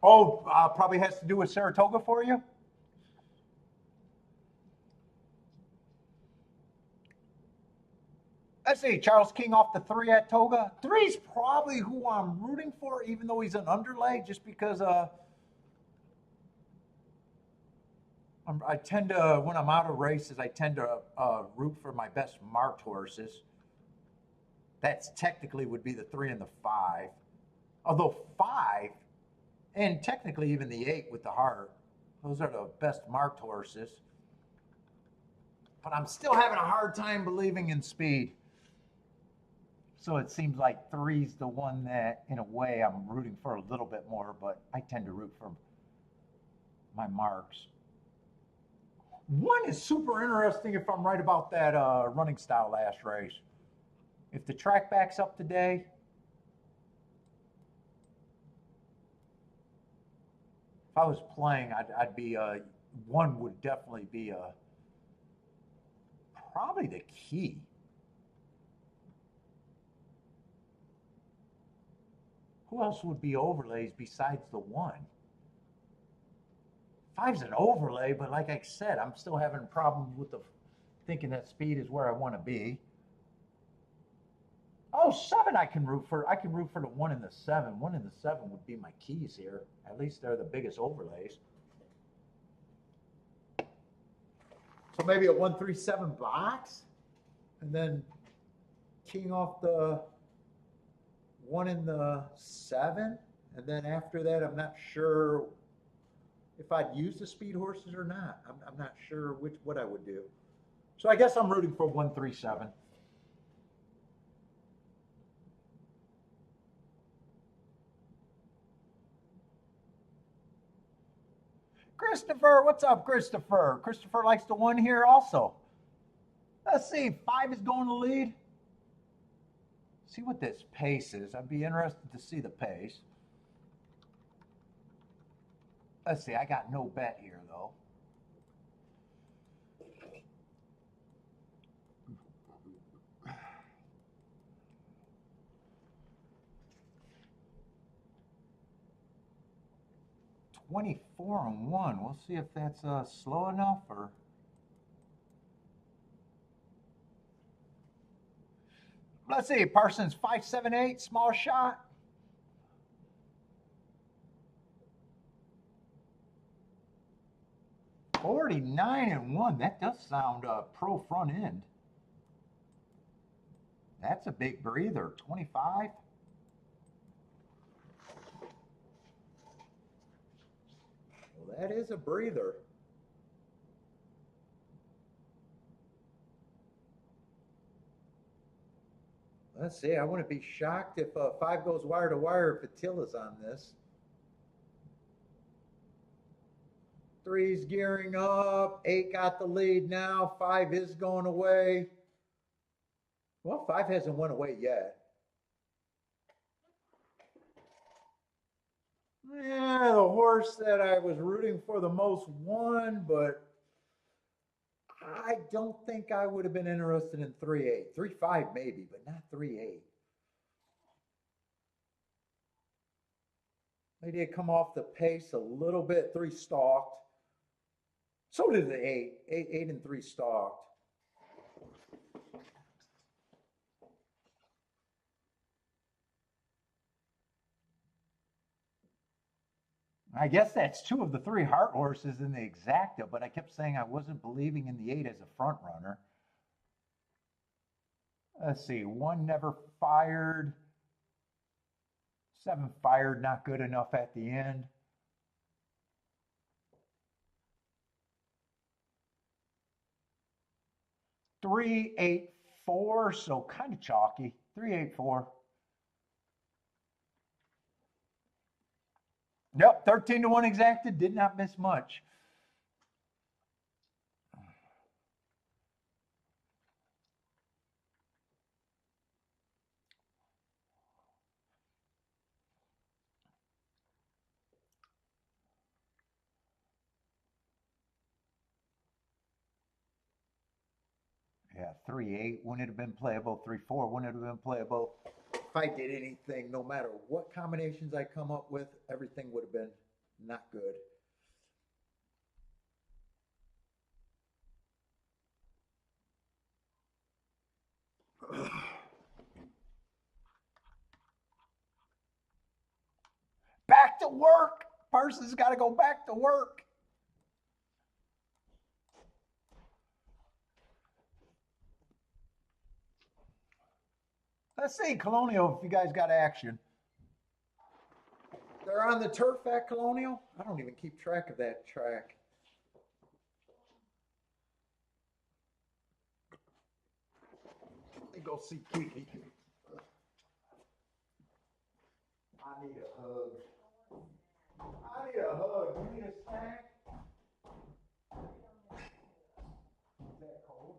Oh, probably has to do with Saratoga for you? Let's see, Charles King off the 3 at Toga. 3's probably who I'm rooting for, even though he's an underlay, just because I tend to, when I'm out of races, I tend to root for my best marked horses. That's technically would be the 3 and the 5. Although 5, and technically even the 8 with the heart, those are the best marked horses. But I'm still having a hard time believing in speed. So it seems like 3's the one that, in a way, I'm rooting for a little bit more, but I tend to root for my marks. 1 is super interesting if I'm right about that running style last race. If the track backs up today, if I was playing, I'd be, 1 would definitely be probably the key. Who else would be overlays besides the 1? 5's an overlay, but like I said, I'm still having problems with the thinking that speed is where I want to be. Oh, 7 I can root for. I can root for the 1 and the 7. 1 and the 7 would be my keys here. At least they're the biggest overlays. So maybe a 1-3-7 box, and then king off the 1 and the 7, and then after that, I'm not sure if I'd use the speed horses or not. I'm not sure what I would do. So I guess I'm rooting for 1-3-7. Christopher, what's up, Christopher? Christopher likes the 1 here also. Let's see, 5 is going to lead. See what this pace is. I'd be interested to see the pace. Let's see, I got no bet here, though. $24-1. We'll see if that's slow enough or. Let's see, Parsons 5-7-8, small shot. $49-1. That does sound pro front end. That's a big breather. 25. Well, that is a breather. Let's see. I wouldn't be shocked if 5 goes wire to wire if Attila's on this. 3's gearing up. 8 got the lead now. 5 is going away. Well, 5 hasn't won away yet. Yeah, the horse that I was rooting for the most won, but I don't think I would have been interested in 3-8. 3-5 maybe, but not 3-8. They did come off the pace a little bit. 3 stalked. So did the 8. 8 and 3 stalked. I guess that's 2 of the 3 heart horses in the exacta, but I kept saying I wasn't believing in the 8 as a front runner. Let's see, 1 never fired, 7 fired, not good enough at the end. 384, so kind of chalky. 384. Yep, 13 to 1 exacted, did not miss much. Yeah, 3-8 wouldn't have been playable. 3-4 wouldn't have been playable. If I did anything, no matter what combinations I come up with, everything would have been not good. Back to work. Person's got to go back to work. Let's see, Colonial, if you guys got action. They're on the turf at Colonial? I don't even keep track of that track. Let me go see Kiki. I need a hug. I need a hug. You need a snack? Is that cold?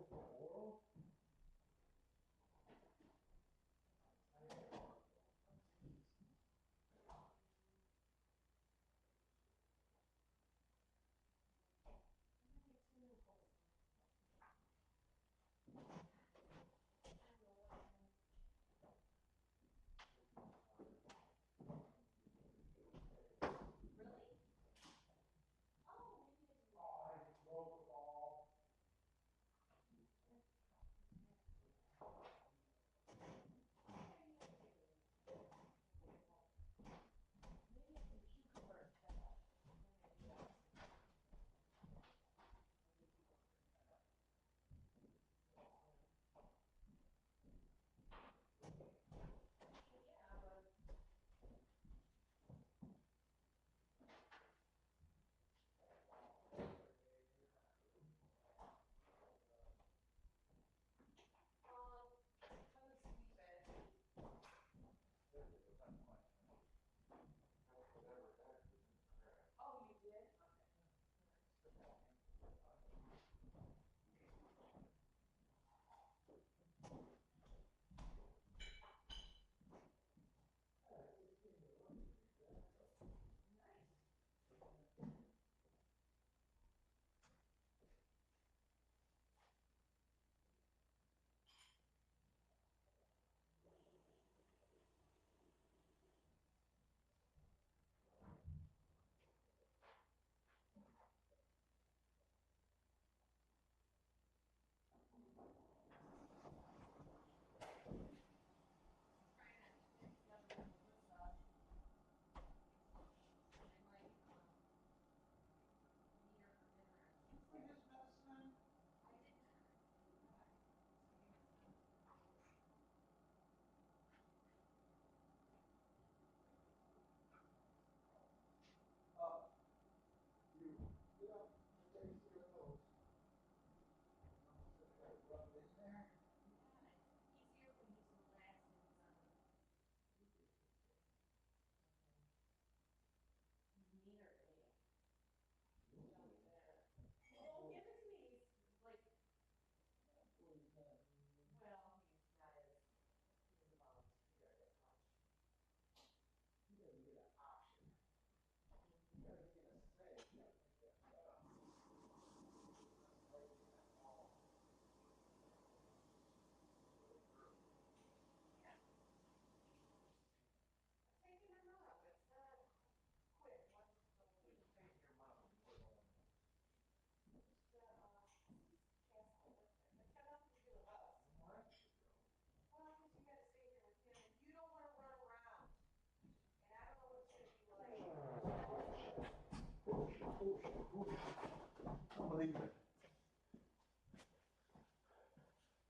Unbelievable.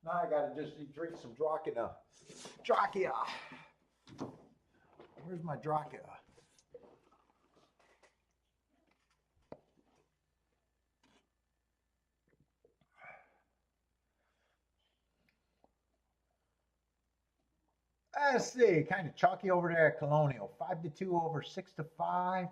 Now I gotta just drink some Dracula. Dracula. Where's my Dracula? Let's see, kind of chalky over there at Colonial. 5-2 over 6-5.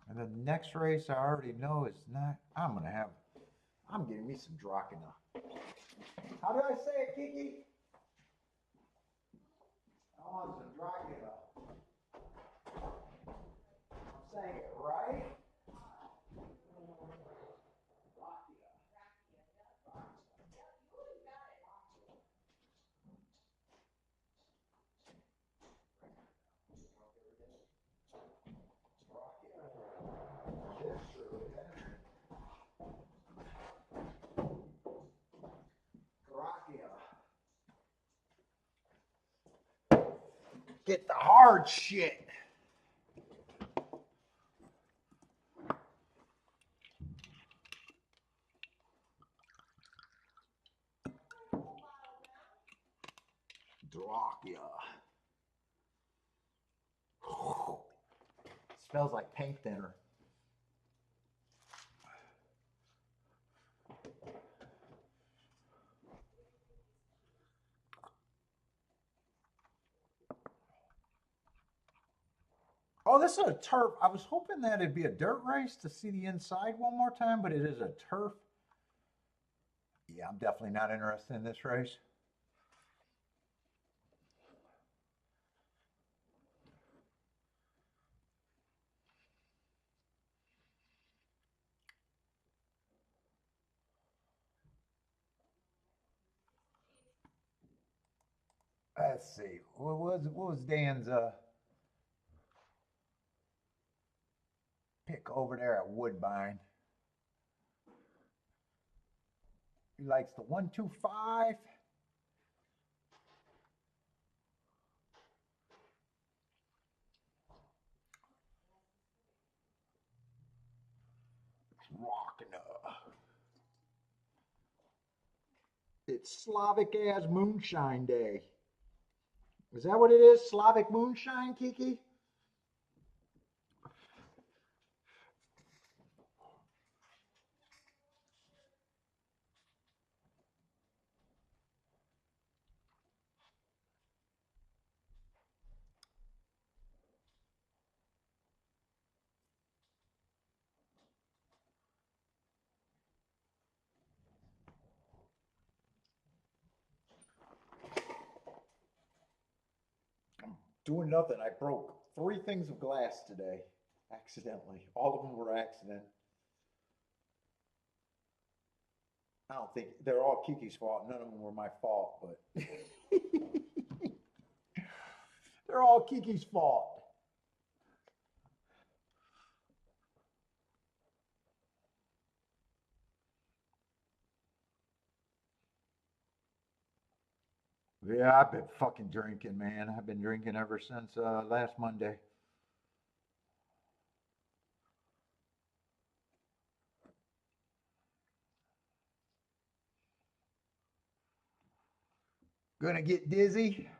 And the next race I already know is not. I'm getting me some Dracula. How do I say it, Kiki? I want some Dracula. I'm saying it right. Get the hard shit. Dracula. Smells like paint thinner. Oh, this is a turf. I was hoping that it'd be a dirt race to see the inside one more time, but it is a turf. Yeah, I'm definitely not interested in this race. Let's see. What was Dan's pick over there at Woodbine? He likes the 125. Rocking up. It's Slavic ass moonshine day. Is that what it is? Slavic moonshine, Kiki? Doing nothing. I broke 3 things of glass today, accidentally. All of them were accident. I don't think they're all Kiki's fault. None of them were my fault, but they're all Kiki's fault. Yeah, I've been fucking drinking, man. I've been drinking ever since last Monday. Gonna get dizzy.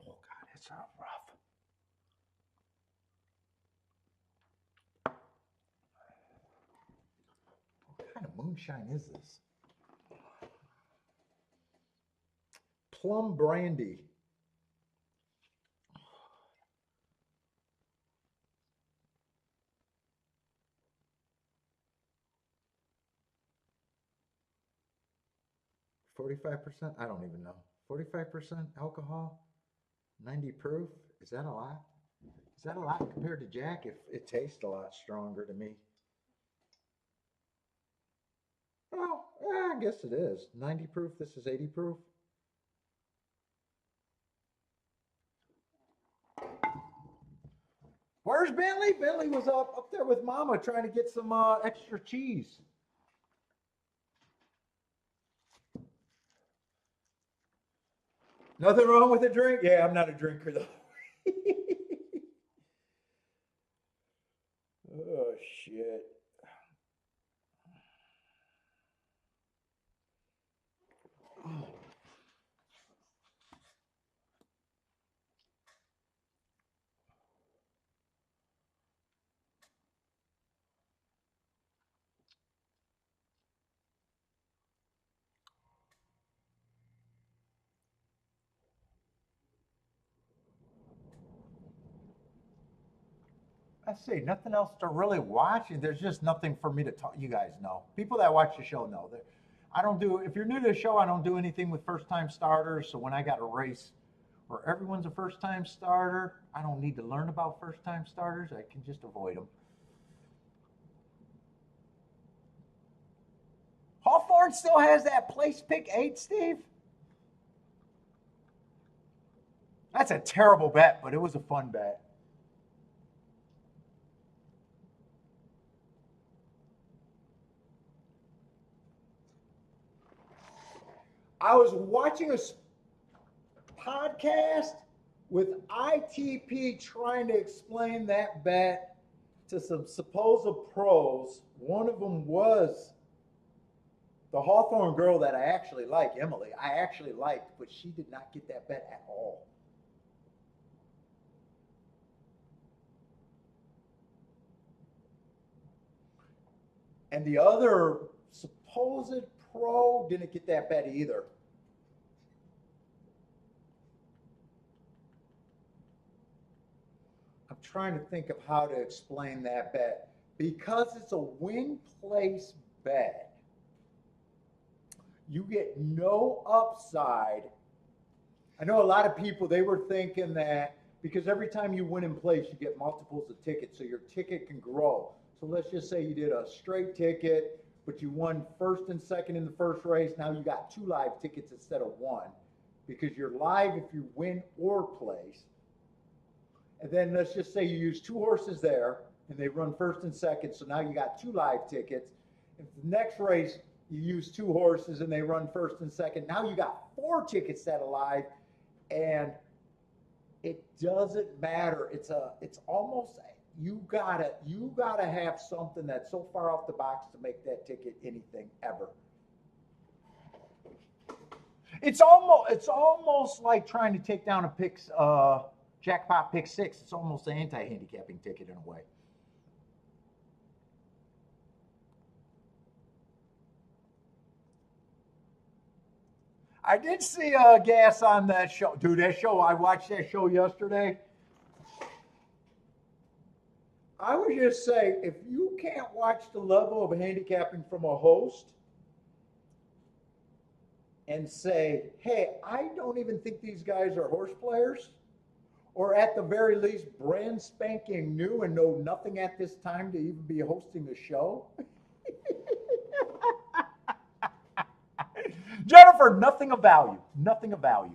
Oh God, it's rough. What kind of moonshine is this? Plum brandy. 45%? I don't even know. 45% alcohol, 90 proof. Is that a lot? Is that a lot compared to Jack? If it tastes a lot stronger to me. I guess it is. 90 proof, this is 80 proof. Where's Bentley? Bentley was up there with Mama trying to get some extra cheese. Nothing wrong with a drink? Yeah, I'm not a drinker though. Oh, shit. I see, nothing else to really watch. There's just nothing for me to talk. You guys know. People that watch the show know that I don't do, if you're new to the show, I don't do anything with first time starters. So when I got a race where everyone's a first time starter, I don't need to learn about first time starters. I can just avoid them. Hawthorne still has that place pick 8, Steve? That's a terrible bet, but it was a fun bet. I was watching a podcast with ITP trying to explain that bet to some supposed pros. One of them was the Hawthorne girl that I actually like, Emily. I actually liked, but she did not get that bet at all. And the other supposed pro didn't get that bet either. I'm trying to think of how to explain that bet. Because it's a win place bet, you get no upside. I know a lot of people, they were thinking that because every time you win in place, you get multiples of tickets, so your ticket can grow. So let's just say you did a straight ticket, but you won first and second in the first race. Now you got 2 live tickets instead of 1 because you're live if you win or place. And then let's just say you use 2 horses there and they run first and second. So now you got 2 live tickets. If the next race you use 2 horses and they run first and second, now you got 4 tickets that are live, and it doesn't matter. It's almost, you gotta have something that's so far off the box to make that ticket anything ever. It's almost like trying to take down a jackpot pick 6. It's almost an anti-handicapping ticket in a way. I did see Gas on that show. Dude, that show, I watched that show yesterday. I would just say, if you can't watch the level of handicapping from a host and say, hey, I don't even think these guys are horse players, or at the very least, brand spanking new and know nothing at this time to even be hosting a show. Jennifer, nothing of value. Nothing of value.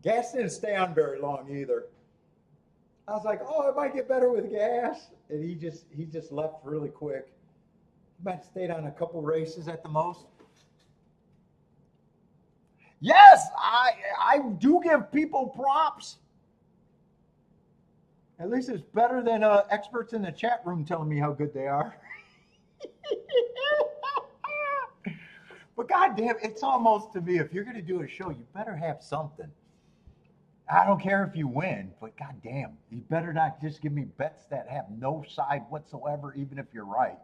Gas didn't stay on very long either. I was like, oh, it might get better with Gas. And he just left really quick. He might have stayed on a couple races at the most. Yes, I do give people props. At least it's better than experts in the chat room telling me how good they are. But goddamn, it's almost to me, if you're going to do a show, you better have something. I don't care if you win, but goddamn, you better not just give me bets that have no side whatsoever, even if you're right.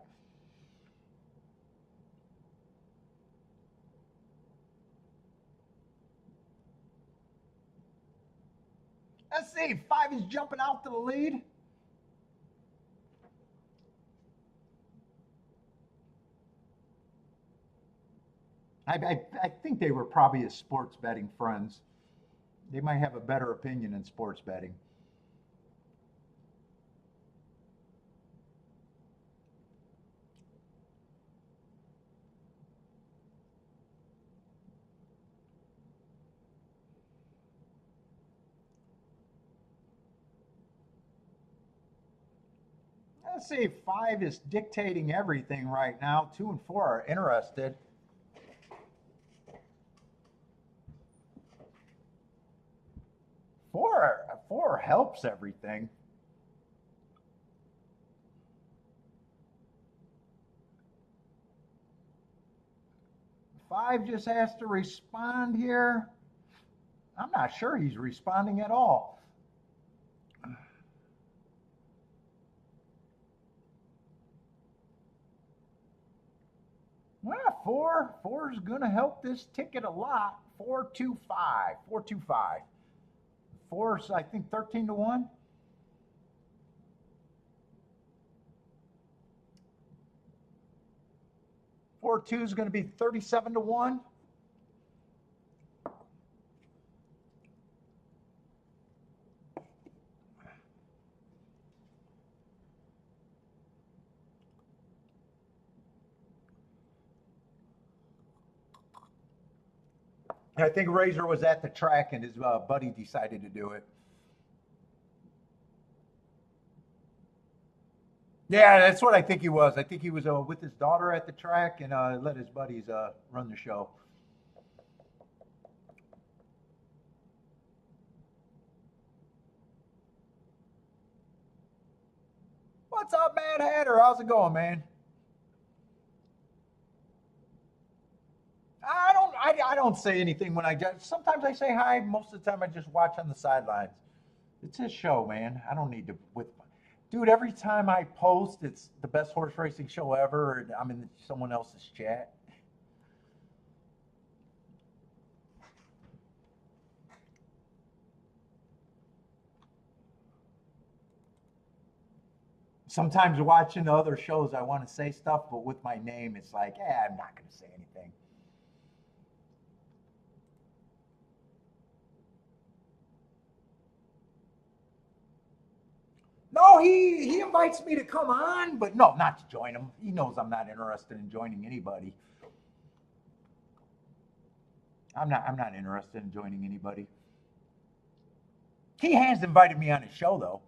Let's see, 5 is jumping out to the lead. I think they were probably his sports betting friends. They might have a better opinion in sports betting. Let's see, 5 is dictating everything right now. 2 and 4 are interested. Four helps everything. Five just has to respond here. I'm not sure he's responding at all. Well, four is going to help this ticket a lot. 425, 425. Four's I think 13 to 1. 4-2 is going to be 37 to 1. I think Razor was at the track and his buddy decided to do it. Yeah, that's what I think he was. I think he was with his daughter at the track and let his buddies run the show. What's up, Mad Hatter? How's it going, man? I don't say anything when I judge. Sometimes I say hi. Most of the time I just watch on the sidelines. It's his show, man. I don't need to with dude, every time I post, it's the best horse racing show ever, and I'm in someone else's chat. Sometimes watching the other shows, I want to say stuff, but with my name, it's like, I'm not going to say anything. No, he invites me to come on, but no, not to join him. He knows I'm not interested in joining anybody. I'm not interested in joining anybody. He has invited me on his show though.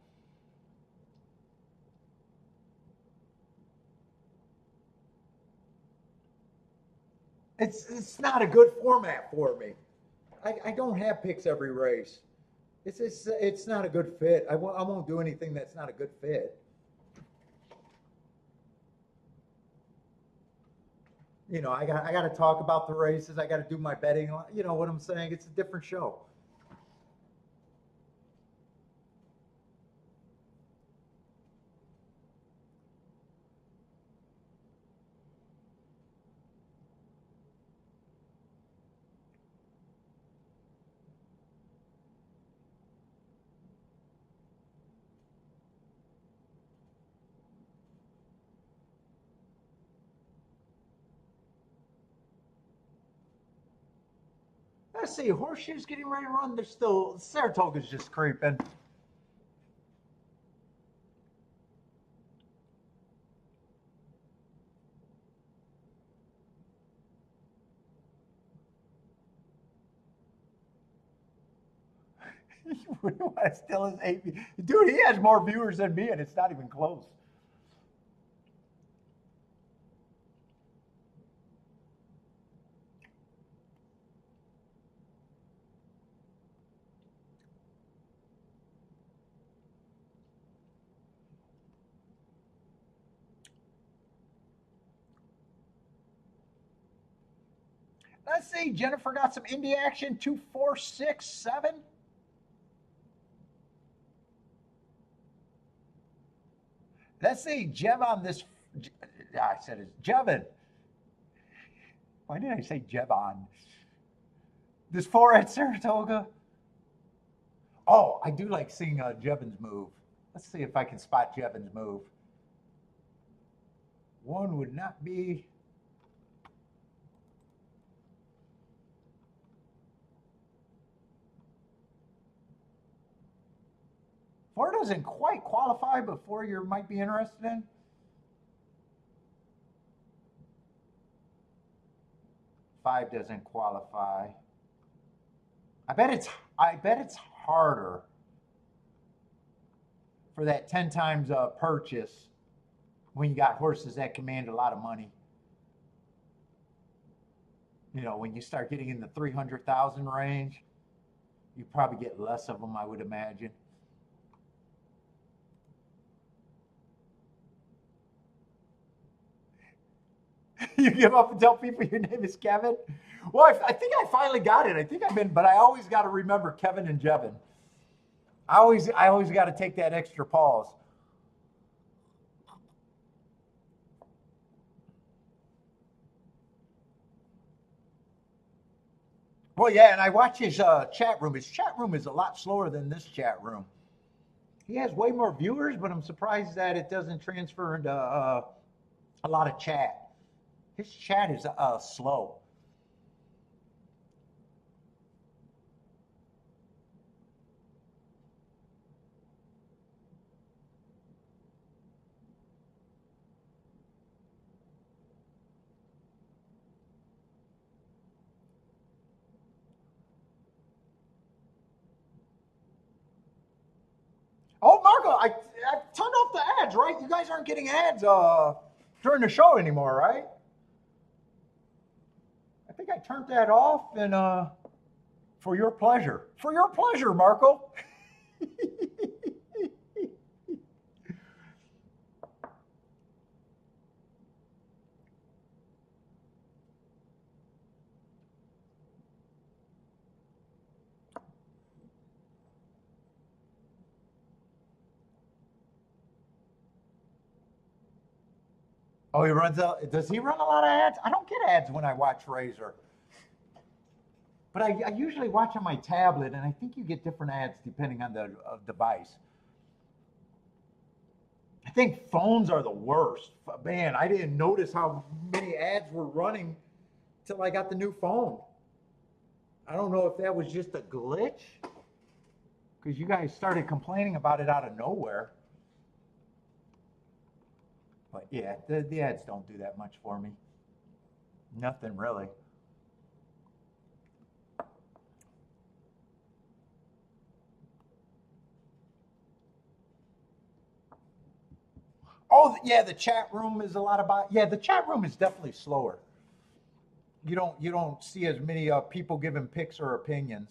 It's not a good format for me. I don't have picks every race. It's not a good fit. I won't do anything that's not a good fit. I got to talk about the races. I got to do my betting. You know what I'm saying? It's a different show. Let's see. Horseshoe's getting ready to run. There's still Saratoga's just creeping. Still is 8. Dude, he has more viewers than me, and it's not even close. Let's see. Jennifer got some indie action. 2, 4, 6, 7. Let's see, Jev on this. I said it's Jevin. Why did I say Jev on? This 4 at Saratoga. Oh, I do like seeing Jevon's move. Let's see if I can spot Jevon's move. One would not be. Four doesn't quite qualify, but four you might be interested in. Five doesn't qualify. I bet it's harder for that 10 times purchase when you got horses that command a lot of money. You know, when you start getting in the 300,000 range, you probably get less of them, I would imagine. You give up and tell people your name is Kevin? Well, I think I finally got it. I think I've been, but I always got to remember Kevin and Jevon. I always got to take that extra pause. Well, yeah, and I watch his chat room. His chat room is a lot slower than this chat room. He has way more viewers, but I'm surprised that it doesn't transfer into a lot of chat. His chat is slow. Oh, Marco, I turned off the ads, right? You guys aren't getting ads during the show anymore, right? I think I turned that off, and for your pleasure. For your pleasure, Marco. Oh, he runs out. Does he run a lot of ads? I don't get ads when I watch Razor. But I usually watch on my tablet, and I think you get different ads depending on the device. I think phones are the worst. Man, I didn't notice how many ads were running till I got the new phone. I don't know if that was just a glitch, because you guys started complaining about it out of nowhere. But yeah, the ads don't do that much for me. Nothing really. Oh yeah, the chat room is a lot about. Yeah, the chat room is definitely slower. You don't see as many people giving picks or opinions.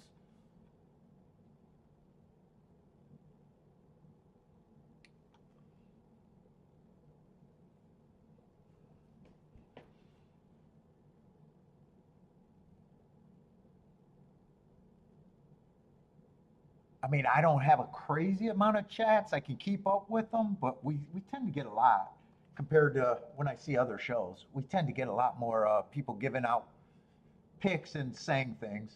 I mean, I don't have a crazy amount of chats. I can keep up with them, but we tend to get a lot compared to when I see other shows. We tend to get a lot more people giving out picks and saying things.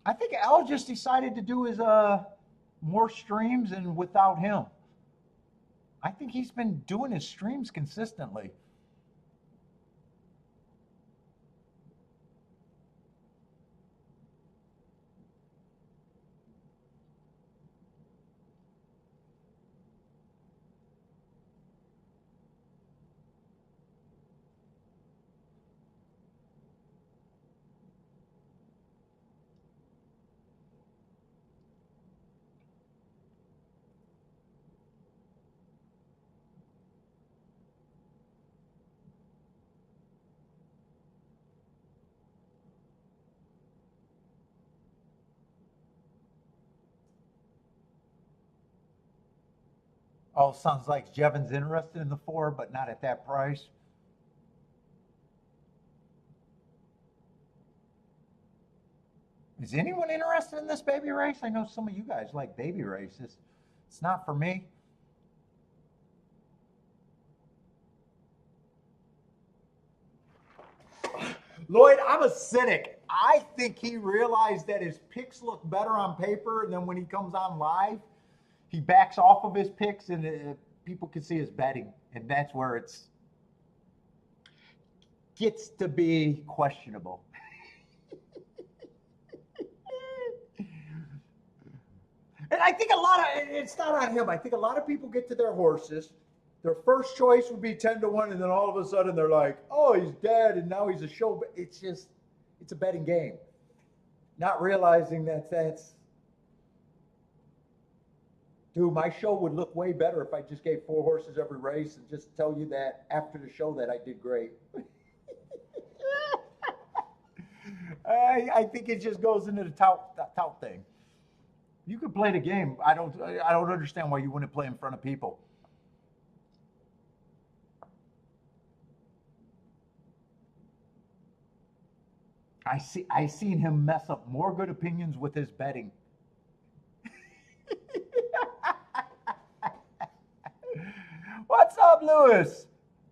I think Al just decided to do his more streams and without him. I think he's been doing his streams consistently. Oh, sounds like Jevon's interested in the four, but not at that price. Is anyone interested in this baby race? I know some of you guys like baby races. It's not for me. Lloyd, I'm a cynic. I think he realized that his picks look better on paper, and then when he comes on live, he backs off of his picks, and people can see his betting, and that's where it's gets to be questionable. And I think it's not on him. I think a lot of people get to their horses. Their first choice would be 10-1, and then all of a sudden they're like, oh, he's dead, and now he's a show. But it's a betting game. Not realizing that's, dude, my show would look way better if I just gave 4 horses every race and just tell you that after the show that I did great. I think it just goes into the tout thing. You could play the game. I don't understand why you wouldn't play in front of people. I seen him mess up more good opinions with his betting. What's up, Lewis?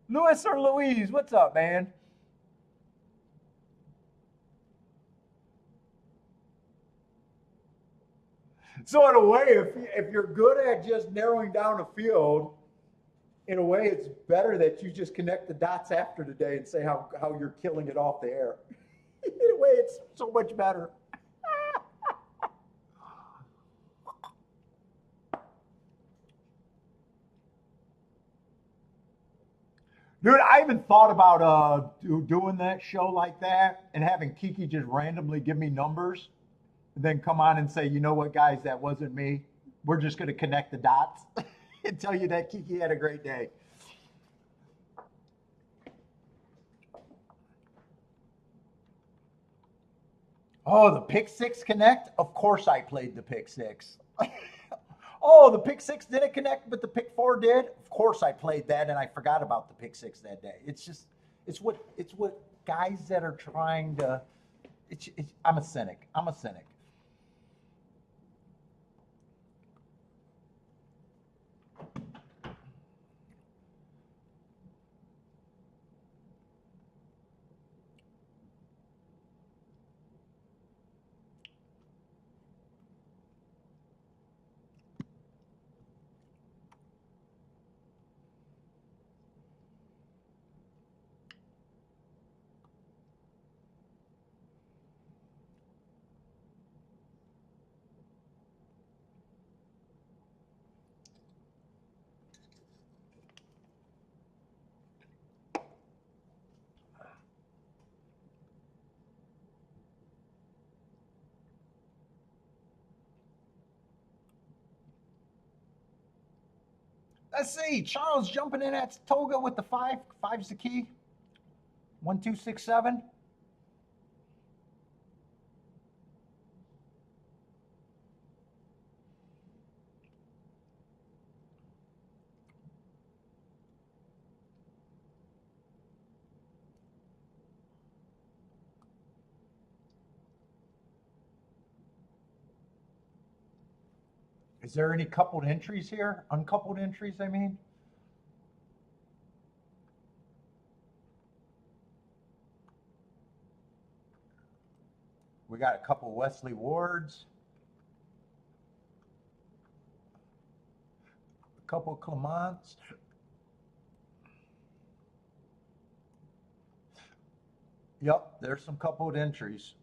Lewis or Louise? What's up, man? So in a way, if you're good at just narrowing down a field, in a way, it's better that you just connect the dots after the day and say how you're killing it off the air. In a way, it's so much better. Dude, I even thought about doing that show like that and having Kiki just randomly give me numbers and then come on and say, you know what, guys, that wasn't me. We're just going to connect the dots and tell you that Kiki had a great day. Oh, the pick six connect? Of course I played the pick six. Oh, the pick six didn't connect, but the pick 4 did? Of course I played that, and I forgot about the pick 6 that day. It's what guys that are trying to, I'm a cynic. Let's see. Charles jumping in at Saratoga with the 5. 5's the key. 1, 2, 6, 7. Is there any coupled entries here? Uncoupled entries, I mean? We got a couple Wesley Wards. A couple Clements. Yep, there's some coupled entries.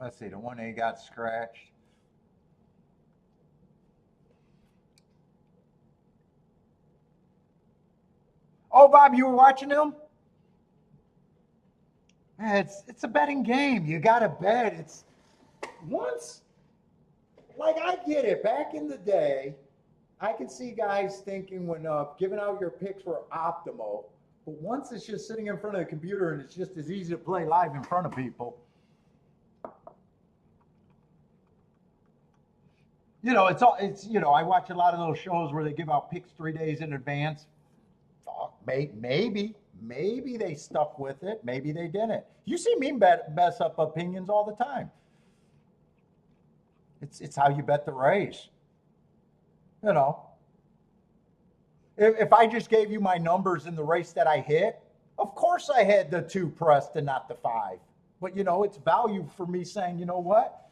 Let's see, the 1A got scratched. Oh, Bob, you were watching them? It's a betting game. You got to bet. It's once, like I get it. Back in the day, I can see guys thinking when giving out your picks were optimal. But once it's just sitting in front of the computer and it's just as easy to play live in front of people. You know, I watch a lot of those shows where they give out picks 3 days in advance. Maybe maybe they stuck with it, maybe they didn't. You see me mess up opinions all the time. It's how you bet the race. You know, if I just gave you my numbers in the race that I hit, of course I had the 2 pressed and not the 5. But, it's value for me saying, you know what?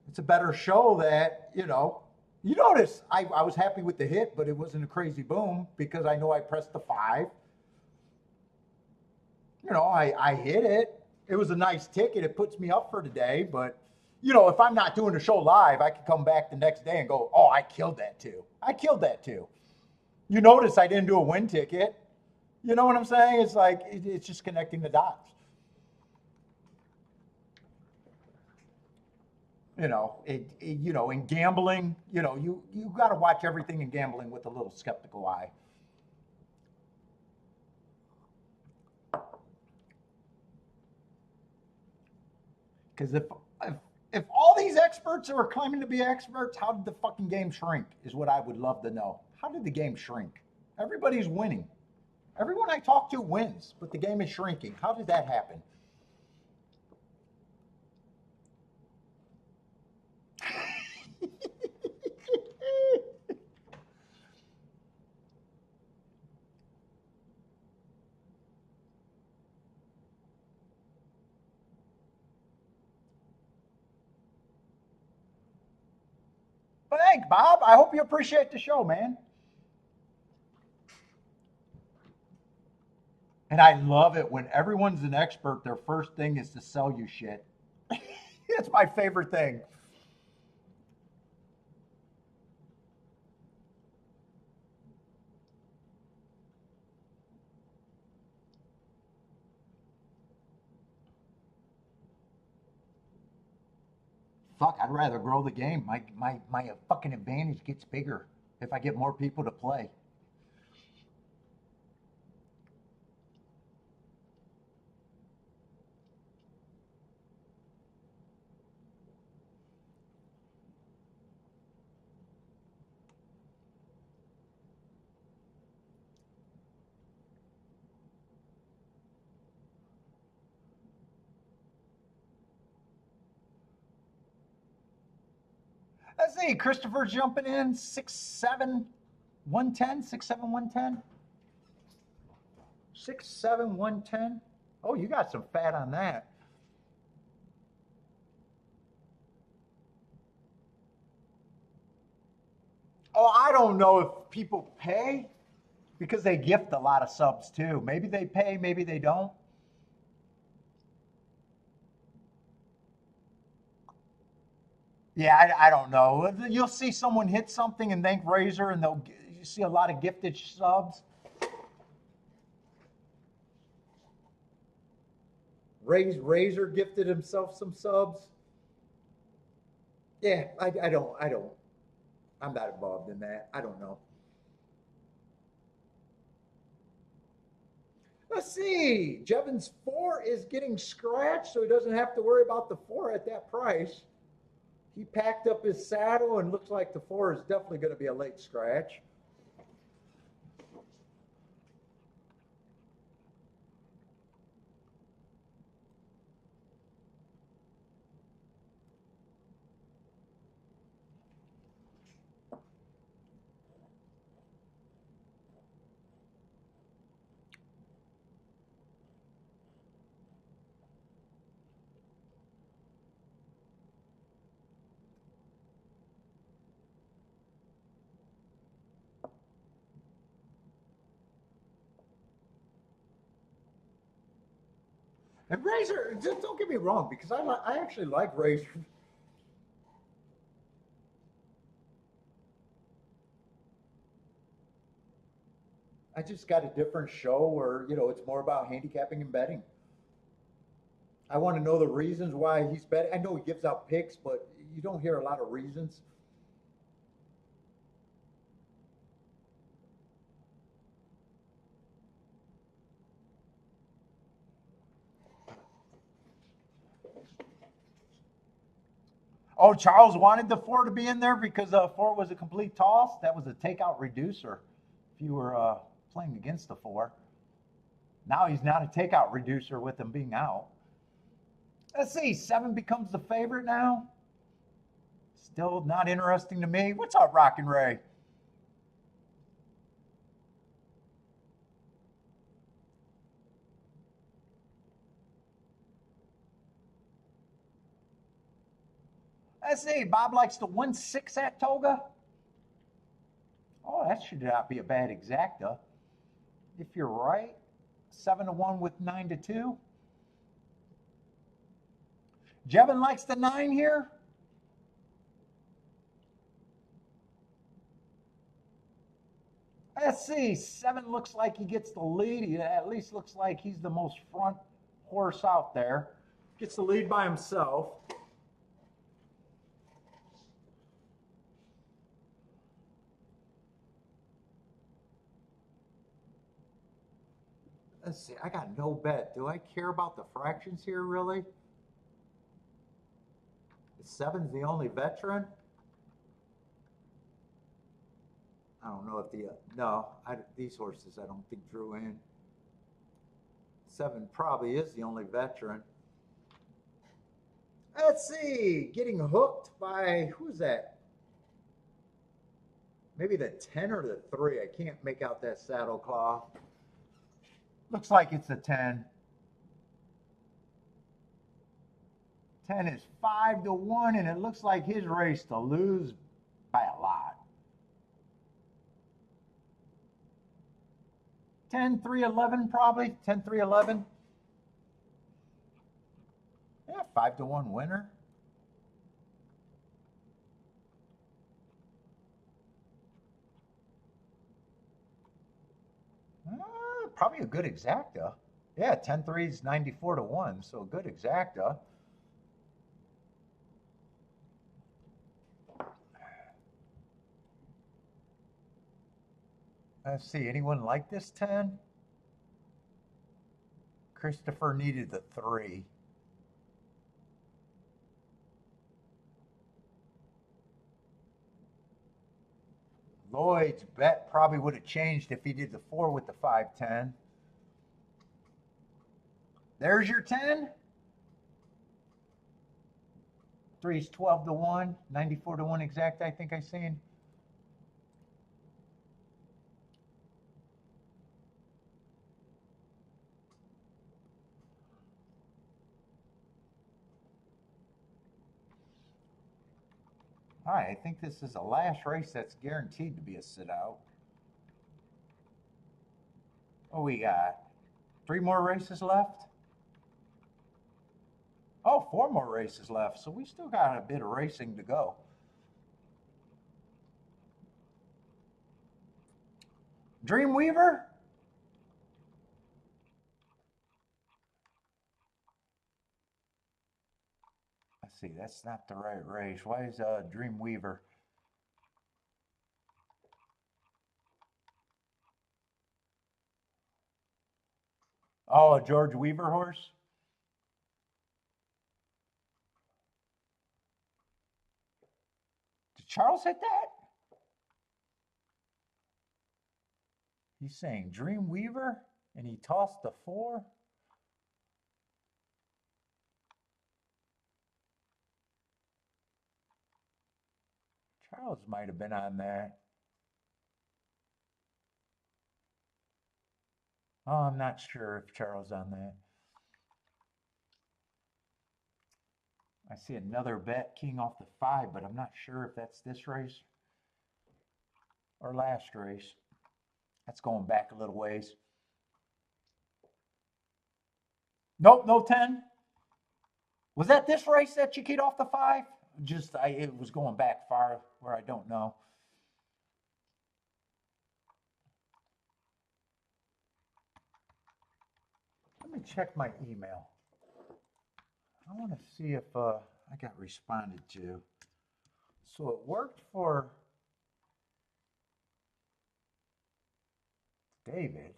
It's a better show that, you notice I was happy with the hit, but it wasn't a crazy boom because I know I pressed the 5. I hit it. It was a nice ticket. It puts me up for today. But, if I'm not doing the show live, I could come back the next day and go, oh, I killed that too. I killed that too. You notice I didn't do a win ticket. You know what I'm saying? It's like, it's just connecting the dots. In gambling, you got to watch everything in gambling with a little skeptical eye. Because if all these experts are claiming to be experts, how did the fucking game shrink? Is what I would love to know. How did the game shrink? Everybody's winning. Everyone I talk to wins, but the game is shrinking. How did that happen? But thanks, Bob. I hope you appreciate the show, man. And I love it when everyone's an expert, their first thing is to sell you shit. It's my favorite thing. Fuck, I'd rather grow the game. My fucking advantage gets bigger if I get more people to play. Let's see, Christopher's jumping in 6'7", 110, 6'7", 110. 6'7", 110. Oh, you got some fat on that. Oh, I don't know if people pay because they gift a lot of subs too. Maybe they pay, maybe they don't. Yeah, I don't know. You'll see someone hit something and thank Razor, and you see a lot of gifted subs. Razor gifted himself some subs. Yeah, I don't. I'm not involved in that. I don't know. Let's see. Jevons 4 is getting scratched, so he doesn't have to worry about the 4 at that price. He packed up his saddle and looks like the 4 is definitely going to be a late scratch. And Razor, just don't get me wrong, because I actually like Razor. I just got a different show where, it's more about handicapping and betting. I want to know the reasons why he's betting. I know he gives out picks, but you don't hear a lot of reasons. Oh, Charles wanted the 4 to be in there because 4 was a complete toss. That was a takeout reducer. If you were playing against the 4. Now he's not a takeout reducer with him being out. Let's see, 7 becomes the favorite now. Still not interesting to me. What's up, Rockin' Ray? Let's see, Bob likes the 1-6 at Toga. Oh, that should not be a bad exacta. If you're right, 7-1 with 9-2. Jevin likes the 9 here. Let's see, 7 looks like he gets the lead. He at least looks like he's the most front horse out there. Gets the lead by himself. Let's see, I got no bet. Do I care about the fractions here, really? The 7's the only veteran? I don't know if the, no, these horses I don't think drew in. 7 probably is the only veteran. Let's see, getting hooked by, who's that? Maybe the 10 or the 3. I can't make out that saddle cloth. Looks like it's a 10. 10 is 5-1, and it looks like his race to lose by a lot. 10-3-11 probably. 10-3-11. Yeah, 5-1 winner. Probably a good exacta. Yeah, 10-3 is 94-1, so a good exacta. Let's see, anyone like this 10? Christopher needed the 3. Lloyd's bet probably would have changed if he did the 4 with the 5-10. There's your 10. 3's 12-1, 94-1 exact, I think I seen. All right, I think this is the last race that's guaranteed to be a sit out. Oh, we got 3 more races left. Oh, 4 more races left. So we still got a bit of racing to go. Dreamweaver? Let's see, that's not the right race. Why is Dreamweaver? Oh, a George Weaver horse? Did Charles hit that? He's saying Dreamweaver, and he tossed the 4? Charles might have been on that. Oh, I'm not sure if Charles on that. I see another bet, king off the 5, but I'm not sure if that's this race or last race. That's going back a little ways. Nope, no 10. Was that this race that you keyed off the 5? Just, it was going back far where I don't know. Let me check my email. I want to see if I got responded to. So it worked for David.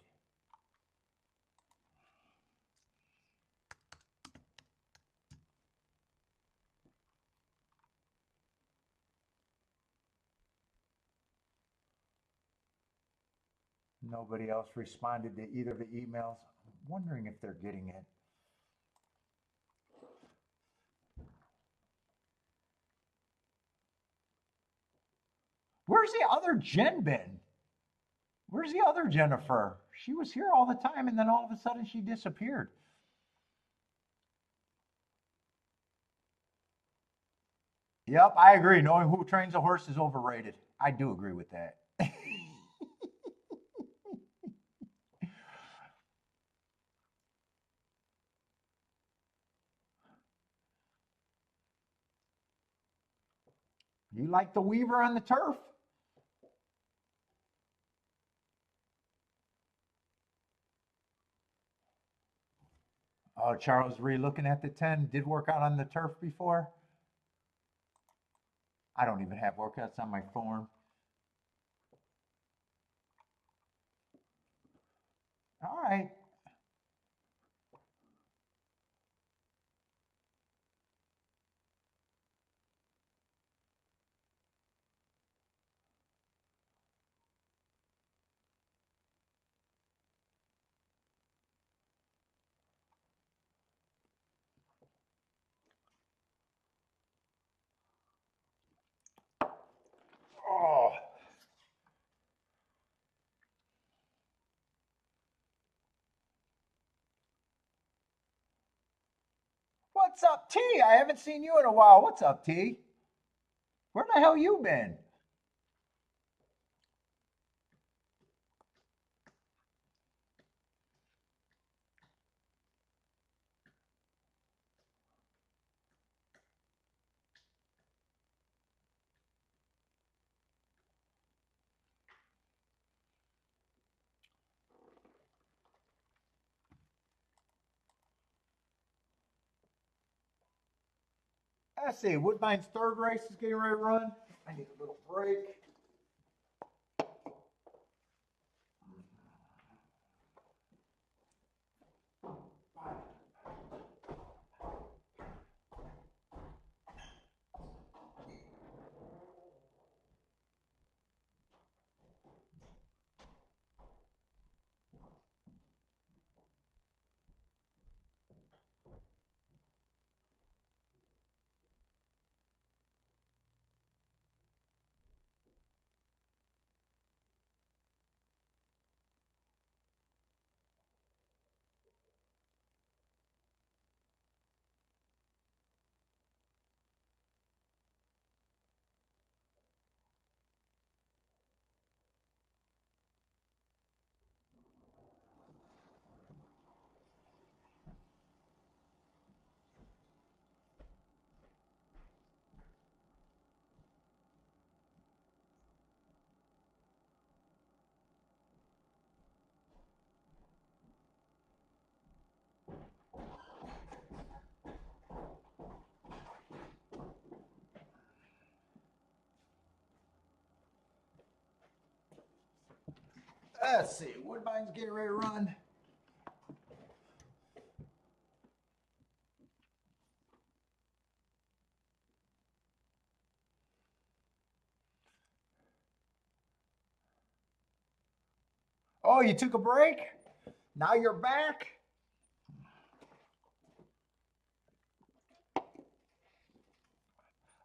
Nobody else responded to either of the emails. I'm wondering if they're getting it. Where's the other Jen been? Where's the other Jennifer? She was here all the time and then all of a sudden she disappeared. Yep, I agree. Knowing who trains a horse is overrated. I do agree with that. You like the weaver on the turf? Oh, Charles, re-looking at the 10. Did work out on the turf before? I don't even have workouts on my phone. All right. Oh, what's up, T? I haven't seen you in a while. What's up, T? Where the hell you been? I see. Woodbine's third race is getting ready to run. I need a little break. Let's see. Woodbine's getting ready to run. Oh, you took a break? Now you're back?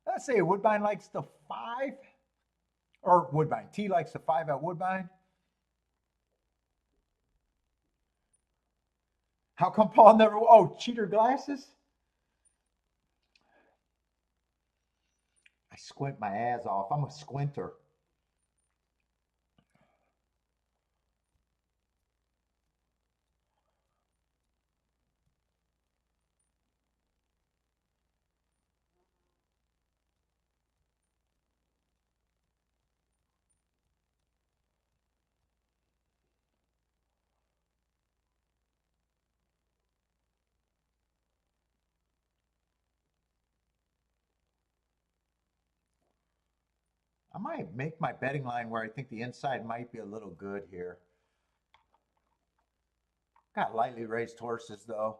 Let's see. Woodbine likes the 5. Or Woodbine. T likes the 5 at Woodbine. How come Paul never? Oh, cheater glasses? I squint my ass off. I'm a squinter. I might make my betting line where I think the inside might be a little good here. Got lightly raised horses though.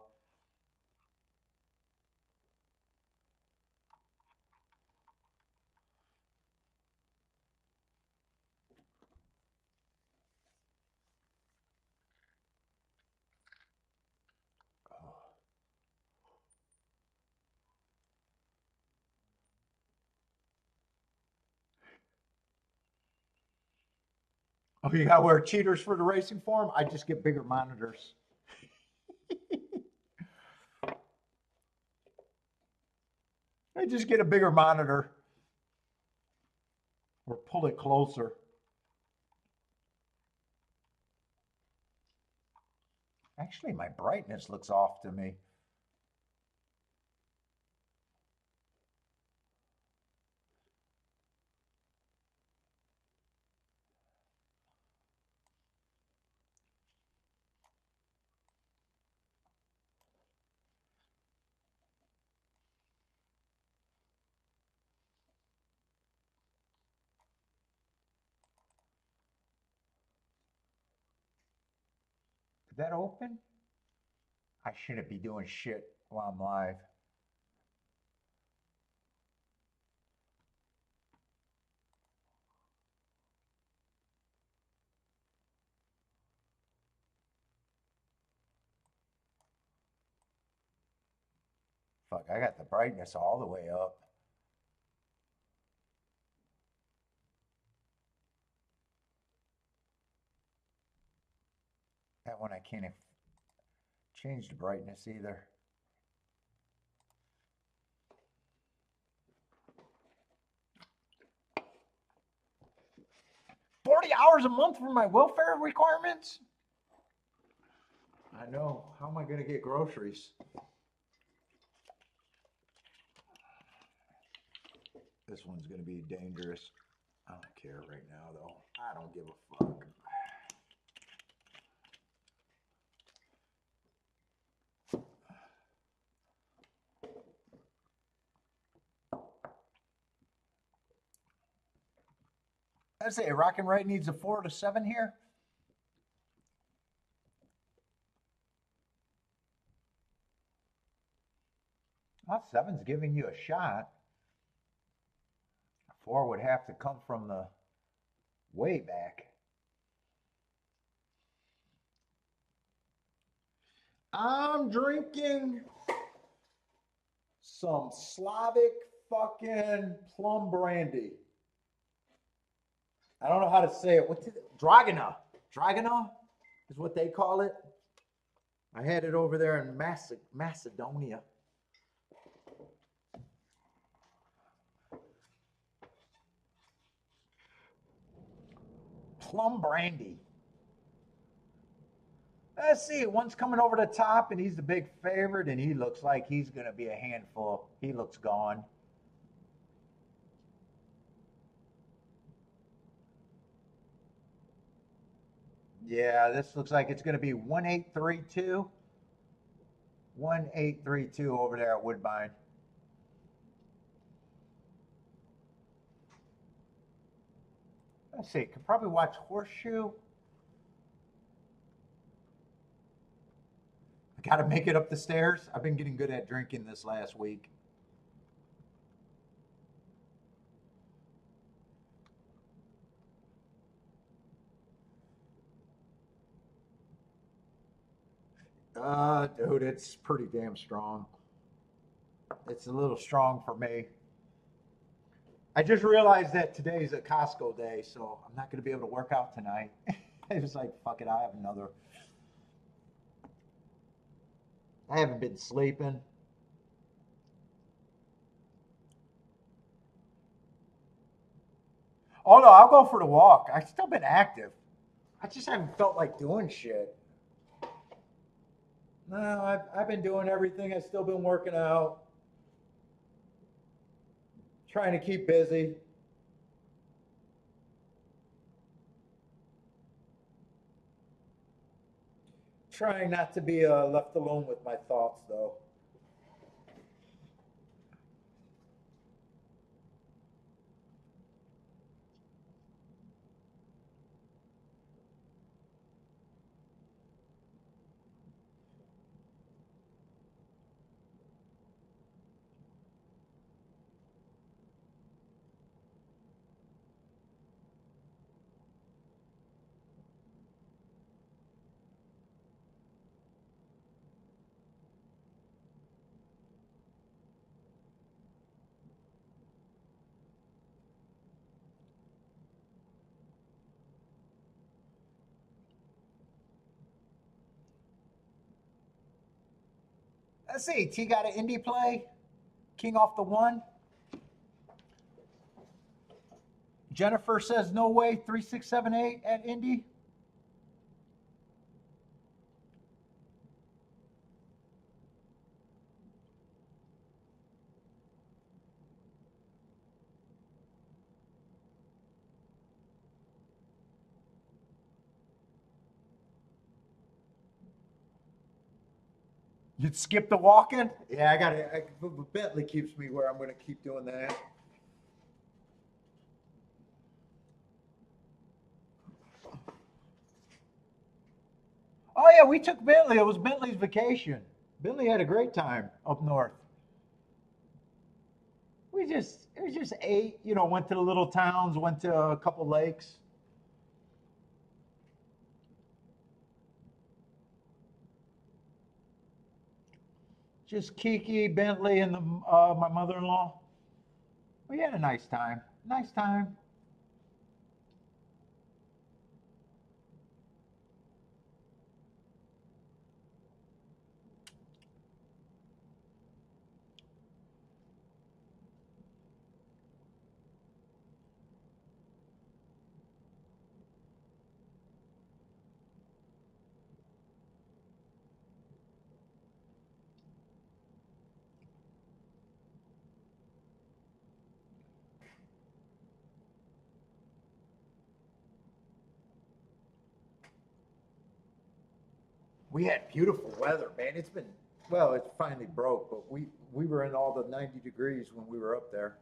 Oh, you gotta wear cheaters for the racing form? I just get bigger monitors. I just get a bigger monitor or pull it closer. Actually, my brightness looks off to me. Did that open? I shouldn't be doing shit while I'm live. Fuck, I got the brightness all the way up. That one I can't change the brightness either. $40 a month for my welfare requirements? I know. How am I going to get groceries? This one's going to be dangerous. I don't care right now, though. I don't give a fuck. I say Rock and Right needs a 4 to 7 here. Well, 7's giving you a shot. 4 would have to come from the way back. I'm drinking some Slavic fucking plum brandy. I don't know how to say it. What's it? Dragana. Dragana is what they call it. I had it over there in Macedonia. Plum brandy. Let's see. One's coming over the top, and he's the big favorite, and he looks like he's going to be a handful. He looks gone. Yeah, this looks like it's going to be 1832. 1832 over there at Woodbine. Let's see. Could probably watch Horseshoe. I got to make it up the stairs. I've been getting good at drinking this last week. Dude, it's pretty damn strong. It's a little strong for me. I just realized that today's a Costco day, so I'm not going to be able to work out tonight. I was like, fuck it, I have another. I haven't been sleeping. Oh no, I'll go for the walk. I've still been active. I just haven't felt like doing shit. No, I've been doing everything. I've still been working out, trying to keep busy. Trying not to be left alone with my thoughts, though. Let's see. T got an Indy play. King off the 1. Jennifer says no way. 3678 at Indy. You'd skip the walking? Yeah, I got it. Bentley keeps me where I'm going to keep doing that. Oh yeah, we took Bentley. It was Bentley's vacation. Bentley had a great time up north. It was just ate, went to the little towns, went to a couple lakes. Just Kiki, Bentley, and my mother-in-law. We had a nice time. Nice time. We had beautiful weather, man. It's been, well, it finally broke, but we were in all the 90 degrees when we were up there.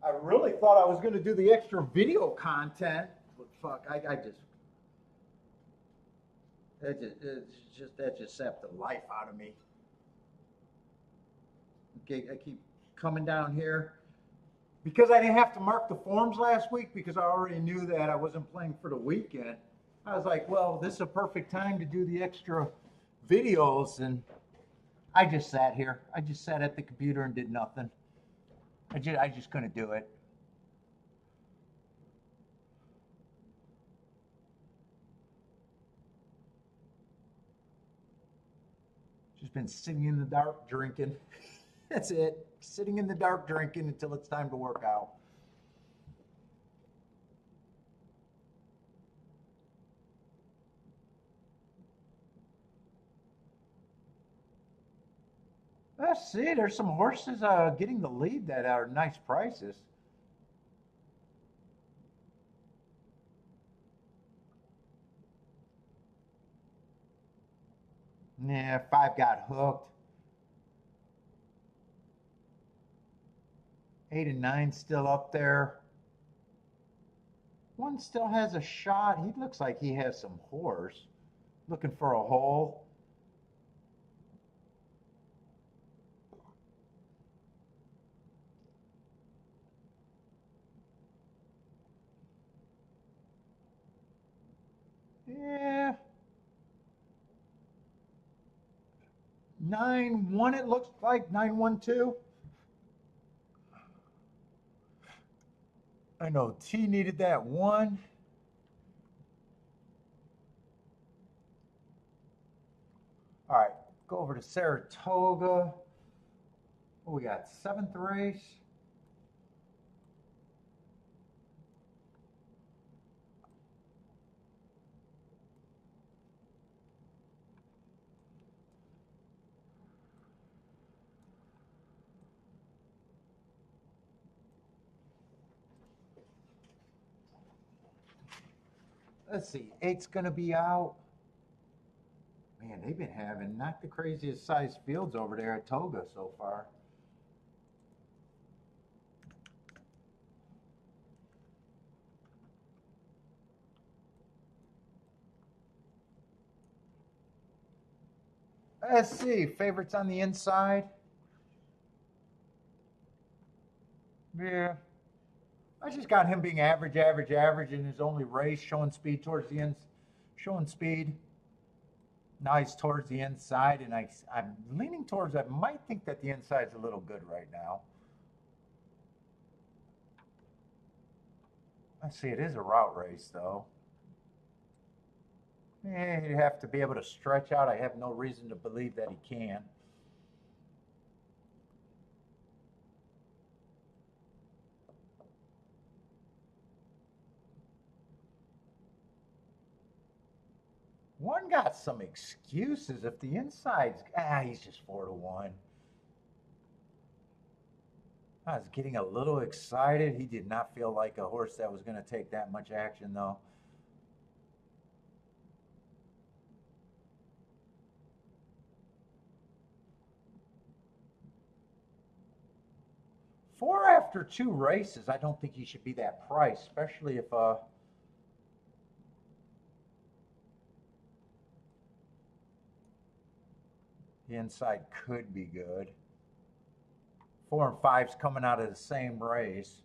I really thought I was going to do the extra video content, but fuck, I just, that just sapped the life out of me. Okay, I keep coming down here because I didn't have to mark the forms last week because I already knew that I wasn't playing for the weekend. I was like, well, this is a perfect time to do the extra videos, and I just sat here. I just sat at the computer and did nothing. I just couldn't do it. Just been sitting in the dark drinking. That's it. Sitting in the dark drinking until it's time to work out. Let's see. There's some horses getting the lead that are nice prices. Yeah, 5 got hooked. 8 and 9 still up there. 1 still has a shot. He looks like he has some horse. Looking for a hole. Yeah. 9-1 it looks like. 9-1-2. I know T needed that 1. Go over to Saratoga. What we got? 7th race. Let's see. 8's going to be out. Man, they've been having not the craziest sized fields over there at Toga so far. Let's see. Favorites on the inside. Yeah. I just got him being average, average, average in his only race, showing speed towards the end, showing speed. Now he's towards the inside, and I'm leaning towards, I might think that the inside's a little good right now. Let's see, it is a route race, though. Yeah, you have to be able to stretch out. I have no reason to believe that he can. One got some excuses. If the inside's, he's just 4-1. I was getting a little excited. He did not feel like a horse that was going to take that much action, though. Four after 2 races, I don't think he should be that price, especially if the inside could be good. 4 and 5's coming out of the same race.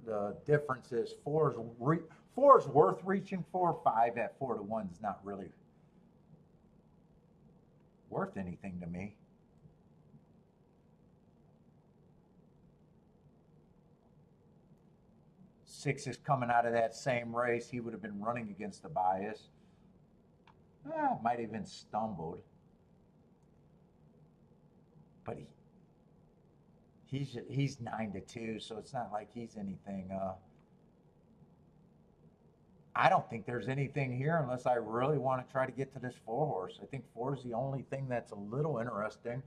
The difference is 4's worth reaching for. 5 at 4-1 is not really worth anything to me. Six is coming out of that same race. He would have been running against the bias. Might even stumbled. But he's 9-2, so it's not like he's anything. I don't think there's anything here unless I really want to try to get to this 4 horse. I think 4 is the only thing that's a little interesting.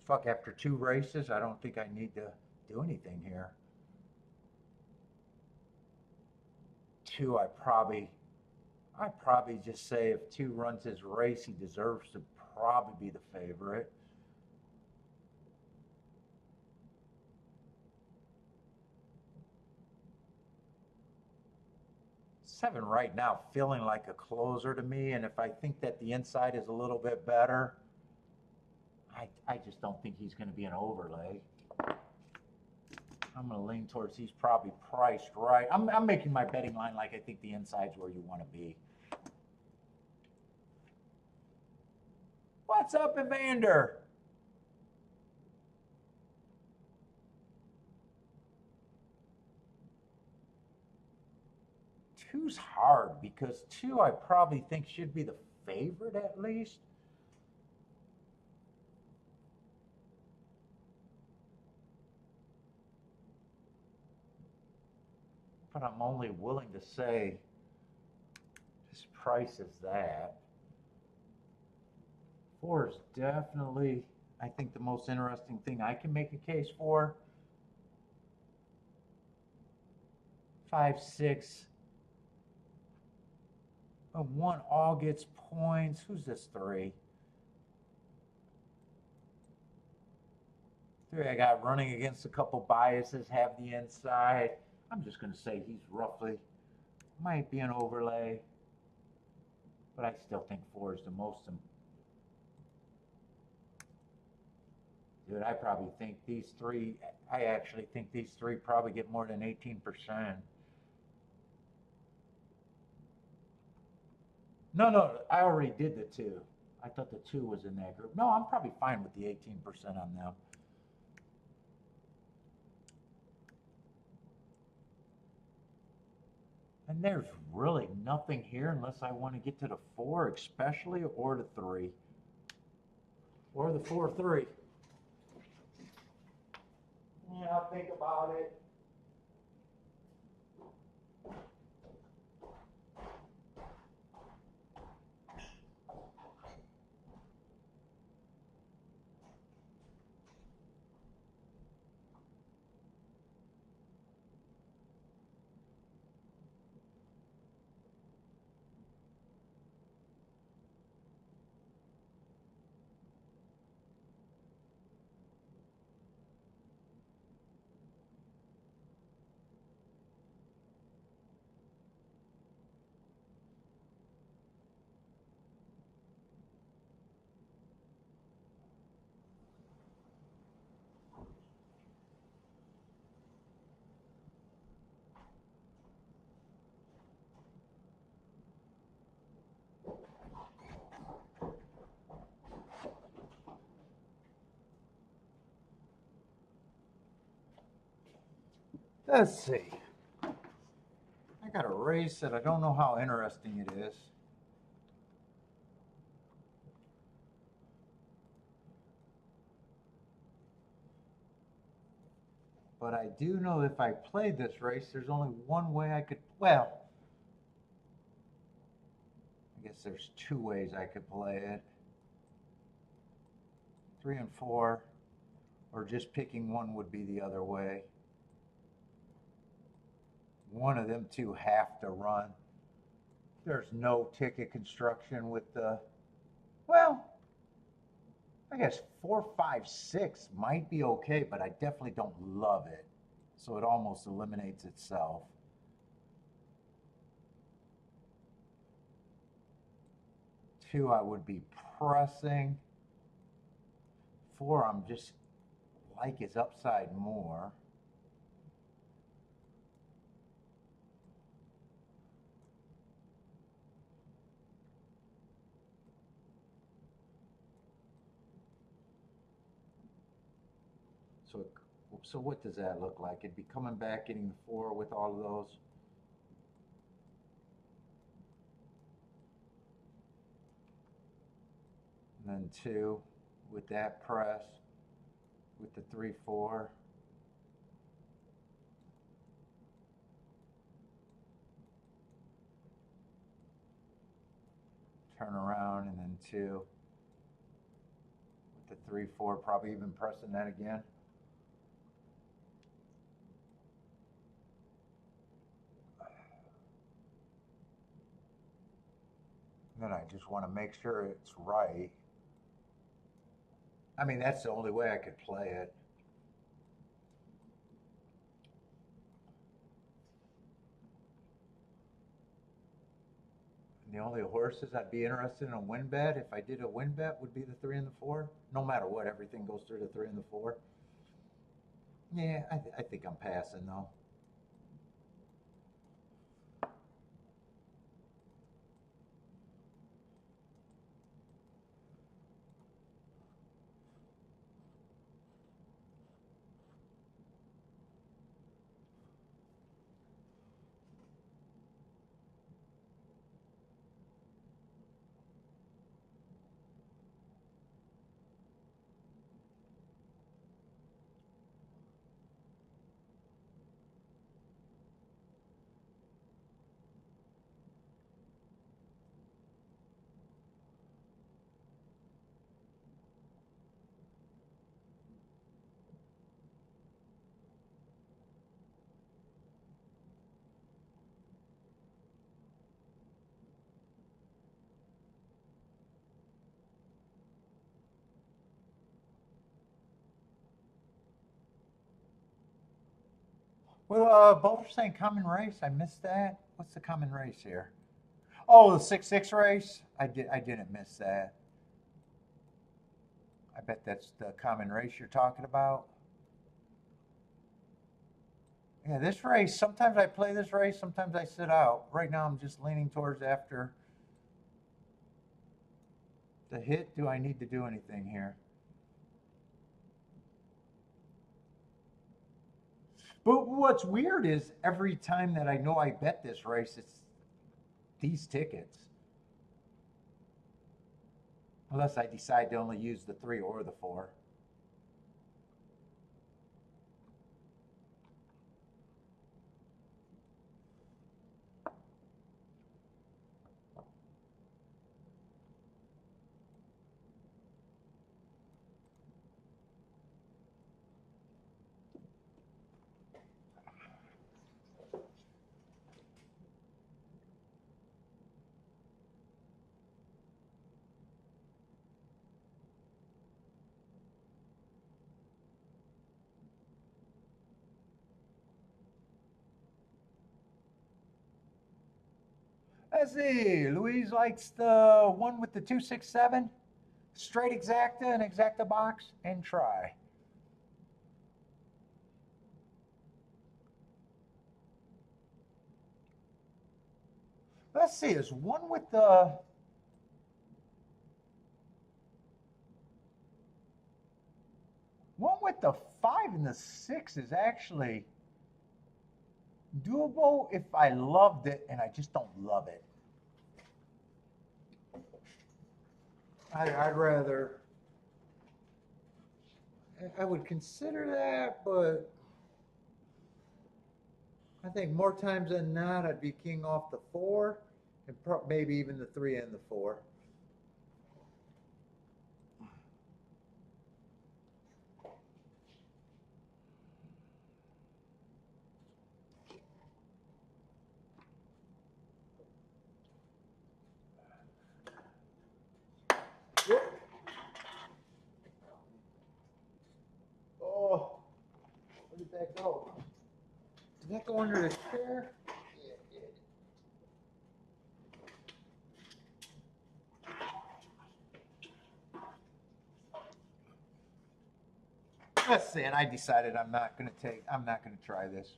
Fuck, after 2 races, I don't think I need to do anything here. 2, I'd probably just say if 2 runs his race, he deserves to probably be the favorite. Seven right now feeling like a closer to me, and if I think that the inside is a little bit better, I just don't think he's going to be an overlay. I'm going to lean towards he's probably priced right. I'm making my betting line like I think the inside's where you want to be. What's up, Evander? Two's hard because 2 I probably think should be the favorite at least. But I'm only willing to say this price is that. 4 is definitely, I think, the most interesting thing I can make a case for. 5, 6. 1 all gets points. Who's this 3? 3 I got running against a couple biases, have the inside. I'm just going to say he's roughly, might be an overlay, but I still think 4 is the most. Dude, I probably think these 3, I actually think these 3 probably get more than 18%. No, I already did the 2. I thought the 2 was in that group. No, I'm probably fine with the 18% on them. And there's really nothing here unless I want to get to the 4 especially, or the 3. Or the 4-3. Yeah, I'll think about it. Let's see. I got a race that I don't know how interesting it is. But I do know if I played this race, there's only one way I could, well, I guess there's 2 ways I could play it. 3 and 4, or just picking one would be the other way. One of them 2 have to run. There's no ticket construction with the, well, I guess 4, 5, 6 might be okay, but I definitely don't love it. So it almost eliminates itself. 2, I would be pressing. 4, I'm just like his upside more. So what does that look like? It'd be coming back, getting the 4 with all of those. And then 2 with that press, with the 3, 4. Turn around, and then 2 with the 3, 4, probably even pressing that again. And then I just want to make sure it's right. I mean, that's the only way I could play it. And the only horses I'd be interested in a win bet, if I did a win bet, would be the 3 and the 4. No matter what, everything goes through the 3 and the 4. Yeah, I think I'm passing though. Well, both are saying common race. I missed that. What's the common race here? Oh, the 6-6 race. I didn't miss that. I bet that's the common race you're talking about. Yeah, this race. Sometimes I play this race. Sometimes I sit out. Right now, I'm just leaning towards after the hit. Do I need to do anything here? But what's weird is every time that I know I bet this race, it's these tickets. Unless I decide to only use the 3 or the 4. Let's see. Louise likes the one with the 267. Straight exacta and exacta box and try. Let's see. Is one with the 5 and the 6 is actually doable if I loved it, and I just don't love it. I'd rather, I would consider that, but I think more times than not, I'd be king off the 4 and maybe even the 3 and the 4. Oh, where did that go? Did that go under the chair? Yeah, it did. Let's see, and I decided I'm not going to try this.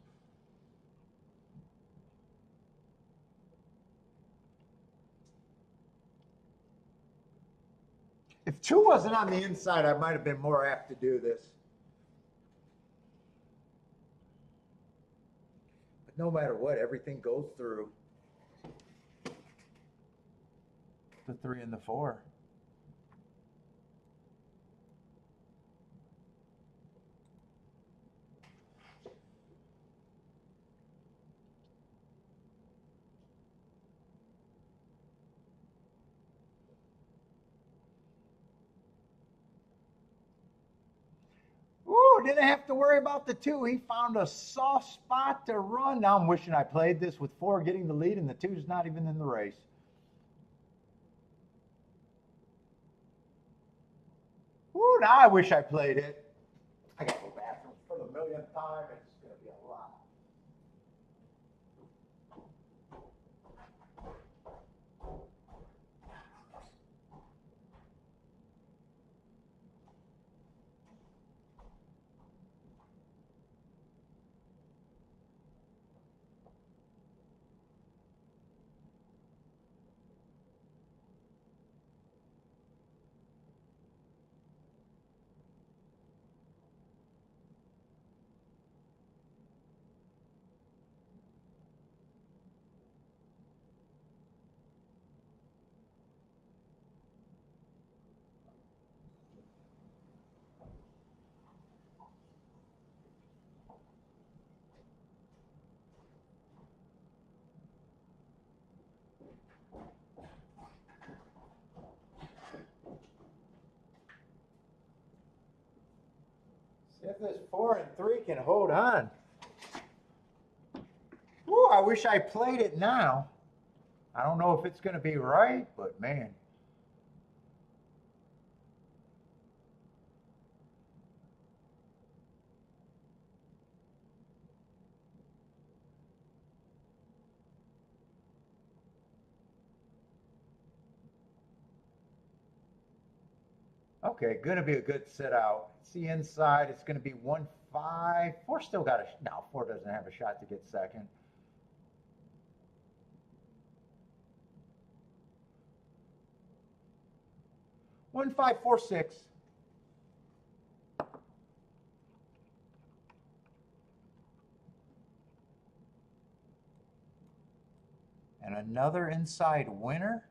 If 2 wasn't on the inside, I might have been more apt to do this. But no matter what, everything goes through. The 3 and the 4. Ooh, didn't have to worry about the 2. He found a soft spot to run. Now I'm wishing I played this with 4 getting the lead and the 2's not even in the race. Ooh, now I wish I played it. I gotta go bathroom for the millionth time. It's gonna be a lot. See if this 4 and 3 can hold on. Ooh, I wish I played it now. I don't know if it's going to be right, but man. Okay, going to be a good sit out. See inside, it's going to be 1-5. 4 still got a, no, 4 doesn't have a shot to get second. One, 5, 4, 6. another inside winner.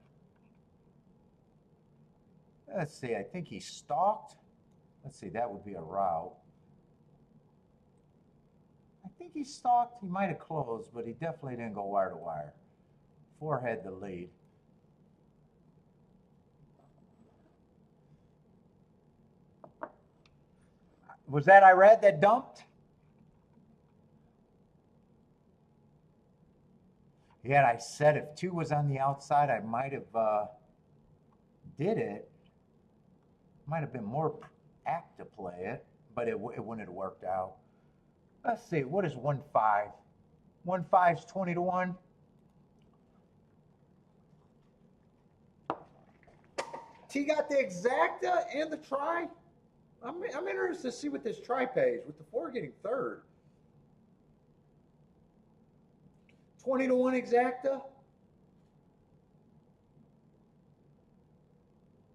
Let's see, I think he stalked. Let's see, that would be a route. I think he stalked. He might have closed, but he definitely didn't go wire to wire. 4 had the lead. Was that Irad that dumped? Yeah, I said if 2 was on the outside, I might have did it. Might have been more apt to play it, but it wouldn't have worked out. Let's see, what is 1-5? 1-5's 20 to 1. T got the exacta and the try. I'm interested to see what this try pays with the 4 getting third. 20 to 1 exacta.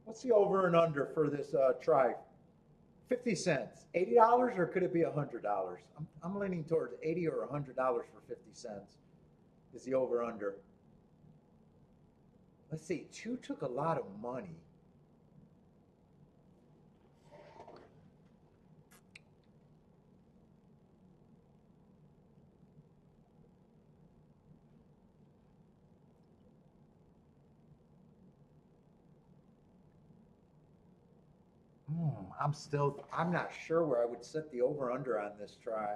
What's the over and under for this try? 50 cents. $80 or could it be $100? I'm leaning towards $80 or $100 for 50 cents is the over under. Let's see, 2 took a lot of money. I'm not sure where I would set the over under on this try.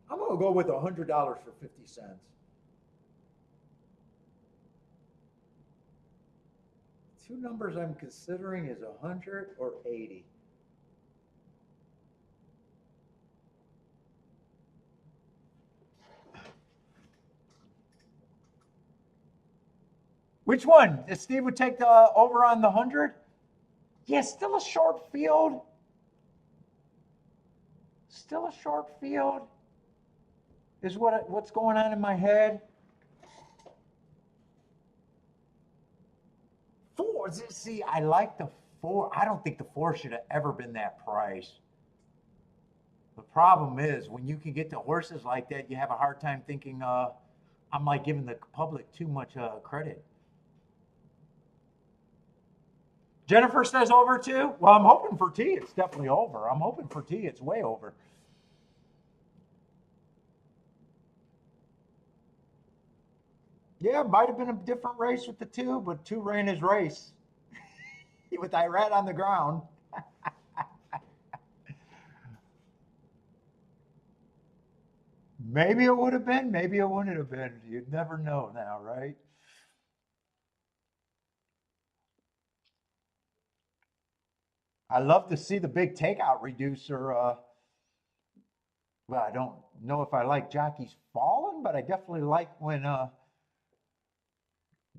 I'm going to go with $100 for 50 cents. 2 numbers I'm considering is 100 or 80. Which one? Steve would take the over on the 100? Yeah, still a short field. Still a short field is what's going on in my head. 4. See, I like the 4. I don't think the 4 should have ever been that price. The problem is when you can get to horses like that, you have a hard time thinking I'm like giving the public too much credit. Jennifer says over too. Well, I'm hoping for T. It's definitely over. I'm hoping for T. It's way over. Yeah, it might have been a different race with the 2, but 2 ran his race with Irad on the ground. Maybe it would have been, maybe it wouldn't have been. You'd never know now, right? I love to see the big takeout reducer. Well, I don't know if I like jockeys falling, but I definitely like when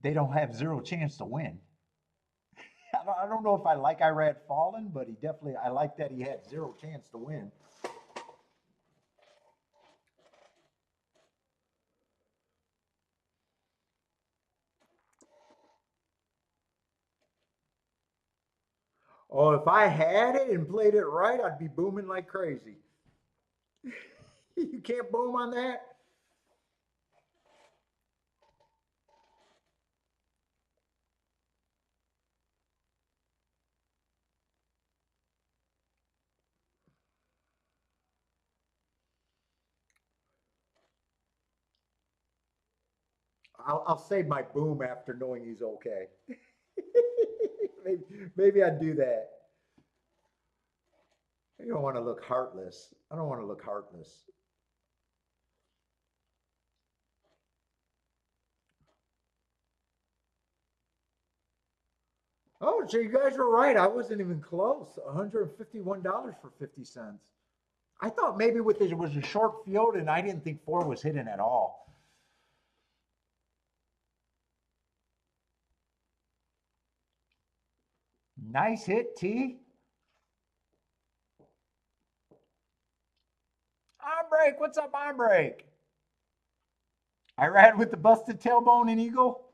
they don't have 0 chance to win. I don't know if I like Irad falling, but I like that he had 0 chance to win. Oh, if I had it and played it right, I'd be booming like crazy. You can't boom on that? I'll save my boom after knowing he's okay. maybe I'd do that. I don't want to look heartless. I don't want to look heartless. Oh, so you guys were right. I wasn't even close. $151 for 50 cents. I thought maybe with it was a short field and I didn't think 4 was hidden at all. Nice hit, T. On break. What's up, on break? Irad with the busted tailbone and eagle.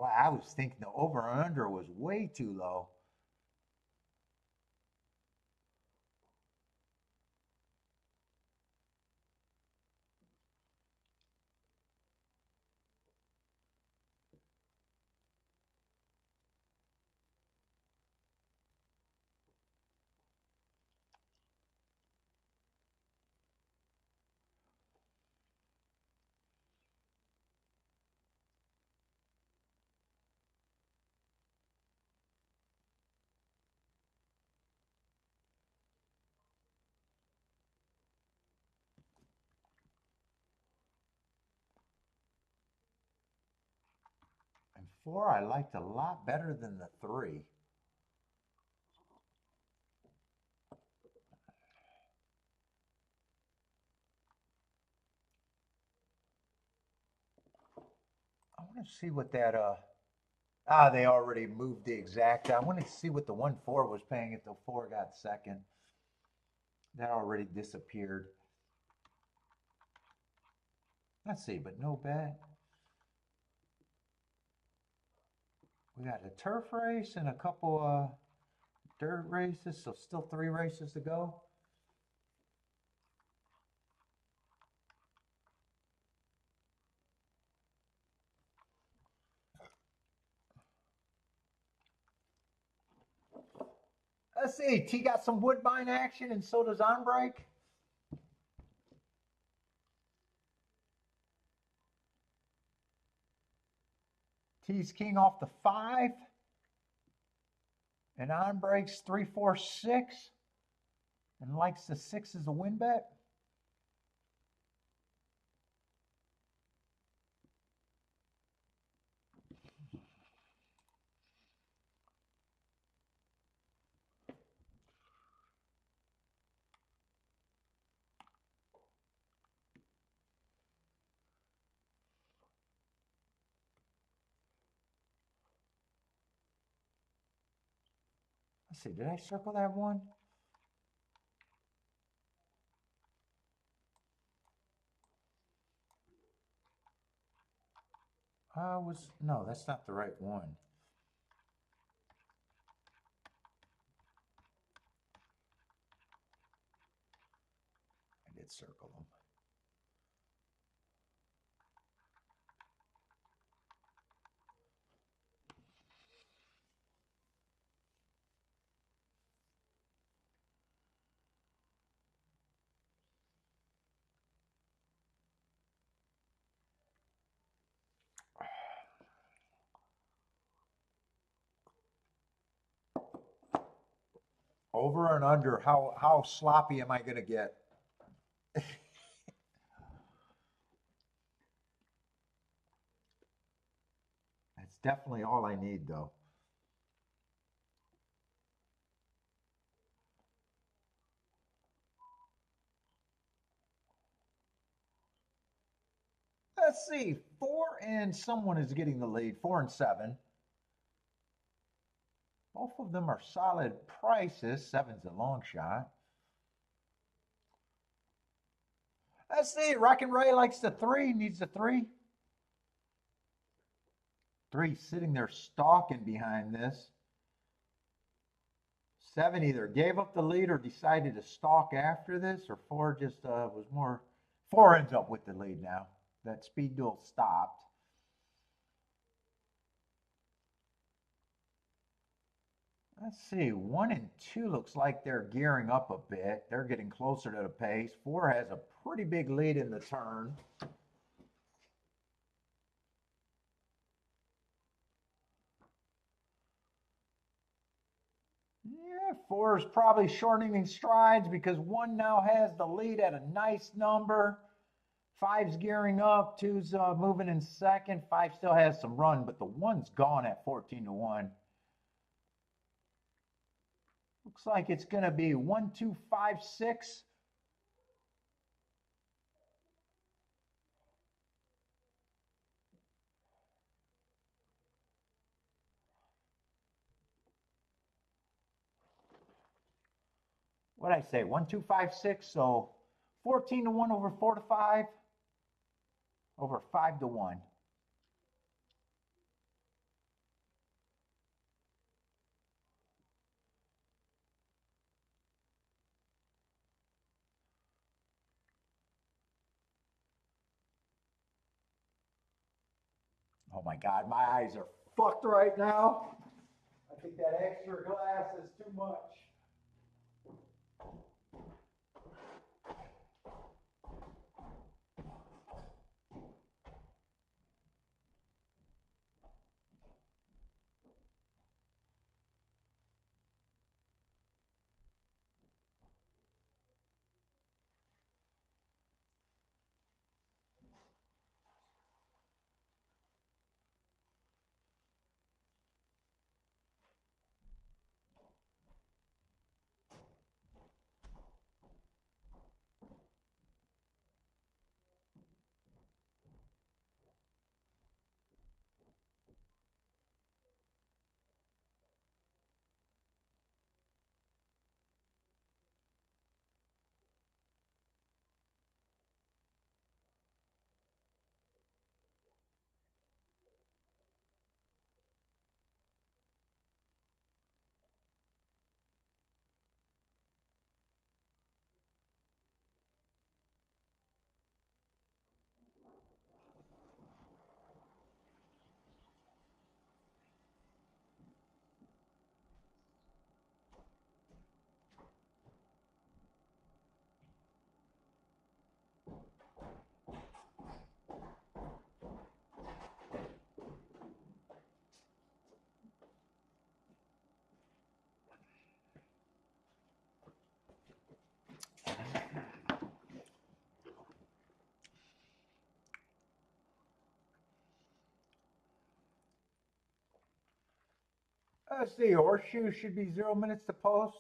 Well, I was thinking the over and under was way too low. And 4 I liked a lot better than the 3. I want to see what that they already moved the exact. I wanted to see what the 1-4 was paying if the 4 got second. That already disappeared. Let's see, but no bet. We got a turf race and a couple dirt races, so still 3 races to go. Let's see, T got some woodbine action and so does on break. T's king off the 5. And on breaks 3, 4, 6. And likes the 6 as a win bet. Let's see, did I circle that one? No, that's not the right one. I did circle them. Over and under, how sloppy am I going to get? That's definitely all I need, though. Let's see, 4 and someone is getting the lead, 4 and 7. Both of them are solid prices. 7's a long shot. Let's see, Rockin' Ray likes the 3, needs the 3. 3 sitting there stalking behind this. 7 either gave up the lead or decided to stalk after this, or 4 just was more. 4 ends up with the lead now. That speed duel stopped. Let's see, 1 and 2 looks like they're gearing up a bit. They're getting closer to the pace. 4 has a pretty big lead in the turn. Yeah, 4 is probably shortening strides because 1 now has the lead at a nice number. 5's gearing up, 2's moving in second. 5 still has some run, but the 1's gone at 14 to 1. Looks like it's going to be 1, 2, 5, 6. What did I say? 1, 2, 5, 6. So 14 to 1 over 4 to 5. Over 5 to 1. Oh my God, my eyes are fucked right now. I think that extra glass is too much. Let's see, horseshoe should be 0 minutes to post.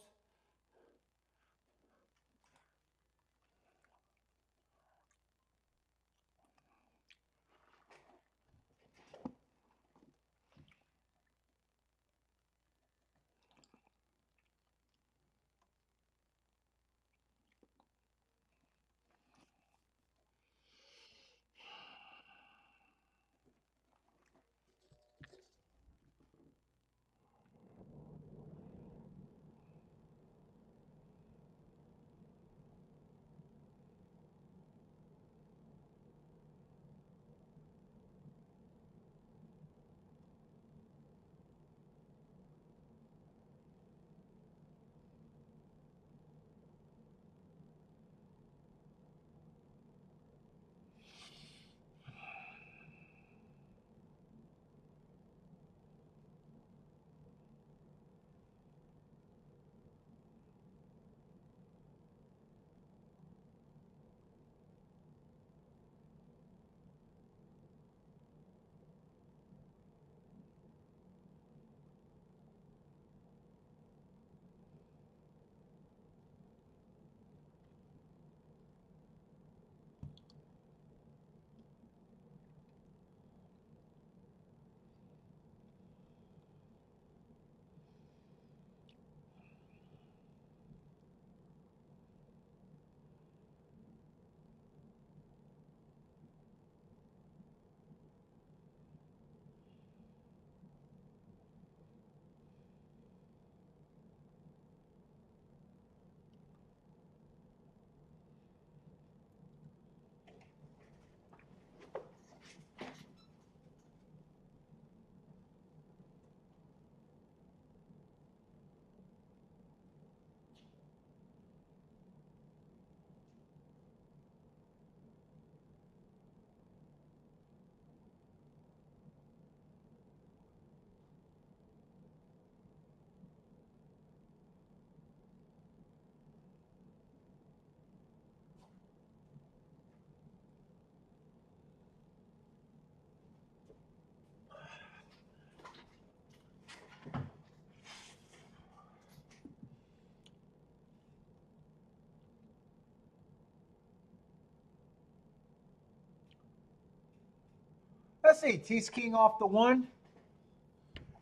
Let's see, T's king off the one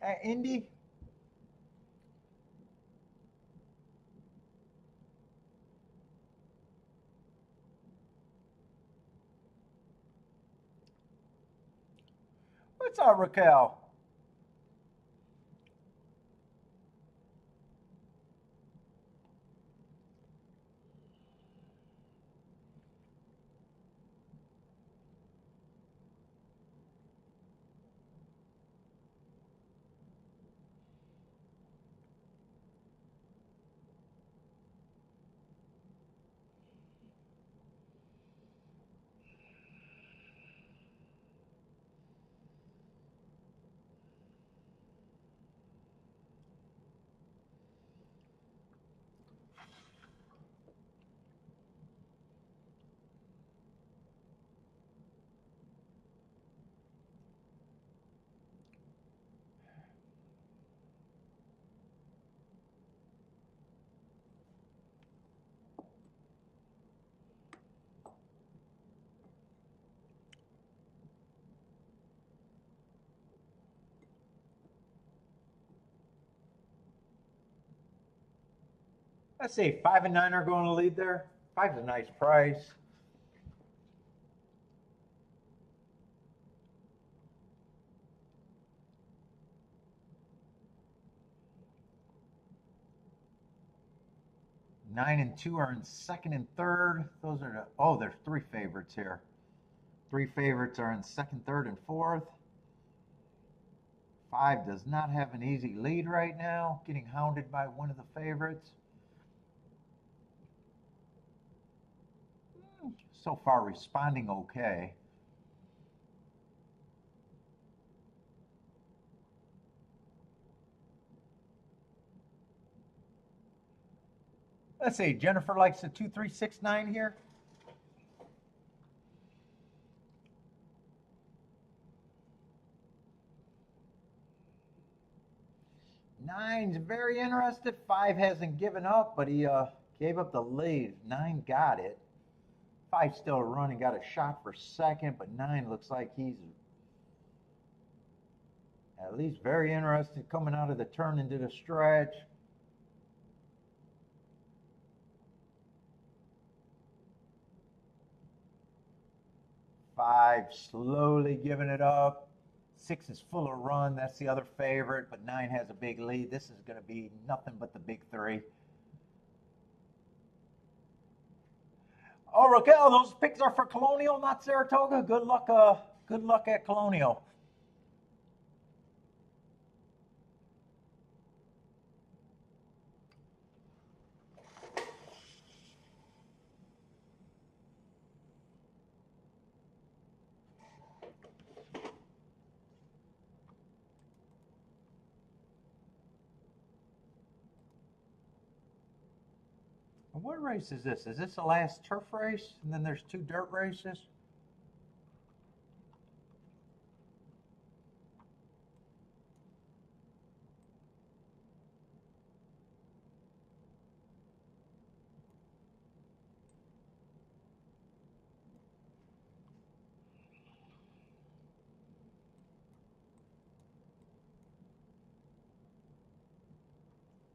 at Indy. What's up, Raquel? Let's see, 5 and 9 are going to lead there. 5's a nice price. Nine and 2 are in second and third. Those are the, oh, there's 3 favorites here. 3 favorites are in second, third, and fourth. 5 does not have an easy lead right now, getting hounded by one of the favorites. So far responding okay. Let's see, Jennifer likes the 2369 here. Nine's very interested. 5 hasn't given up, but he gave up the lead. 9 got it. 5 still running, got a shot for second, but 9 looks like he's at least very interested coming out of the turn into the stretch. Five slowly giving it up. 6 is full of run. That's the other favorite, but 9 has a big lead. This is going to be nothing but the big 3. Oh, Raquel, those picks are for Colonial, not Saratoga. Good luck at Colonial. What race is this? Is this the last turf race? And then there's 2 dirt races?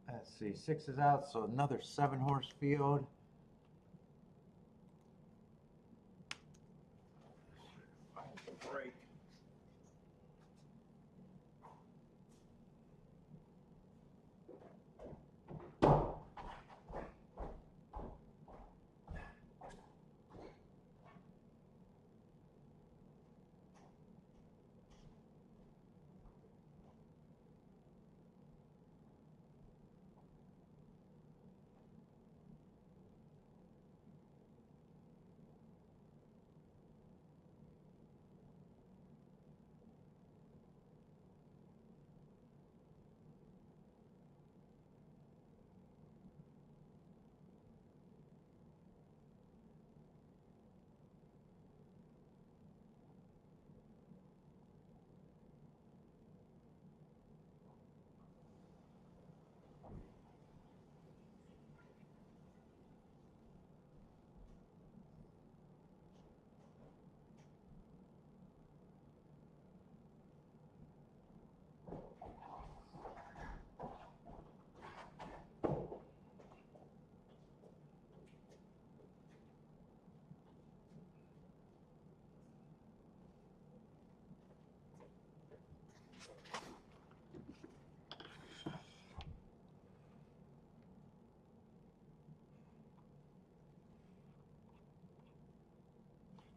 Let's see, 6 is out, so another 7-horse field. Break.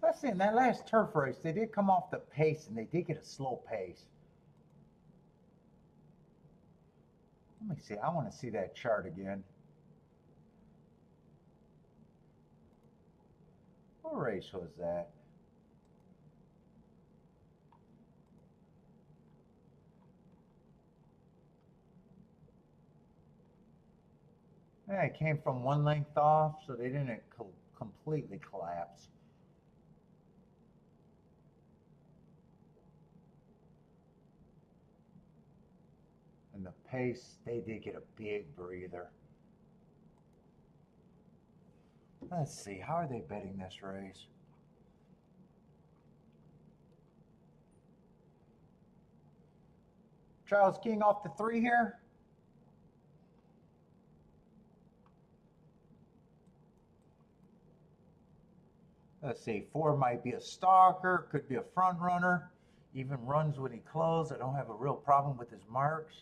Let's see, in that last turf race, they did come off the pace, and they did get a slow pace. Let me see, I want to see that chart again. What race was that? Yeah, it came from 1 length off, so they didn't completely collapse. And the pace, they did get a big breather. Let's see, how are they betting this race? Charles King off the 3 here. Let's see, 4 might be a stalker, could be a front runner, even runs when he closed. I don't have a real problem with his marks.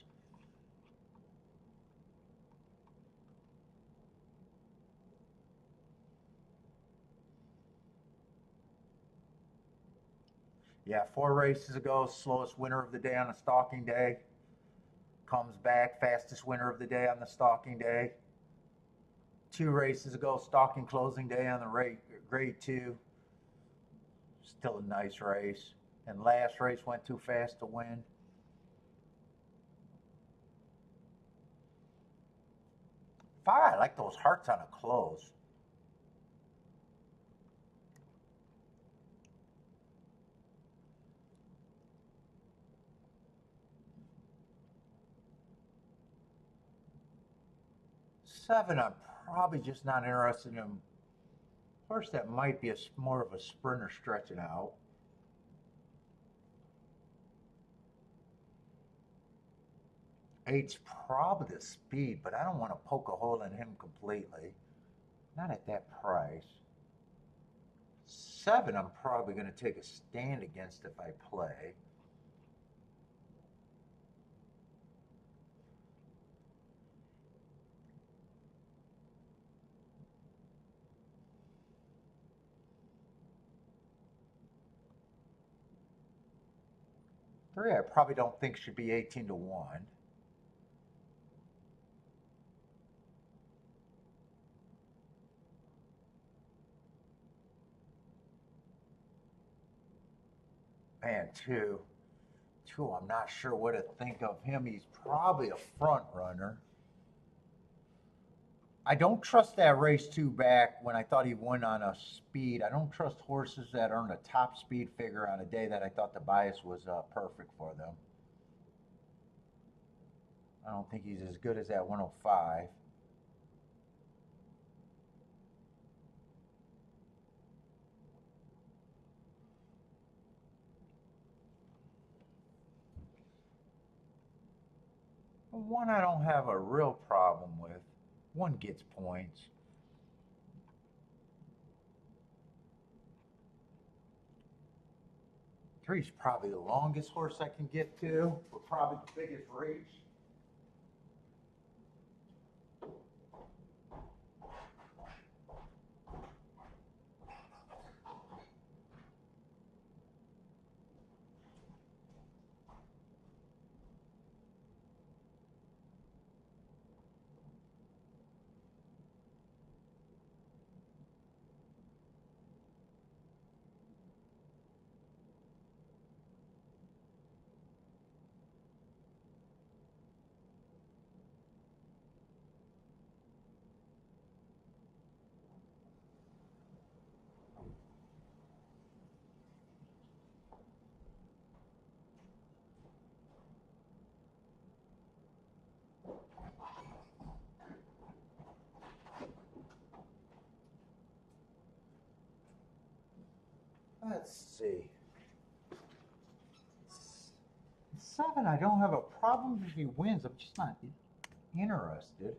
Yeah, 4 races ago, slowest winner of the day on a stalking day. Comes back, fastest winner of the day on the stalking day. 2 races ago, stalking closing day on the grade 2. Still a nice race. And last race went too fast to win. I like those hearts on a close. Seven, I'm probably just not interested in. Horse that might be more of a sprinter stretching out. Eight's probably the speed, but I don't want to poke a hole in him completely. Not at that price. 7, I'm probably going to take a stand against if I play. Three, I probably don't think should be 18 to 1. Man, 2, I'm not sure what to think of him. He's probably a front runner. I don't trust that race 2 back when I thought he won on a speed. I don't trust horses that earn a top speed figure on a day that I thought the bias was perfect for them. I don't think he's as good as that 105. One I don't have a real problem with. One gets points. Three's probably the longest horse I can get to, but probably the biggest reach. Let's see. 7, I don't have a problem if he wins. I'm just not interested.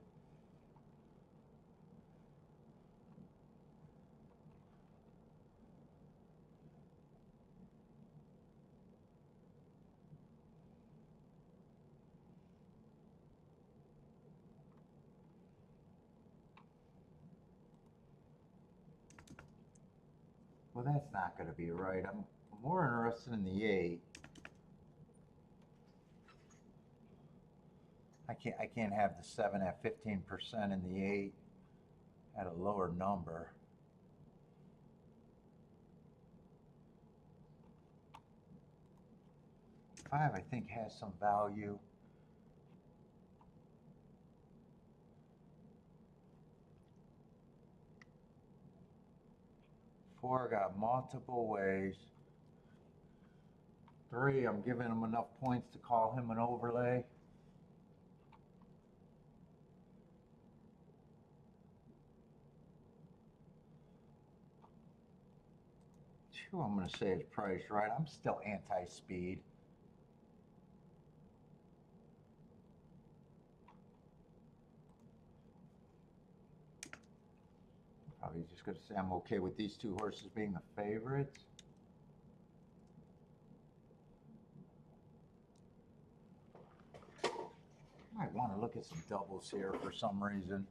Well, that's not going to be right. I'm more interested in the 8. I can't have the 7 at 15% and the 8 at a lower number. 5, I think, has some value. Four, got multiple ways. 3, I'm giving him enough points to call him an overlay. 2, I'm going to say is priced right. I'm still anti-speed. Probably just going to say I'm okay with these two horses being the favorites. I might want to look at some doubles here for some reason.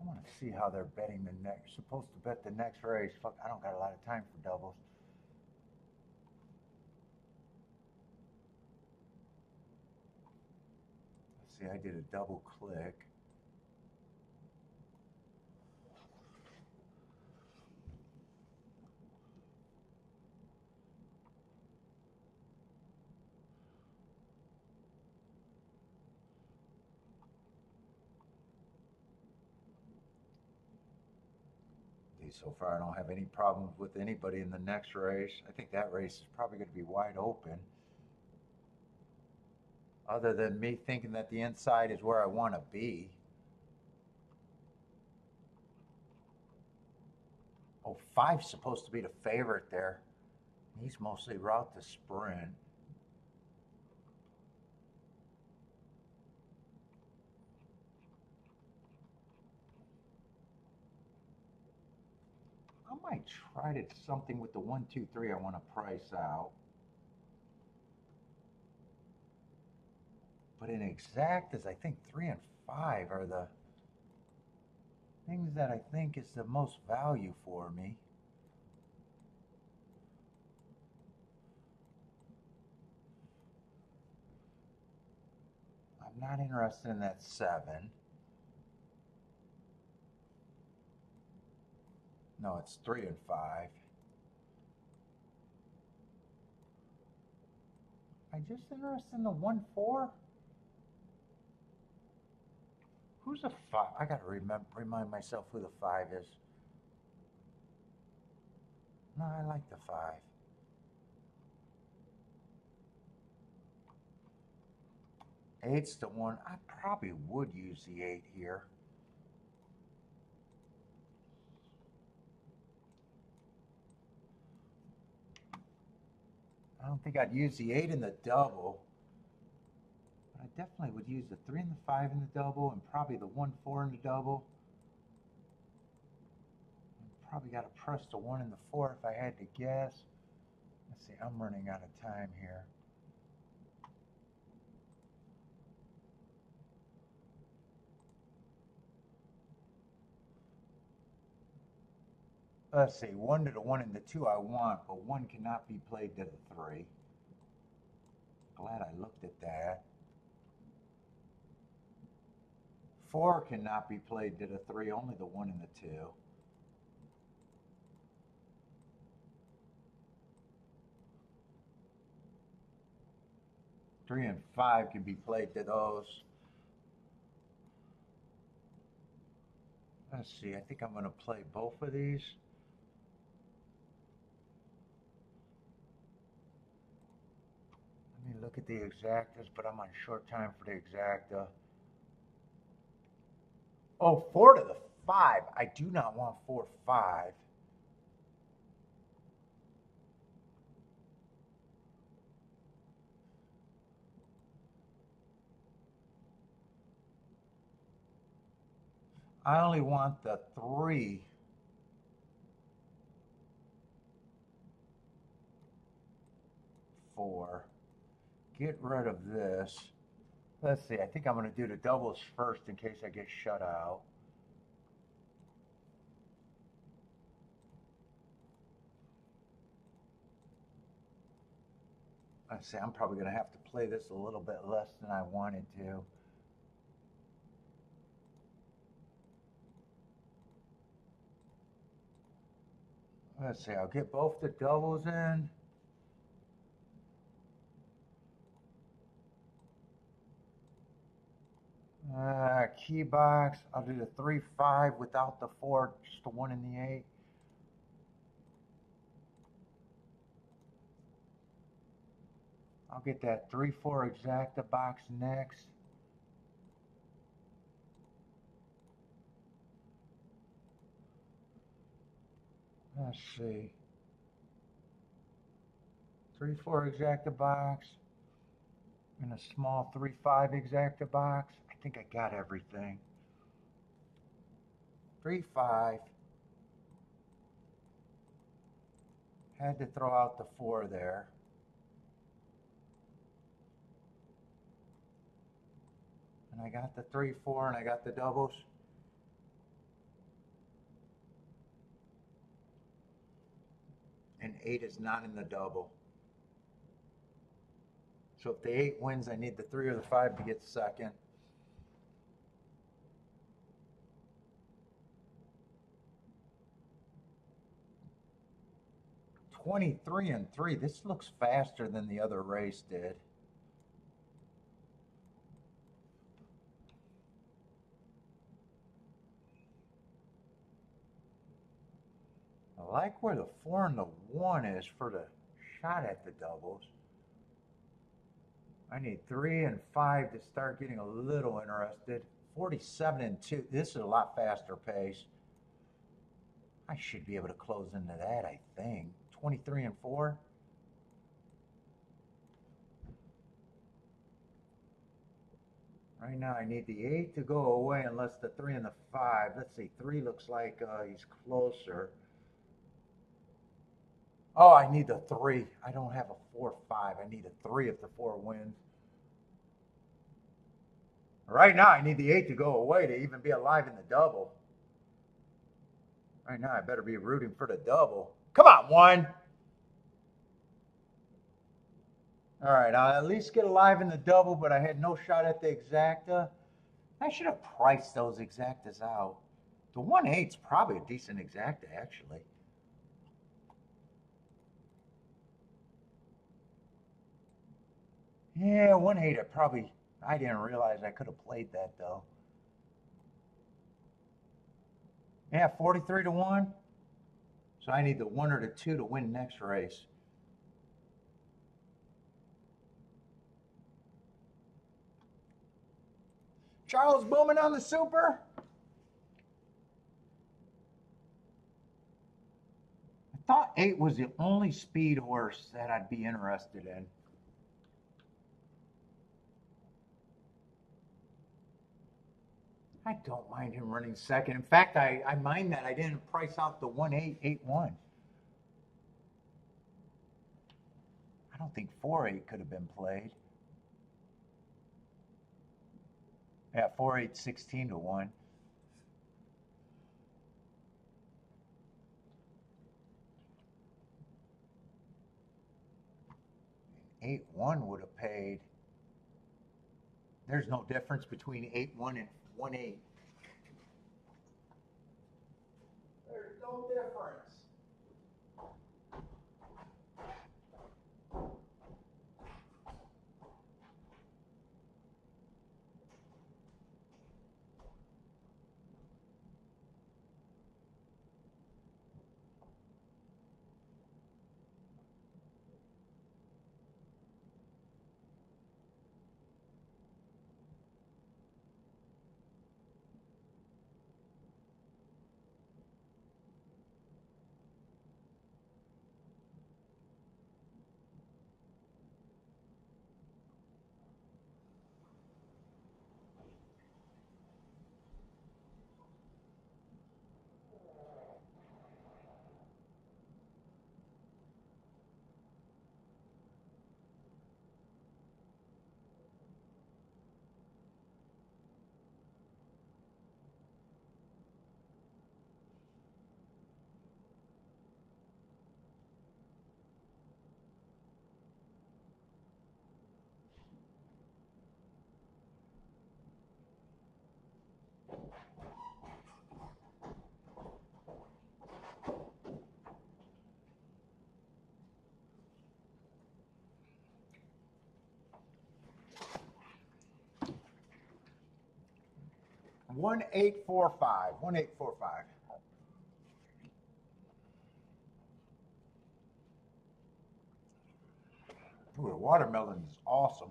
I want to see how they're betting the next. Supposed to bet the next race. Fuck, I don't got a lot of time for doubles. Let's see, I did a double click. So far, I don't have any problems with anybody in the next race. I think that race is probably going to be wide open. Other than me thinking that the inside is where I want to be. Oh, 5's supposed to be the favorite there. He's mostly route to sprint. I might try to something with the 1, 2, 3 I want to price out. But in exactas, I think 3 and 5 are the things that I think is the most value for me. I'm not interested in that 7. No, it's 3 and 5. I'm just interested in the 1, 4. Who's a 5? I gotta remind myself who the 5 is. No, I like the 5. Eight's the one. I probably would use the 8 here. I don't think I'd use the 8 in the double. But I definitely would use the 3 and the 5 in the double and probably the 1, 4 in the double. Probably got to press the 1 and the 4 if I had to guess. Let's see, I'm running out of time here. Let's see, 1 to the 1 and the 2 I want, but 1 cannot be played to the 3. Glad I looked at that. 4 cannot be played to the 3, only the 1 and the 2. 3 and 5 can be played to those. Let's see, I think I'm going to play both of these. Let me look at the exactas, but I'm on short time for the exacta. Oh, 4 to the 5. I do not want 4, 5. I only want the 3. Four. Get rid of this. Let's see, I think I'm going to do the doubles first in case I get shut out. Let's see, I'm probably going to have to play this a little bit less than I wanted to. Let's see, I'll get both the doubles in. Key box, I'll do the 3, 5 without the 4, just the 1 and the 8. I'll get that 3, 4 exacta box next. Let's see. 3, 4 exacta box. in a small 3-5 exacta box. I think I got everything. 3-5. Had to throw out the 4 there. And I got the 3-4 and I got the doubles. And 8 is not in the double. So if the 8 wins, I need the 3 or the 5 to get second. $23-3. This looks faster than the other race did. I like where the 4 and the 1 is for the shot at the doubles. I need 3 and 5 to start getting a little interested. 47-2. This is a lot faster pace. I should be able to close into that, I think. 23-4. Right now, I need the 8 to go away unless the 3 and the 5. Let's see, 3 looks like he's closer. Oh, I need the 3. I don't have a 4-5. I need a 3 if the 4 wins. Right now, I need the 8 to go away to even be alive in the double. Right now, I better be rooting for the double. Come on, 1. All right, I'll at least get alive in the double, but I had no shot at the exacta. I should have priced those exactas out. The 1-8's probably a decent exacta, actually. Yeah, 1-8, I didn't realize I could have played that, though. Yeah, 43-1. So I need the 1 or the 2 to win next race. Charles Bowman on the super. I thought 8 was the only speed horse that I'd be interested in. I don't mind him running second. In fact, I mind that I didn't price out the 1-8, 8-1. I don't think 4-8 could have been played. Yeah, 4-8, 16-1. 8-1 would have paid. There's no difference between 8-1 and 1-8. There's no difference. One 845. 1845. Ooh, the watermelon is awesome.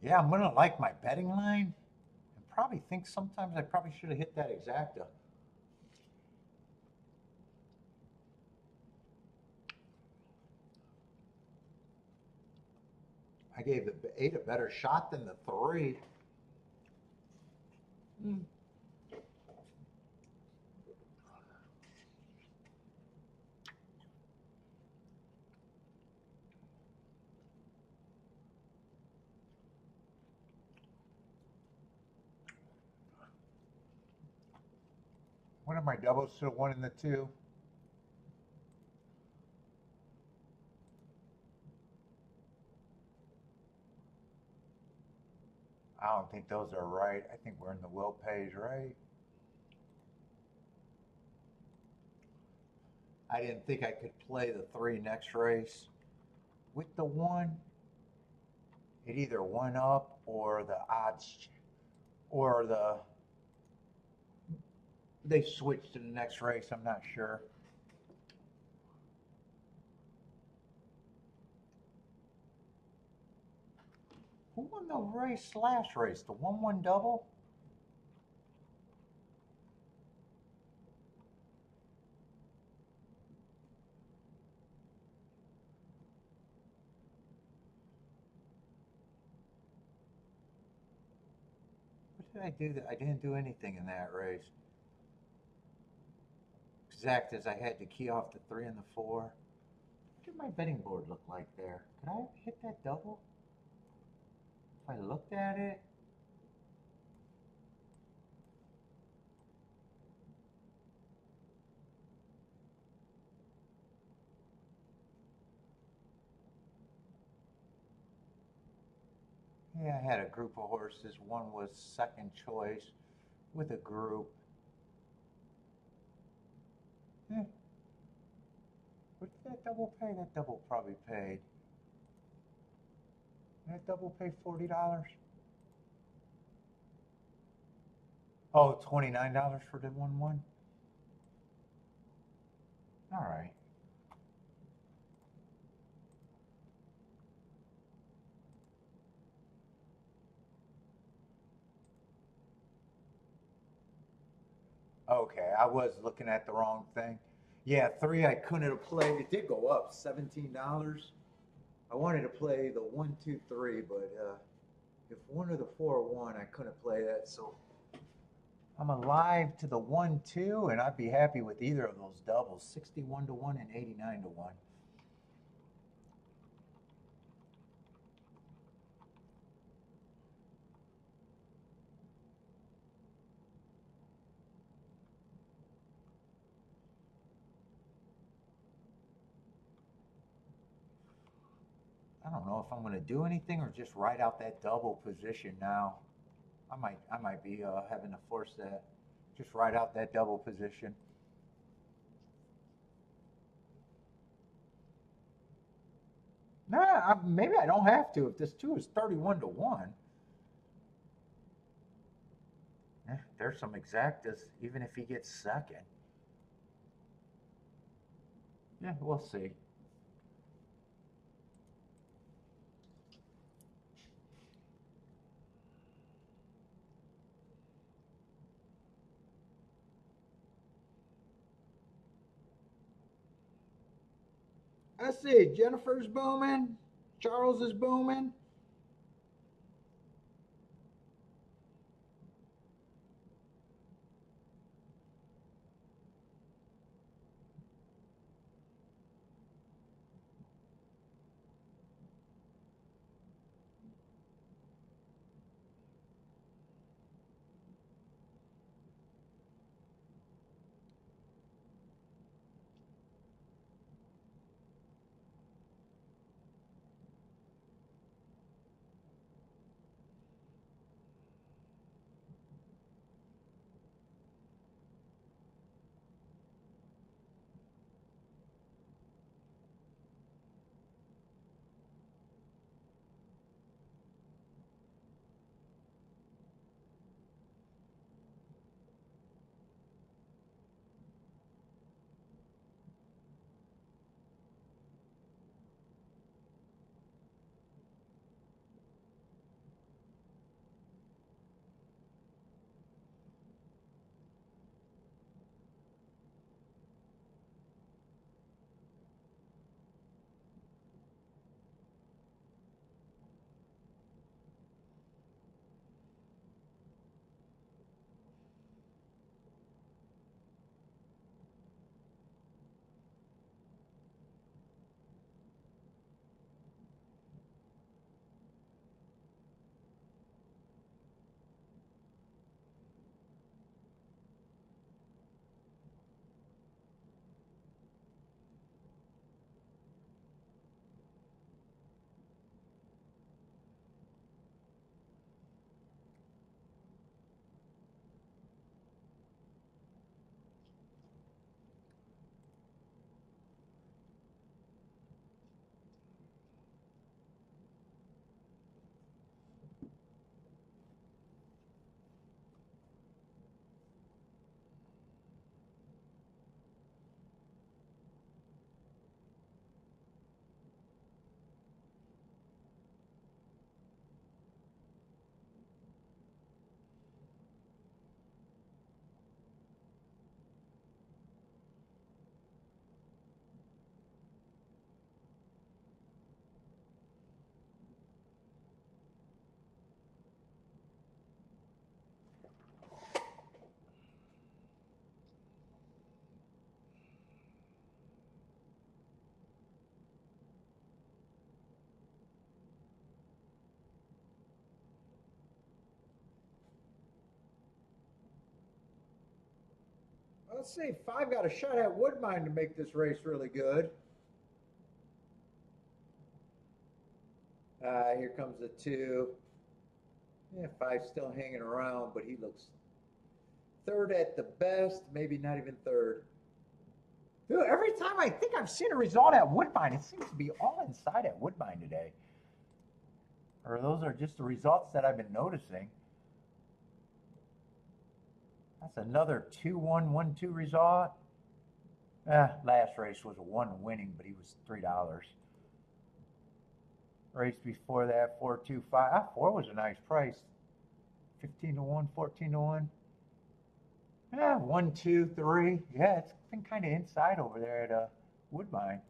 Yeah, I'm gonna like my betting line and probably think sometimes I probably should have hit that exacta. I gave the 8 a better shot than the 3. Mm. One of my doubles to the 1 and the 2. I don't think those are right. I think we're in the will pays, right? I didn't think I could play the 3 next race with the 1. It either went up or the odds, or they switched to the next race. I'm not sure. Who won the race last race? The 1-1 double? What did I do? I didn't do anything in that race. Exact as I had to key off the 3 and the 4. What did my betting board look like there? Could I hit that double? If I looked at it? Yeah, I had a group of horses. One was second choice with a group. Yeah. What did that double pay? That double probably paid. Did that double pay $40? Oh, $29 for the 1-1? All right. Okay, I was looking at the wrong thing. Yeah, 3 I couldn't have played. It did go up $17. I wanted to play the 1, 2, 3, but if 1 of the 4 won, I couldn't play that. So I'm alive to the 1, 2, and I'd be happy with either of those doubles, 61 to 1 and 89 to 1. I don't know if I'm going to do anything or just ride out that double position now. I might be having to force that. Just ride out that double position. Nah, maybe I don't have to. If this 2 is 31 to 1, there's some exactas, even if he gets second. Yeah, we'll see. I see. Jennifer's booming. Charles is booming. Let's see if 5 got a shot at Woodbine to make this race really good. Here comes the 2. Yeah, 5's still hanging around, but he looks third at the best, maybe not even third. Dude, every time I think I've seen a result at Woodbine, it seems to be all inside at Woodbine today. Or those are just the results that I've been noticing. That's another 2-1, 1-2 result. Last race was a 1 winning, but he was $3. Race before that, 4-2-5. 4 was a nice price. 15-1, 14-1. 1, 2, 3. Yeah, it's been kind of inside over there at Woodbine.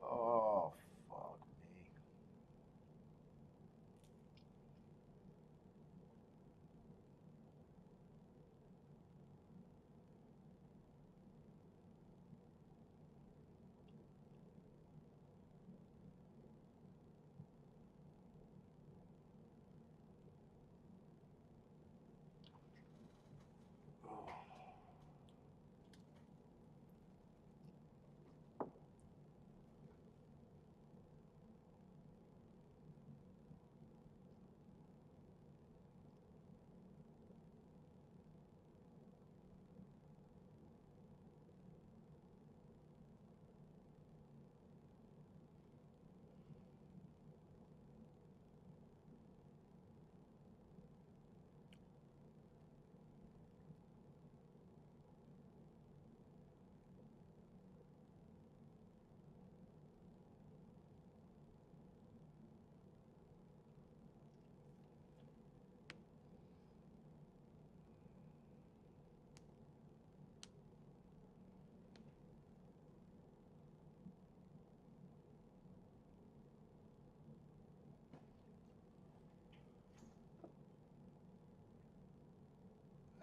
Oh, fuck me.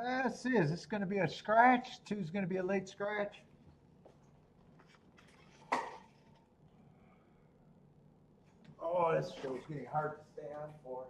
Let's see, is this going to be a scratch? 2's going to be a late scratch? Oh, this show's getting hard to stay on for.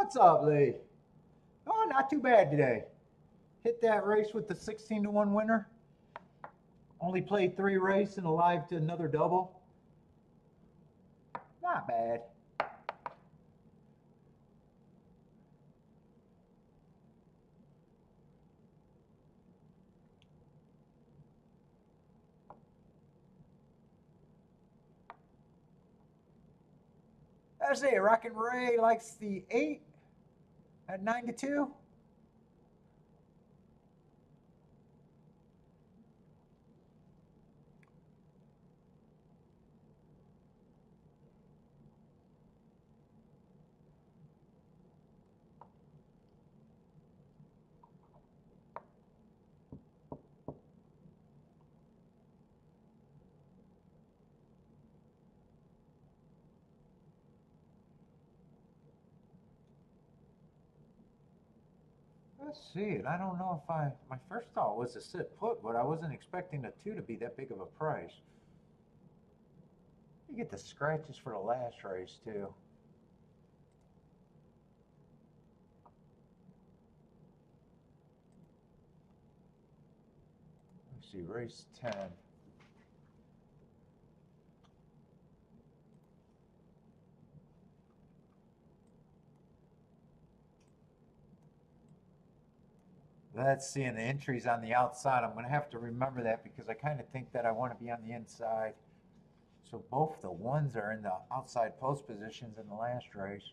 What's up, Lee? Oh, not too bad today. Hit that race with the 16-1 winner. Only played 3 races and alive to another double. Not bad. I say, Rockin' Ray likes the 8 at 9-2. Let's see it. I don't know if my first thought was to sit put, but I wasn't expecting a 2 to be that big of a price. You get the scratches for the last race, too. Let's see, race 10. Let's see, and the entries on the outside, I'm going to have to remember that because I kind of think that I want to be on the inside. So both the 1s are in the outside post positions in the last race.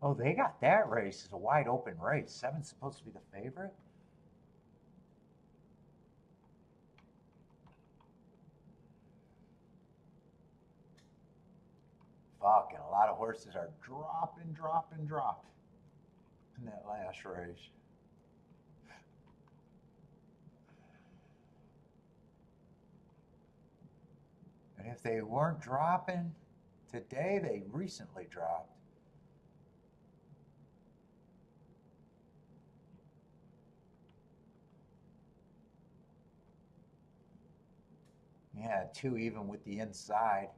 Oh, they got that race as a wide open race. 7's supposed to be the favorite? Fuck, and a lot of horses are dropping in that last race. And if they weren't dropping today, they recently dropped. Yeah, 2 even with the inside.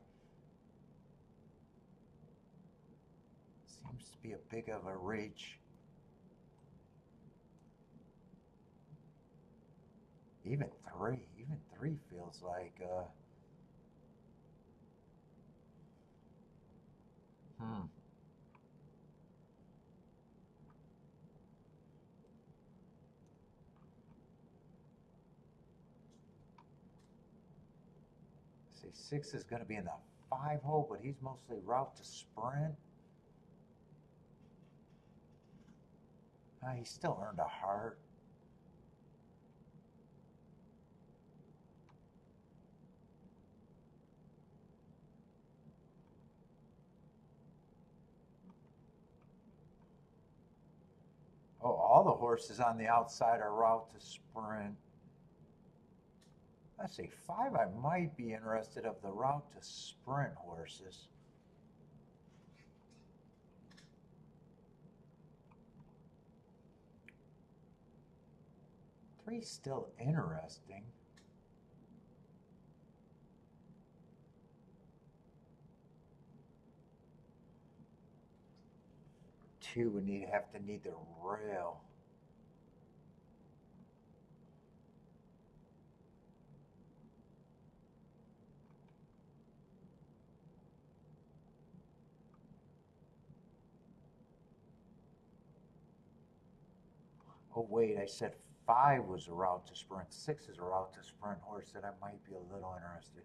Seems to be a big of a reach. Even 3 feels like See, 6 is going to be in the 5 hole, but he's mostly route to sprint. He still earned a heart. Oh, all the horses on the outside are route to sprint. Let's see, 5 I might be interested of the route to sprint horses. Three's still interesting. Two would have to need the rail. Oh wait, I said 5 was a route to sprint. 6 is a route to sprint horse that I might be a little interested in.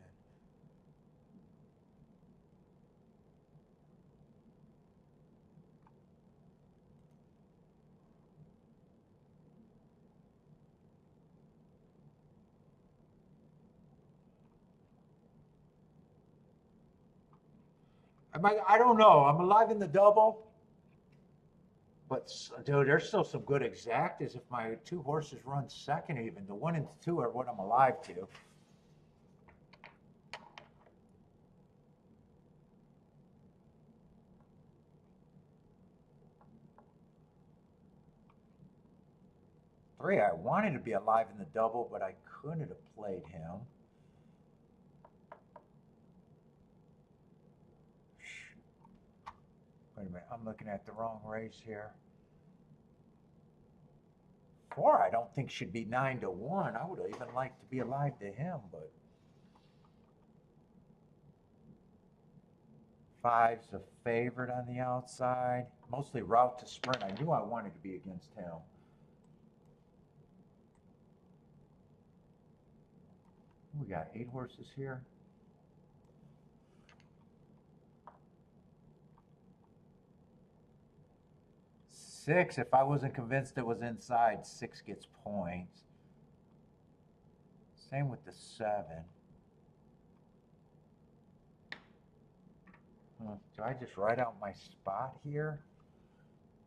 I don't know. I'm alive in the double. But, dude, there's still some good exactas if my 2 horses run second even. The 1 and 2 are what I'm alive to. Three, I wanted to be alive in the double, but I couldn't have played him. I'm going a minute, I'm looking at the wrong race here. 4, I don't think should be 9-1. I would even like to be alive to him, but 5's a favorite on the outside. Mostly route to sprint. I knew I wanted to be against him. We got 8 horses here. 6, if I wasn't convinced it was inside, 6 gets points. Same with the 7. Do I just write out my spot here?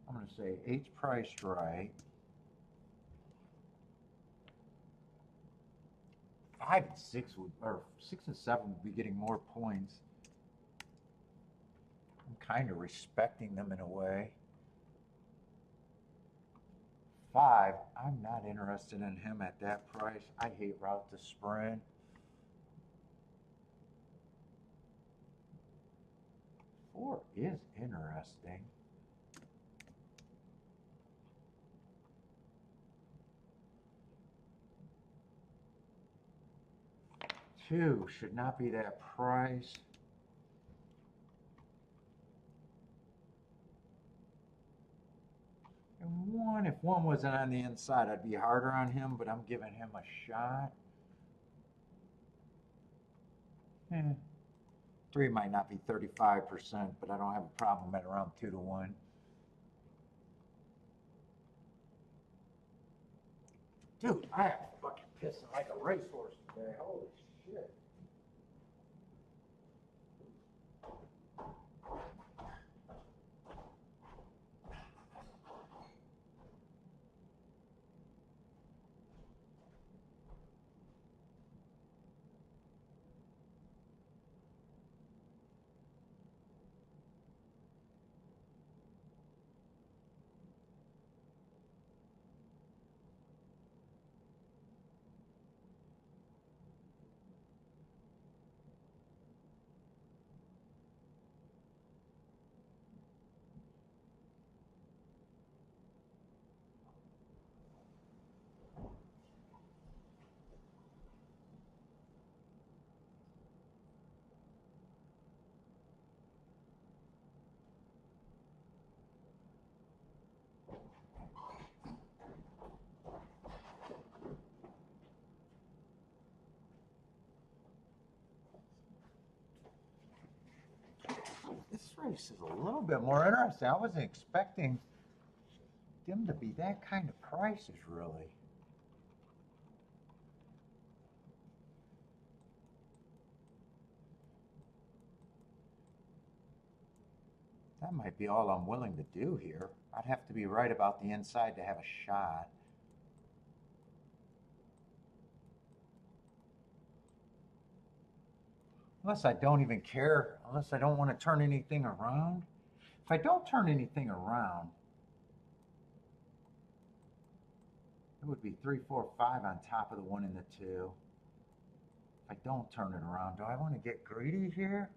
I'm going to say 8's priced right. 5 and 6 would, or 6 and 7 would be getting more points. I'm kind of respecting them in a way. 5, I'm not interested in him at that price. I hate route to sprint. 4 is interesting. Two should not be that price. And 1, if 1 wasn't on the inside, I'd be harder on him, but I'm giving him a shot. 3 might not be 35%, but I don't have a problem at around 2-1. Dude, I am fucking pissing like a racehorse today. Holy shit. This race is a little bit more interesting. I wasn't expecting them to be that kind of prices, really. That might be all I'm willing to do here. I'd have to be right about the inside to have a shot. Unless I don't even care, unless I don't want to turn anything around. If I don't turn anything around, it would be 3, 4, 5 on top of the 1 and the 2. If I don't turn it around, do I want to get greedy here?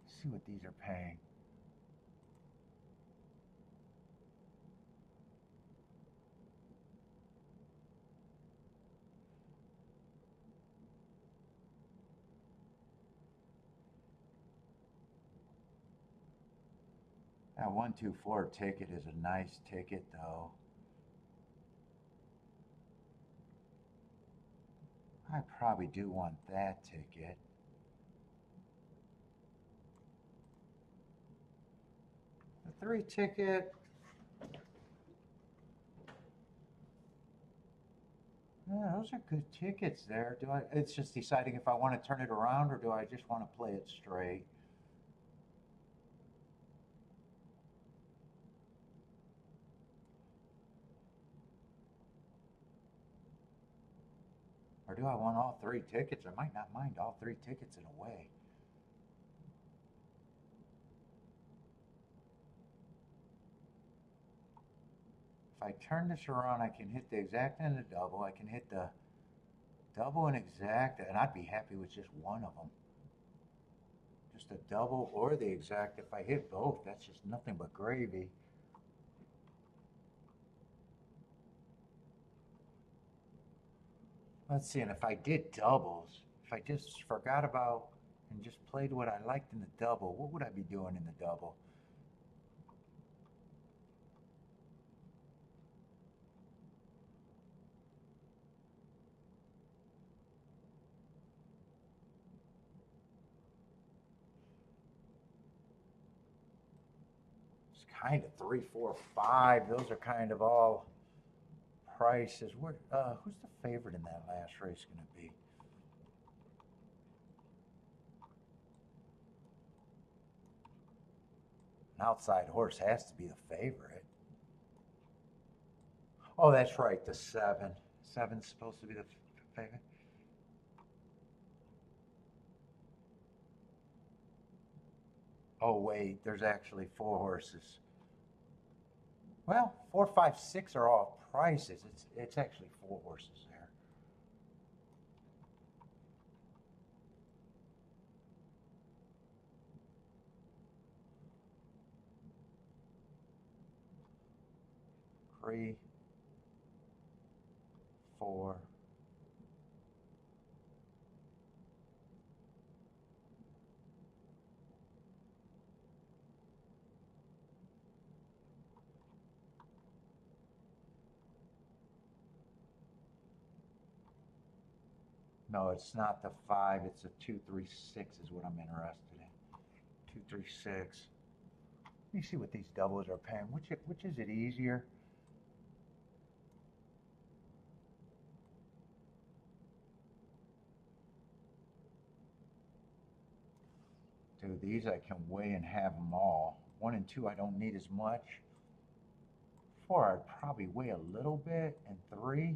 Let's see what these are paying. That 124 ticket is a nice ticket, though. I probably do want that ticket. The 3 ticket. Yeah, those are good tickets there. It's just deciding if I want to turn it around or do I just want to play it straight. Or do I want all 3 tickets? I might not mind all 3 tickets in a way. if I turn this around, I can hit the exact and the double. I can hit the double and exact, and I'd be happy with just one of them. Just a double or the exact. If I hit both, that's just nothing but gravy. Let's see, and if I did doubles, if I just forgot about and just played what I liked in the double, what would I be doing in the double? It's kind of 3, 4, 5. Those are kind of all prices. Who's the favorite in that last race going to be? An outside horse has to be the favorite. Oh, that's right, the 7. 7's supposed to be the favorite. Oh, wait, there's actually 4 horses. Well, 4, 5, 6 are all prices. It's actually 4 horses there. Three, 4. No, it's not the 5. It's a 2, 3, 6 is what I'm interested in. 2, 3, 6. Let me see what these doubles are paying. Which is it easier? Dude, these I can weigh and have them all. 1 and 2 I don't need as much. 4 I'd probably weigh a little bit, and 3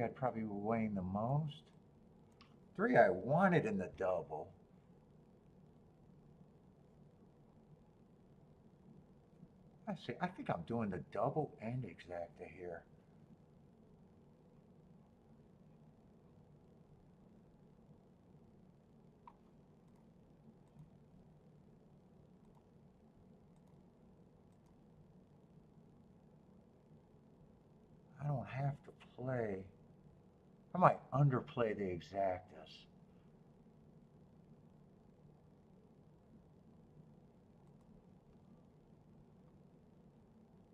I'd probably be weighing the most. 3 I wanted in the double. I see. I think I'm doing the double and exacta here. I don't have to play. I might underplay the exactas.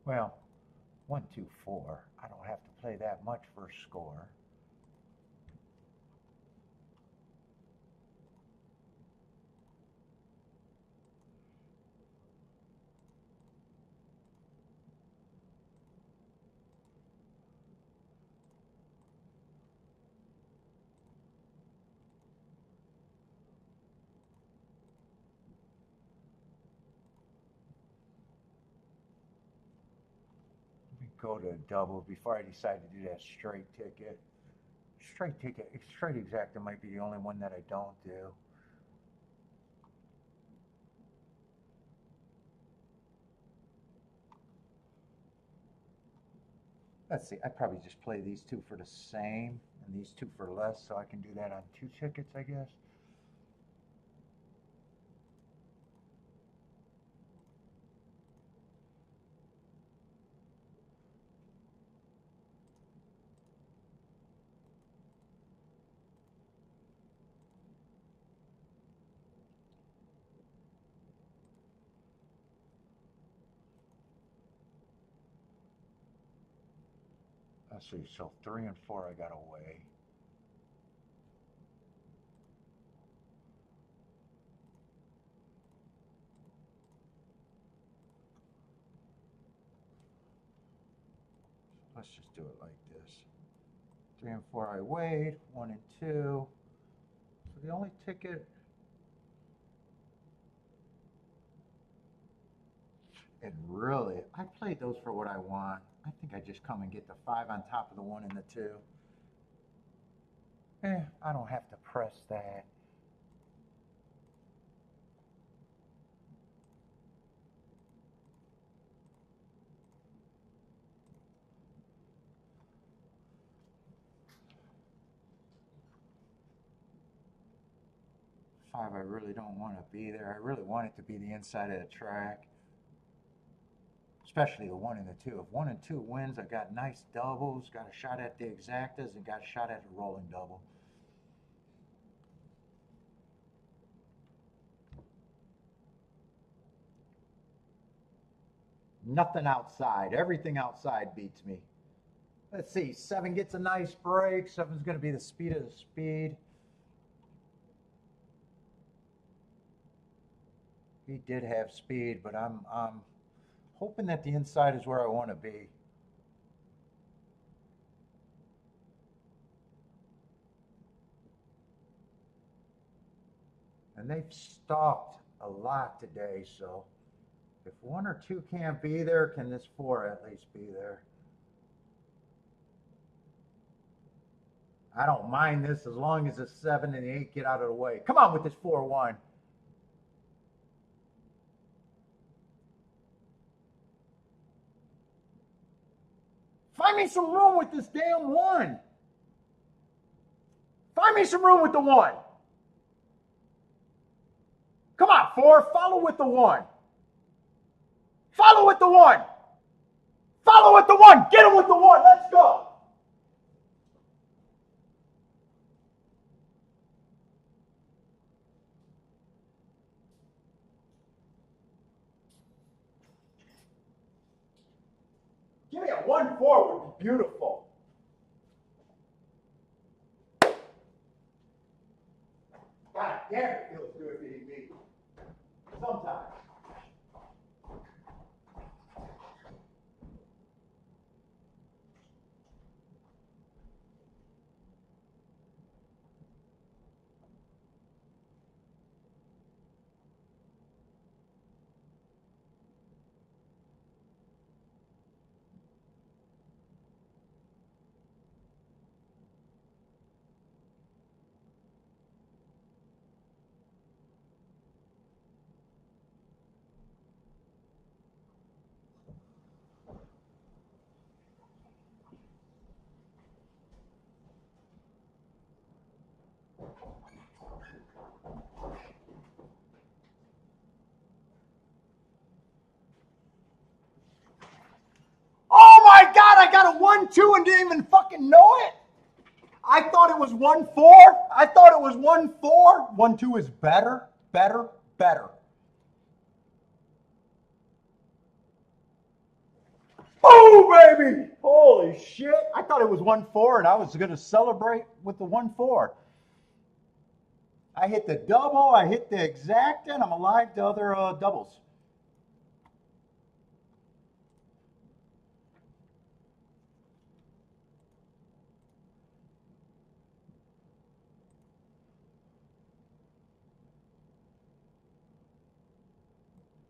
Well, 1, 2, 4. I don't have to play that much for a score. Go to a double before I decide to do that straight ticket. Straight ticket, straight exacta might be the only one that I don't do. Let's see, I'd probably just play these 2 for the same and these 2 for less, so I can do that on 2 tickets, I guess. Let's see, so 3 and 4 I got away. Let's just do it like this. 3 and 4 I weighed, 1 and 2. So the only ticket, and really, I played those for what I want. I think I just come and get the 5 on top of the 1 and the 2. I don't have to press that. 5, I really don't want to be there. I really want it to be the inside of the track, especially the 1 and the 2. If 1 and 2 wins, I got nice doubles, got a shot at the exactas, and got a shot at the rolling double. Nothing outside. Everything outside beats me. Let's see. 7 gets a nice break. 7's going to be the speed of the speed. He did have speed, but I'm hoping that the inside is where I want to be. And they've stalked a lot today, so if 1 or 2 can't be there, can this 4 at least be there? I don't mind this as long as the 7 and the 8 get out of the way. Come on with this 4-1. Find me some room with this damn 1. Find me some room with the 1. Come on, 4, follow with the 1. Follow with the 1. Follow with the 1. Get him with the 1. Let's go. Give me a 1-4 would be beautiful. God damn, it feels good being me. Sometimes. Oh my God, I got a 1-2 and didn't even fucking know it. I thought it was 1-4. I thought it was 1-4. 1-2 is better, better, better. Oh, baby. Holy shit. I thought it was 1-4 and I was going to celebrate with the 1-4. I hit the double, I hit the exacta, and I'm alive to other doubles.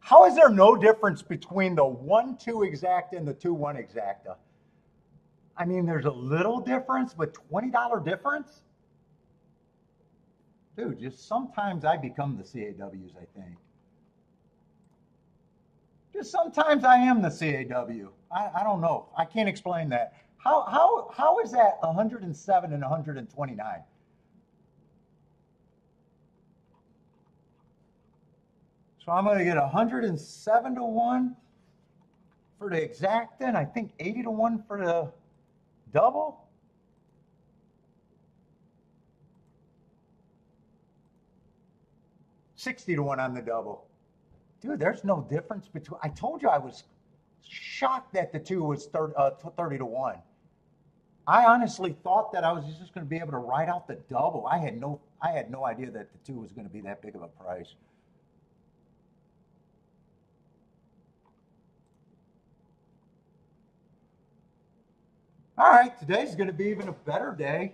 How is there no difference between the 1-2 exacta and the 2-1 exacta? I mean, there's a little difference, but $20 difference? Dude, just sometimes I become the CAWs, I think. Just sometimes I am the CAW. I don't know. I can't explain that. How is that 107 and 129? So I'm going to get 107 to 1 for the exacta, and I think 80 to 1 for the double. $60 to 1 on the double. Dude, there's no difference between. I told you I was shocked that the 2 was 30 to 1. I honestly thought that I was just going to be able to ride out the double. I had no idea that the 2 was going to be that big of a price. All right, today's going to be even a better day.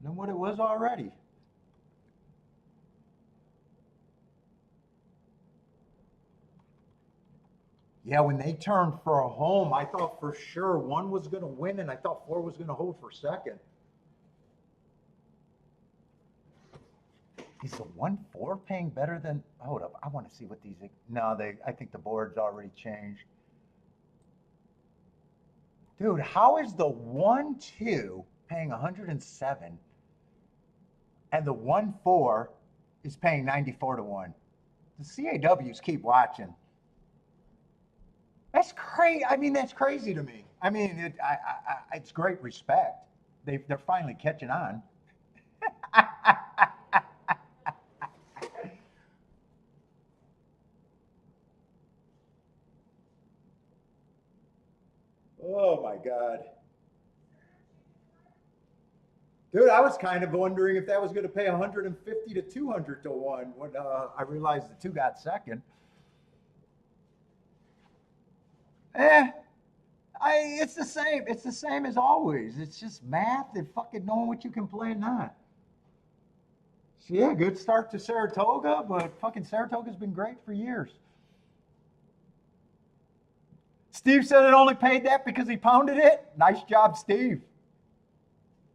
Than what it was already. Yeah, when they turned for a home, I thought for sure 1 was going to win, and I thought 4 was going to hold for second. Is the 1-4 paying better than? Hold up, I want to see what these. No, I think the board's already changed. Dude, how is the 1-2 paying 107, and the 1-4 is paying 94 to 1. The CAWs keep watching. That's crazy. I mean, that's crazy to me. I mean, it's great respect. They're finally catching on. Oh my God. Dude, I was kind of wondering if that was going to pay 150 to 200 to 1 when I realized the two got second. Eh, it's the same. It's the same as always. It's just math and fucking knowing what you can play and not. So yeah, good start to Saratoga, but fucking Saratoga's been great for years. Steve said it only paid that because he pounded it. Nice job, Steve.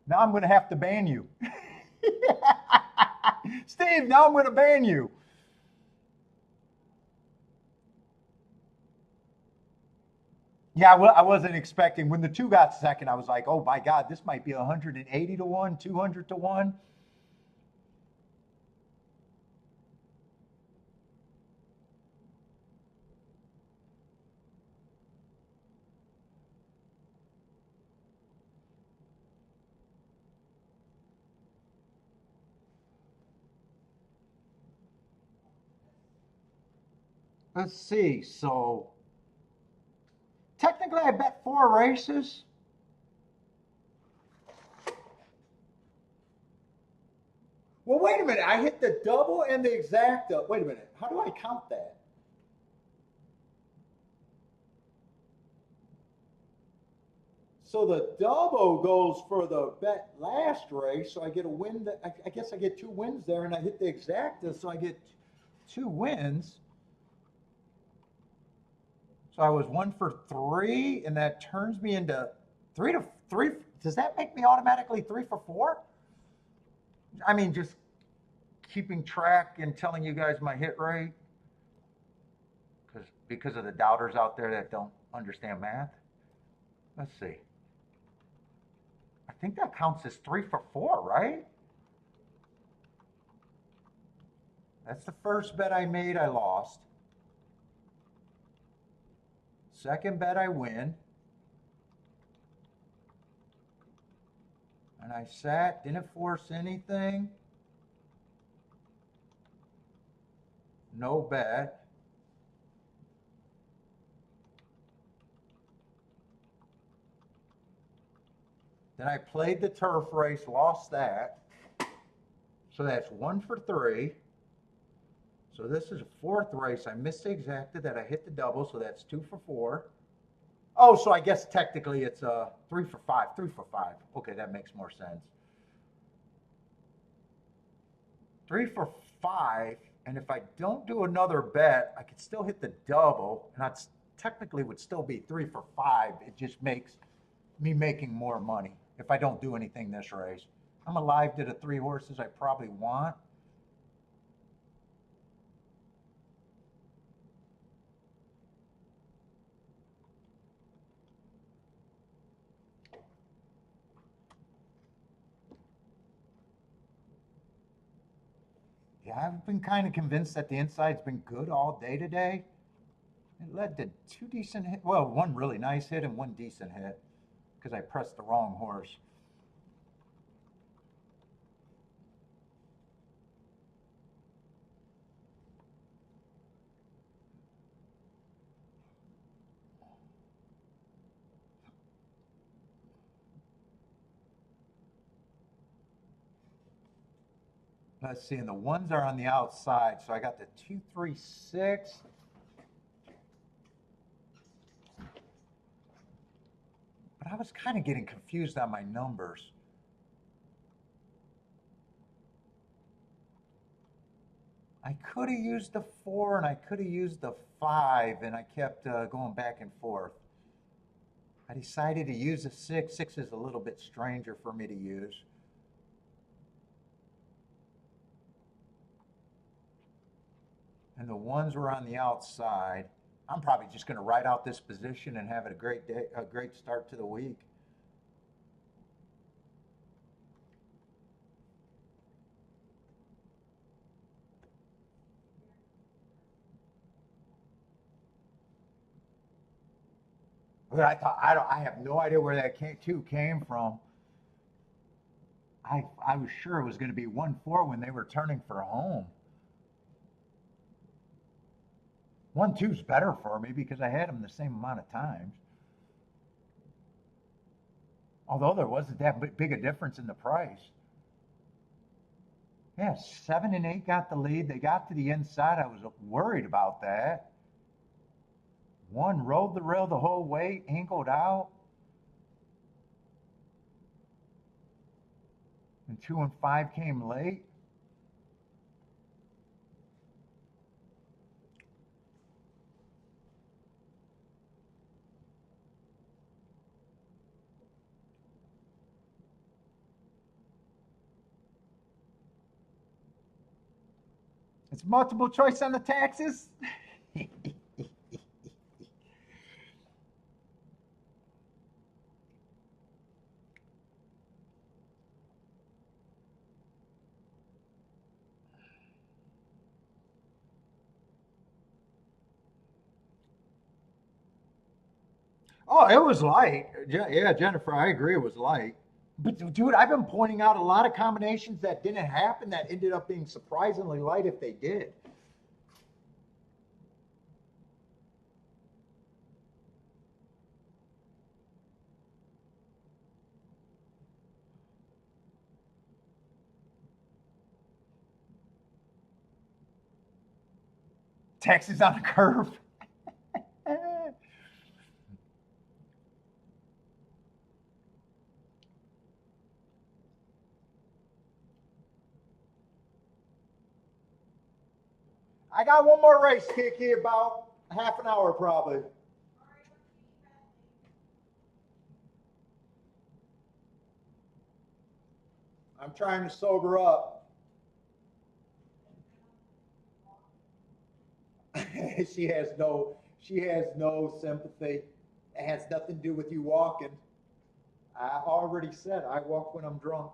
Now I'm going to have to ban you. Steve, now I'm going to ban you. Yeah, well, I wasn't expecting. When the two got second, I was like, oh my God, this might be 180 to 1, 200 to 1. Let's see. So technically, I bet 4 races. Well, wait a minute. I hit the double and the exacta. Wait a minute. How do I count that? So the double goes for the bet last race, so I get a win. I guess I get 2 wins there, and I hit the exacta, so I get 2 wins. So I was 1 for 3, and that turns me into 3 to 3. Does that make me automatically 3 for 4? I mean, just keeping track and telling you guys my hit rate, because of the doubters out there that don't understand math. Let's see. I think that counts as 3 for 4, right? That's the first bet I made, I lost. Second bet, I win. And I sat, didn't force anything. No bet. Then I played the turf race, lost that. So that's 1 for 3. So this is a 4th race. I missed the exacta that I hit the double, so that's 2 for 4. Oh, so I guess technically it's 3 for 5. 3 for 5. Okay, that makes more sense. 3 for 5, and if I don't do another bet, I could still hit the double, and I technically would still be 3 for 5. It just makes me making more money if I don't do anything this race. I'm alive to the 3 horses I probably want. Yeah, I've been kind of convinced that the inside's been good all day today. It led to 2 decent hits. Well, 1 really nice hit and 1 decent hit because I pressed the wrong horse. Let's see, and the 1s are on the outside, so I got the 2, 3, 6. But I was kind of getting confused on my numbers. I could have used the 4 and I could have used the 5, and I kept going back and forth. I decided to use the 6. 6 is a little bit stranger for me to use. And the 1s were on the outside. I'm probably just going to ride out this position and have it a great day, a great start to the week. But I have no idea where that came from. I was sure it was going to be 1-4 when they were turning for home. 1-2's better for me because I had them the same amount of times. Although there wasn't that big a difference in the price. Yeah, 7 and 8 got the lead. They got to the inside. I was worried about that. 1 rode the rail the whole way, angled out. And 2 and 5 came late. It's multiple choice on the taxes. Oh, it was light. Yeah, Jennifer, I agree it was light. But dude, I've been pointing out a lot of combinations that didn't happen that ended up being surprisingly light if they did. Texas on the curve. I got one more race, Kiki, about half an hour probably. I'm trying to sober up. she has no sympathy. It has nothing to do with you walking. I already said I walk when I'm drunk.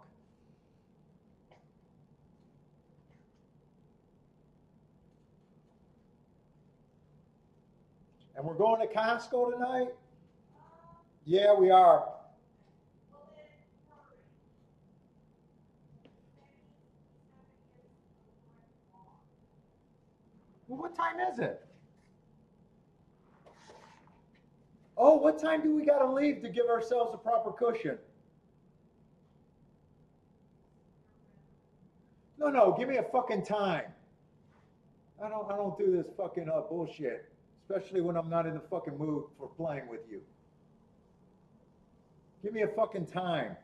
And we're going to Costco tonight? Yeah, we are. Well, what time is it? Oh, what time do we got to leave to give ourselves a proper cushion? No, no, give me a fucking time. I don't do this fucking bullshit, especially when I'm not in the fucking mood for playing with you. Give me a fucking time.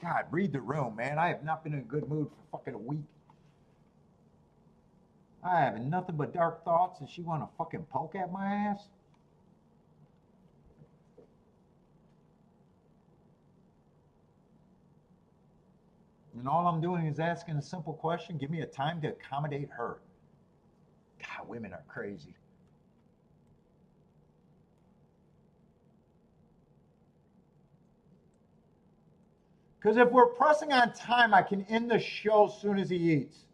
God, read the room, man. I have not been in a good mood for fucking a week. I have nothing but dark thoughts, and she want to fucking poke at my ass. And all I'm doing is asking a simple question. Give me a time to accommodate her. God, women are crazy. Because if we're pressing on time, I can end the show as soon as he eats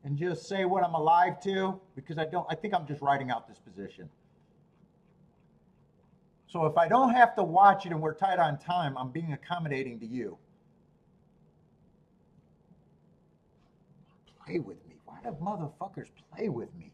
and just say what I'm alive to, because I think I'm just writing out this position. So if I don't have to watch it and we're tight on time, I'm being accommodating to you. Play with me. Why do motherfuckers play with me?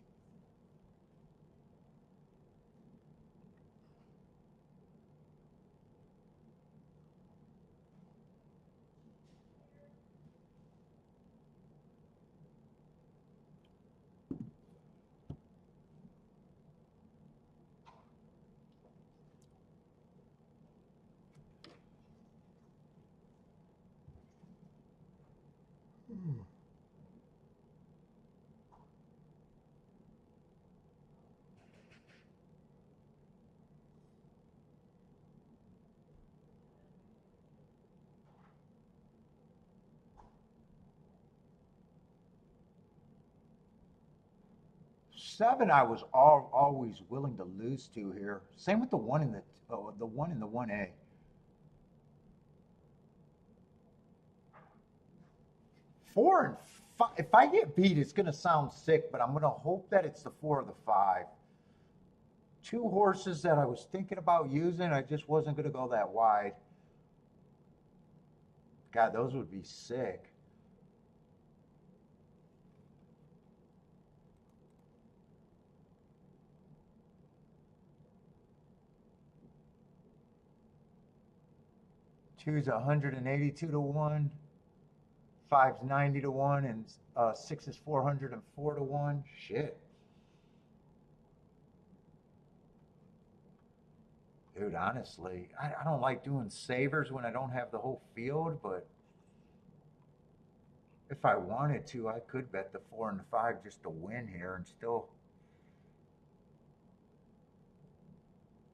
Hmm. 7, I was always willing to lose to here. Same with the one in the one in the 1A. 4 and 5. If I get beat, it's gonna sound sick, but I'm gonna hope that it's the 4 or the 5. 2 horses that I was thinking about using. I just wasn't going to go that wide. God, those would be sick. Two's 182 to 1. 5's 90 to 1, and 6 is 404 to 1. Shit. Dude, honestly, I don't like doing savers when I don't have the whole field, but if I wanted to, I could bet the 4 and the 5 just to win here and still.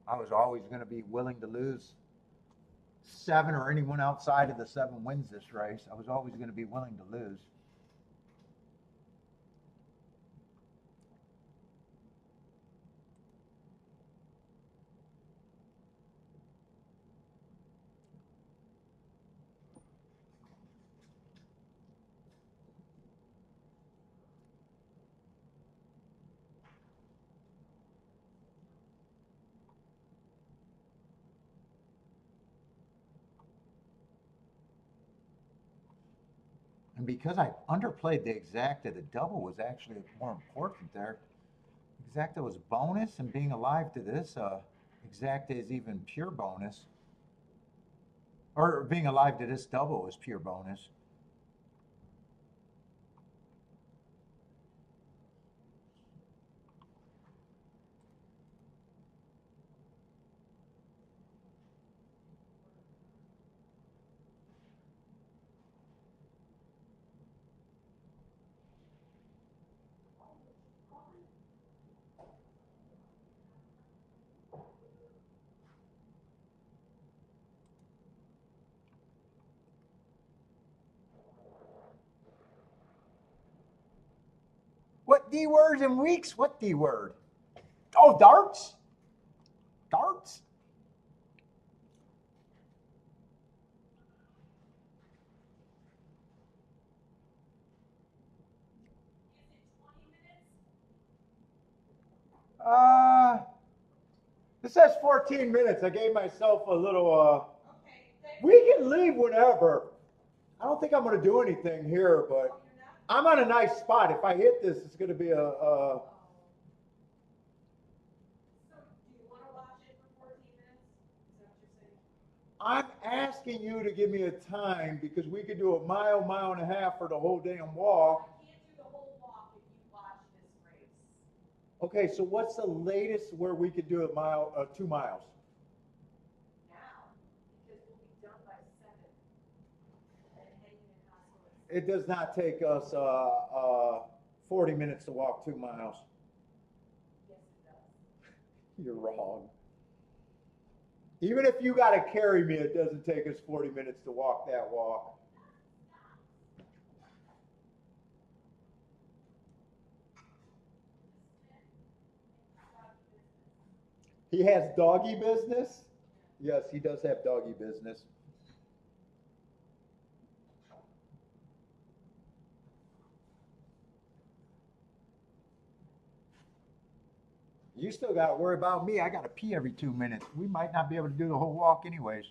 I was always going to be willing to lose 7 or anyone outside of the 7 wins this race. I was always going to be willing to lose. And because I underplayed the exacta, the double was actually more important there. Exacta was bonus, and being alive to this, exacta is even pure bonus. Or being alive to this double is pure bonus. What D words and weeks? What D word? Oh, darts? Darts? Uh, it says 14 minutes. I gave myself a little, we can leave whenever. I don't think I'm going to do anything here, but I'm on a nice spot. If I hit this, it's going to be a I'm asking you to give me a time because we could do a mile, mile and a half for the whole damn walk. Okay, so what's the latest where we could do a mile, 2 miles? It does not take us 40 minutes to walk 2 miles. You're wrong. Even if you got to carry me, it doesn't take us 40 minutes to walk that walk. He has doggy business? Yes, he does have doggy business. You still got to worry about me. I got to pee every 2 minutes. We might not be able to do the whole walk anyways.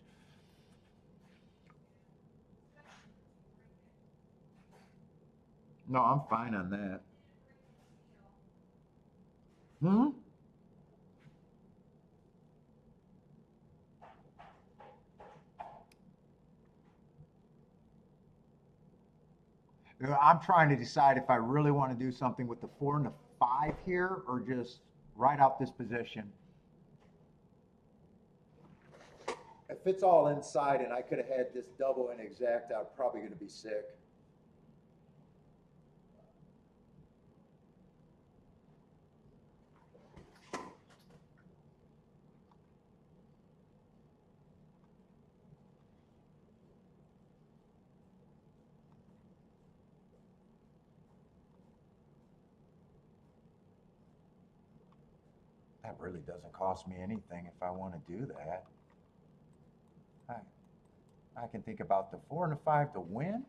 No, I'm fine on that. Hmm? I'm trying to decide if I really want to do something with the 4 and the 5 here or just ride out this position. If it's all inside and I could have had this double and exact, I'm probably going to be sick. That really doesn't cost me anything if I want to do that. I can think about the 4 and the 5 to win,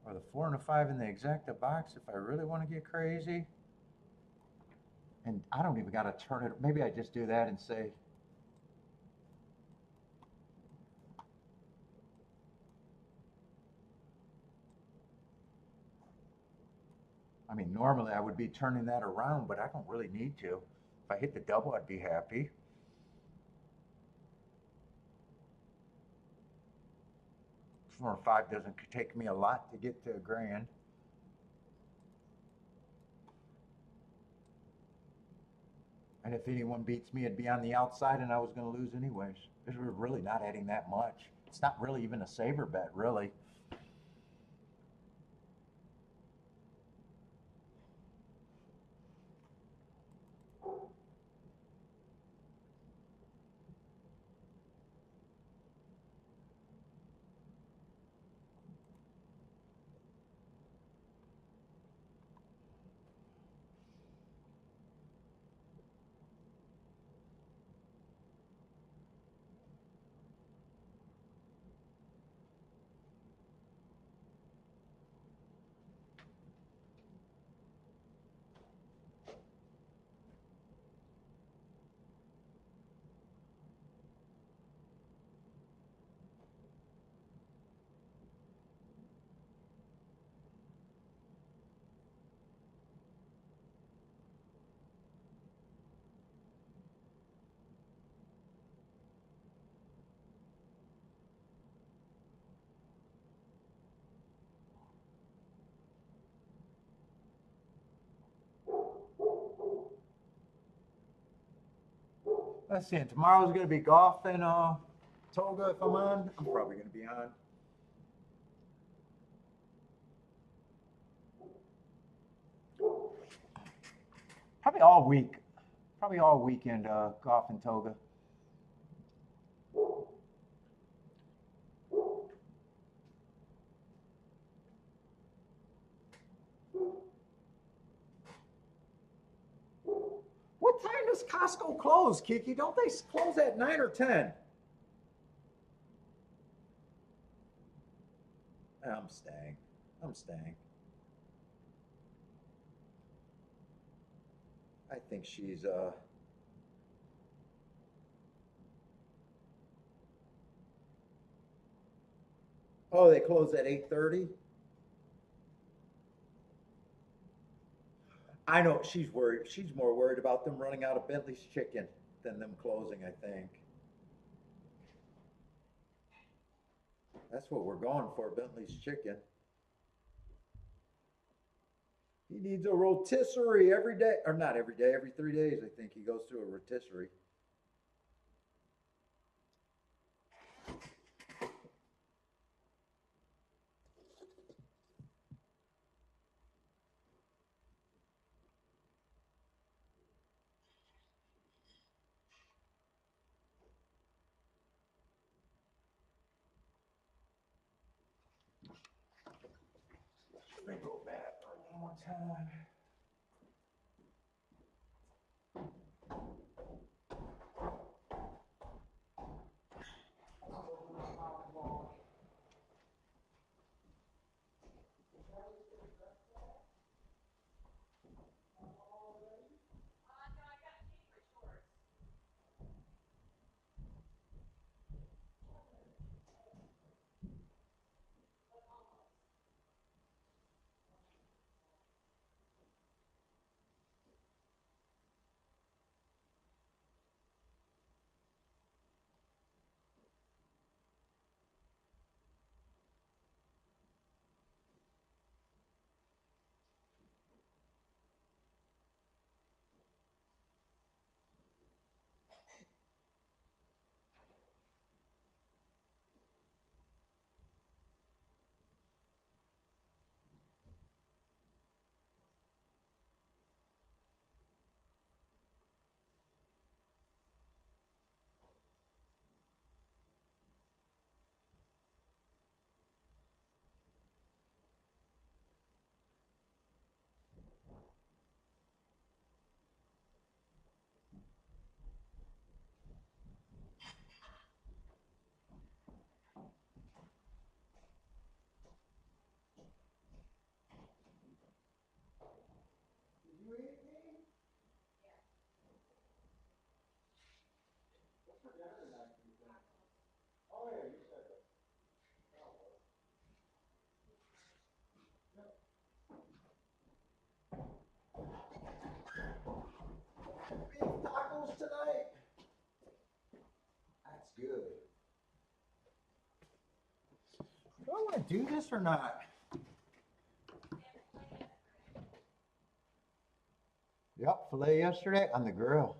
or the 4 and the 5 in the exacta box if I really want to get crazy. And I don't even got to turn it. Maybe I just do that and say, I mean, normally I would be turning that around, but I don't really need to. If I hit the double, I'd be happy. 4 or 5 doesn't take me a lot to get to a grand. And if anyone beats me, it'd be on the outside and I was going to lose anyways. Because we're really not adding that much. It's not really even a saver bet, really. Let's see. Tomorrow's going to be golf in Toga if I'm on. I'm probably going to be on. Probably all week. Probably all weekend golf in Toga. What time does Costco close, Kiki? Don't they close at 9 or 10? I'm staying. I'm staying. I think she's oh, they close at 8:30? I know she's worried. She's more worried about them running out of Bentley's chicken than them closing, I think. That's what we're going for, Bentley's chicken. He needs a rotisserie every day, or not every day, every 3 days, I think he goes to a rotisserie. Let me go back one more time. Tacos tonight. That's good. Do I want to do this or not? Yep, filet yesterday on the grill.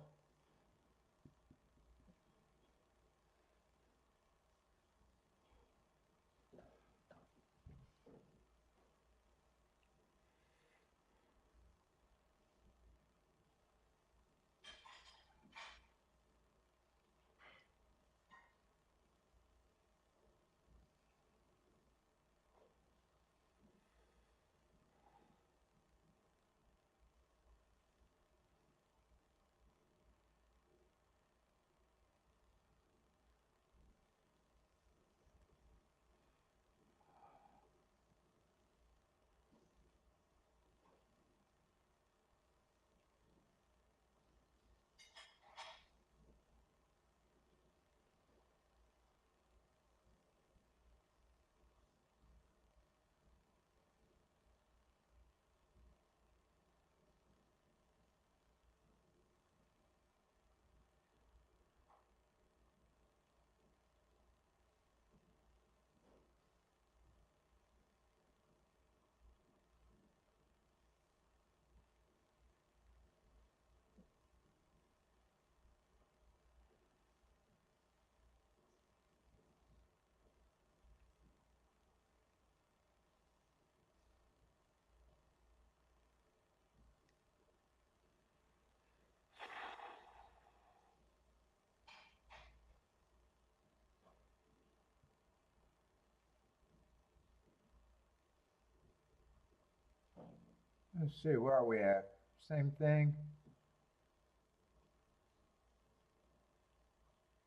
Let's see, where are we at? Same thing.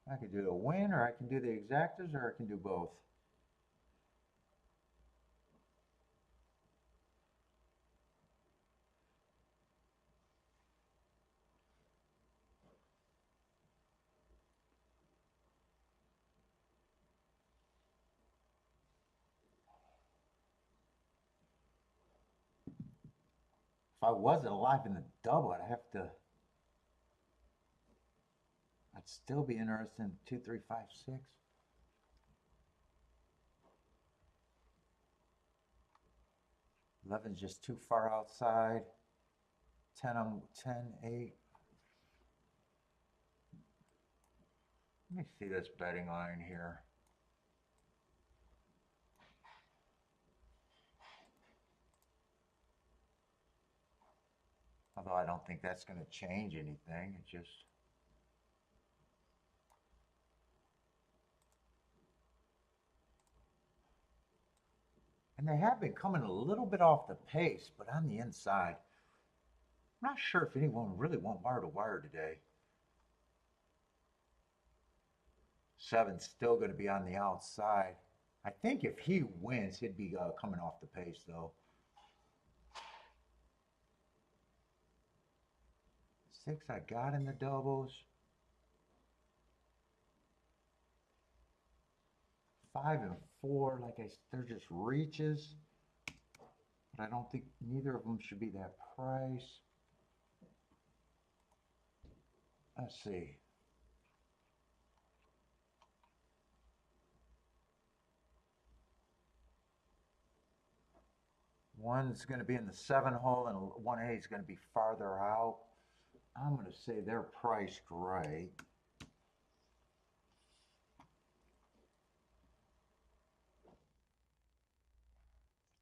I could do the win, or I can do the exactas, or I can do both. If I wasn't alive in the double, I'd still be interested in 2, 3, 5, 6. 11's just too far outside. 10, I'm 10, 8. Let me see this betting line here. Although I don't think that's going to change anything. It just... And they have been coming a little bit off the pace, but on the inside. I'm not sure if anyone really went wire to wire today. 7's still going to be on the outside. I think if he wins, he'd be coming off the pace, though. 6 I got in the doubles. 5 and 4, they're just reaches. But I don't think neither of them should be that price. Let's see. One's going to be in the 7 hole and 1A is going to be farther out. I'm going to say they're priced right.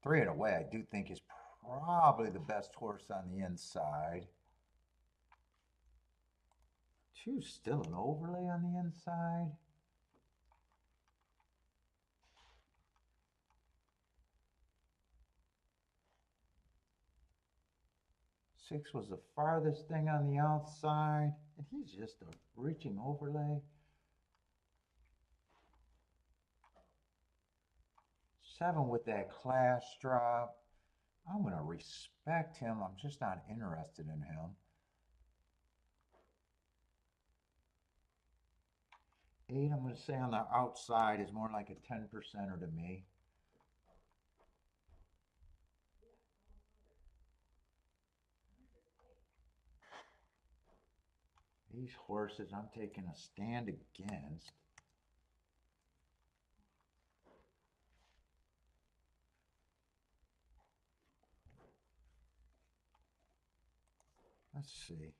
Three and away, I do think is probably the best horse on the inside. 2's still an overlay on the inside. Six was the farthest thing on the outside, and he's just a reaching overlay. 7 with that class drop. I'm going to respect him. I'm just not interested in him. 8, I'm going to say on the outside is more like a 10%er to me. These horses I'm taking a stand against. Let's see.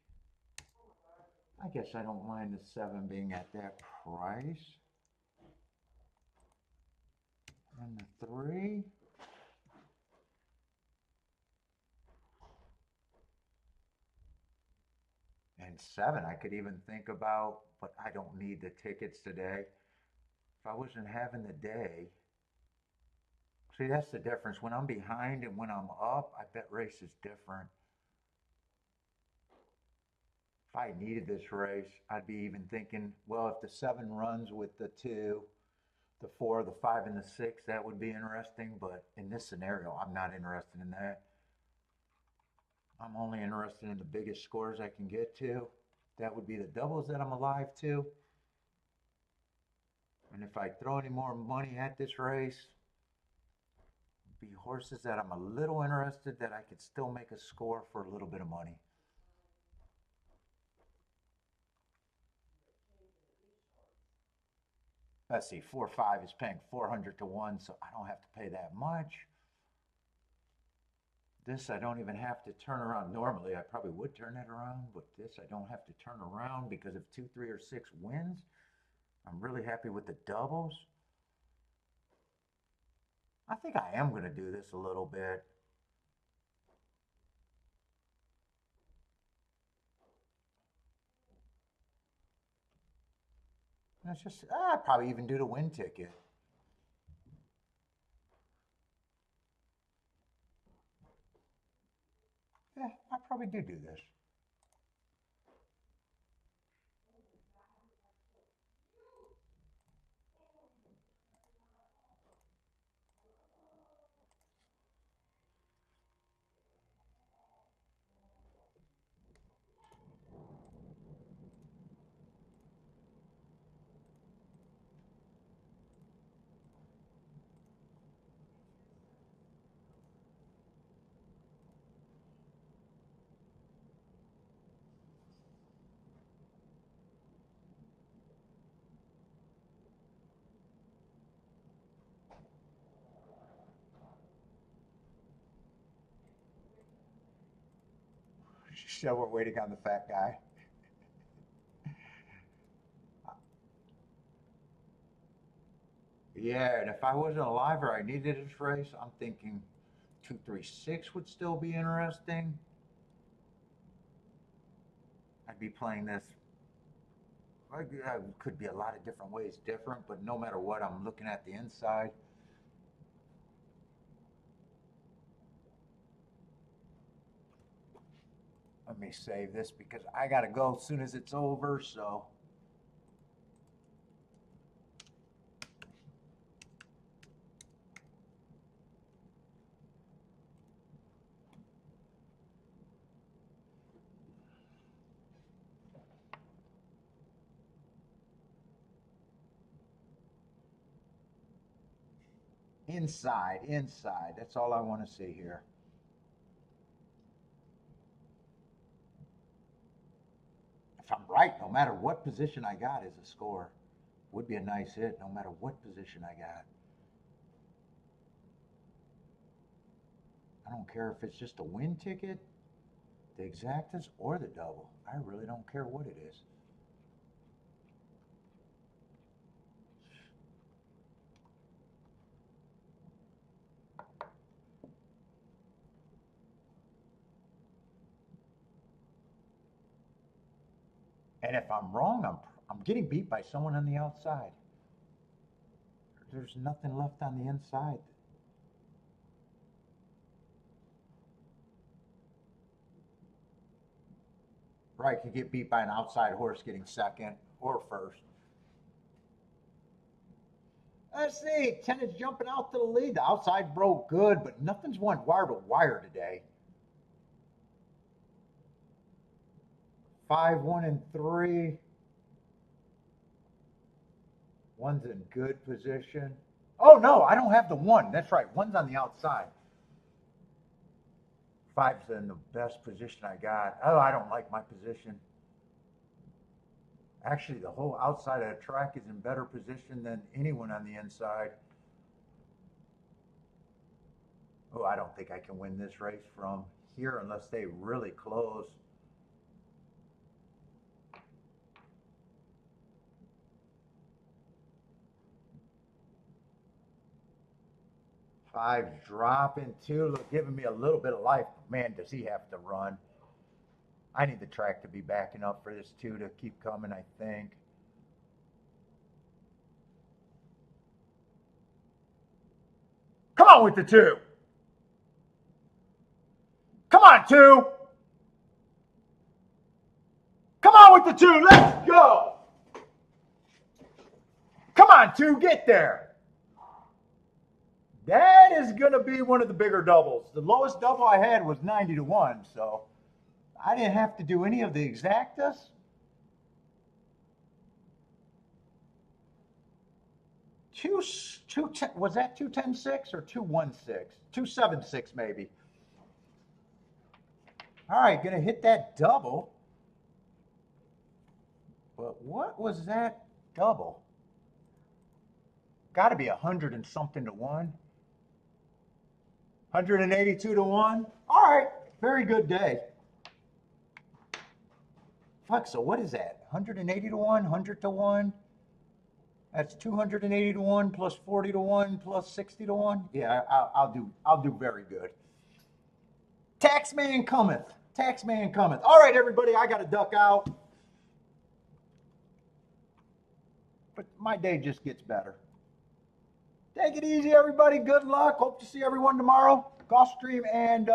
I guess I don't mind the 7 being at that price. And the 3. And 7, I could even think about, but I don't need the tickets today. If I wasn't having the day, see, that's the difference. When I'm behind and when I'm up, I bet race is different. If I needed this race, I'd be even thinking, well, if the 7 runs with the 2, the 4, the 5, and the 6, that would be interesting. But in this scenario, I'm not interested in that. I'm only interested in the biggest scores I can get to. That would be the doubles that I'm alive to. And if I throw any more money at this race, it'd be horses that I'm a little interested that I could still make a score for a little bit of money. Let's see, 4-5 is paying 400 to 1, so I don't have to pay that much. This I don't even have to turn around. Normally I probably would turn it around, but this I don't have to turn around because if 2, 3, or 6 wins, I'm really happy with the doubles. I think I am going to do this a little bit. Let's just, I'd probably even do the win ticket. Yeah, I probably do this. So we're waiting on the fat guy. Yeah, and if I wasn't alive or I needed this race, I'm thinking 2, 3, 6 would still be interesting. I'd be playing this. Could be a lot of different ways different, but no matter what, I'm looking at the inside. Let me save this because I got to go as soon as it's over, so. Inside, inside. That's all I want to see here. If I'm right, no matter what position I got is a score. Would be a nice hit no matter what position I got. I don't care if it's just a win ticket, the exactas, or the double. I really don't care what it is. And if I'm wrong, I'm getting beat by someone on the outside. There's nothing left on the inside. Right, could get beat by an outside horse getting second or first. Let's see, 10 is jumping out to the lead. The outside broke good, but nothing's won wire to wire today. 5, 1, and 3. One's in good position. Oh no, I don't have the one. That's right. One's on the outside. Five's in the best position I got. Oh, I don't like my position. Actually, the whole outside of the track is in better position than anyone on the inside. Oh, I don't think I can win this race from here unless they really close. Five's dropping, two, giving me a little bit of life. Man, does he have to run. I need the track to be backing up for this two to keep coming, I think. Come on with the two. Come on, two. Come on with the two. Let's go. Come on, two. Get there. That is going to be one of the bigger doubles. The lowest double I had was 90-1, so I didn't have to do any of the exactas. Was that 210.6 or 216? 276 maybe. All right, going to hit that double. But what was that double? Got to be 100 and something to 1. 182 to 1. All right, very good day. Fuck, so what is that? 180 to 1, 100 to 1. That's 280 to 1 plus 40 to 1 plus 60 to 1. Yeah, I'll do very good. Taxman cometh. Taxman cometh. All right, everybody, I got to duck out. But my day just gets better. Take it easy, everybody. Good luck. Hope to see everyone tomorrow. Gulfstream and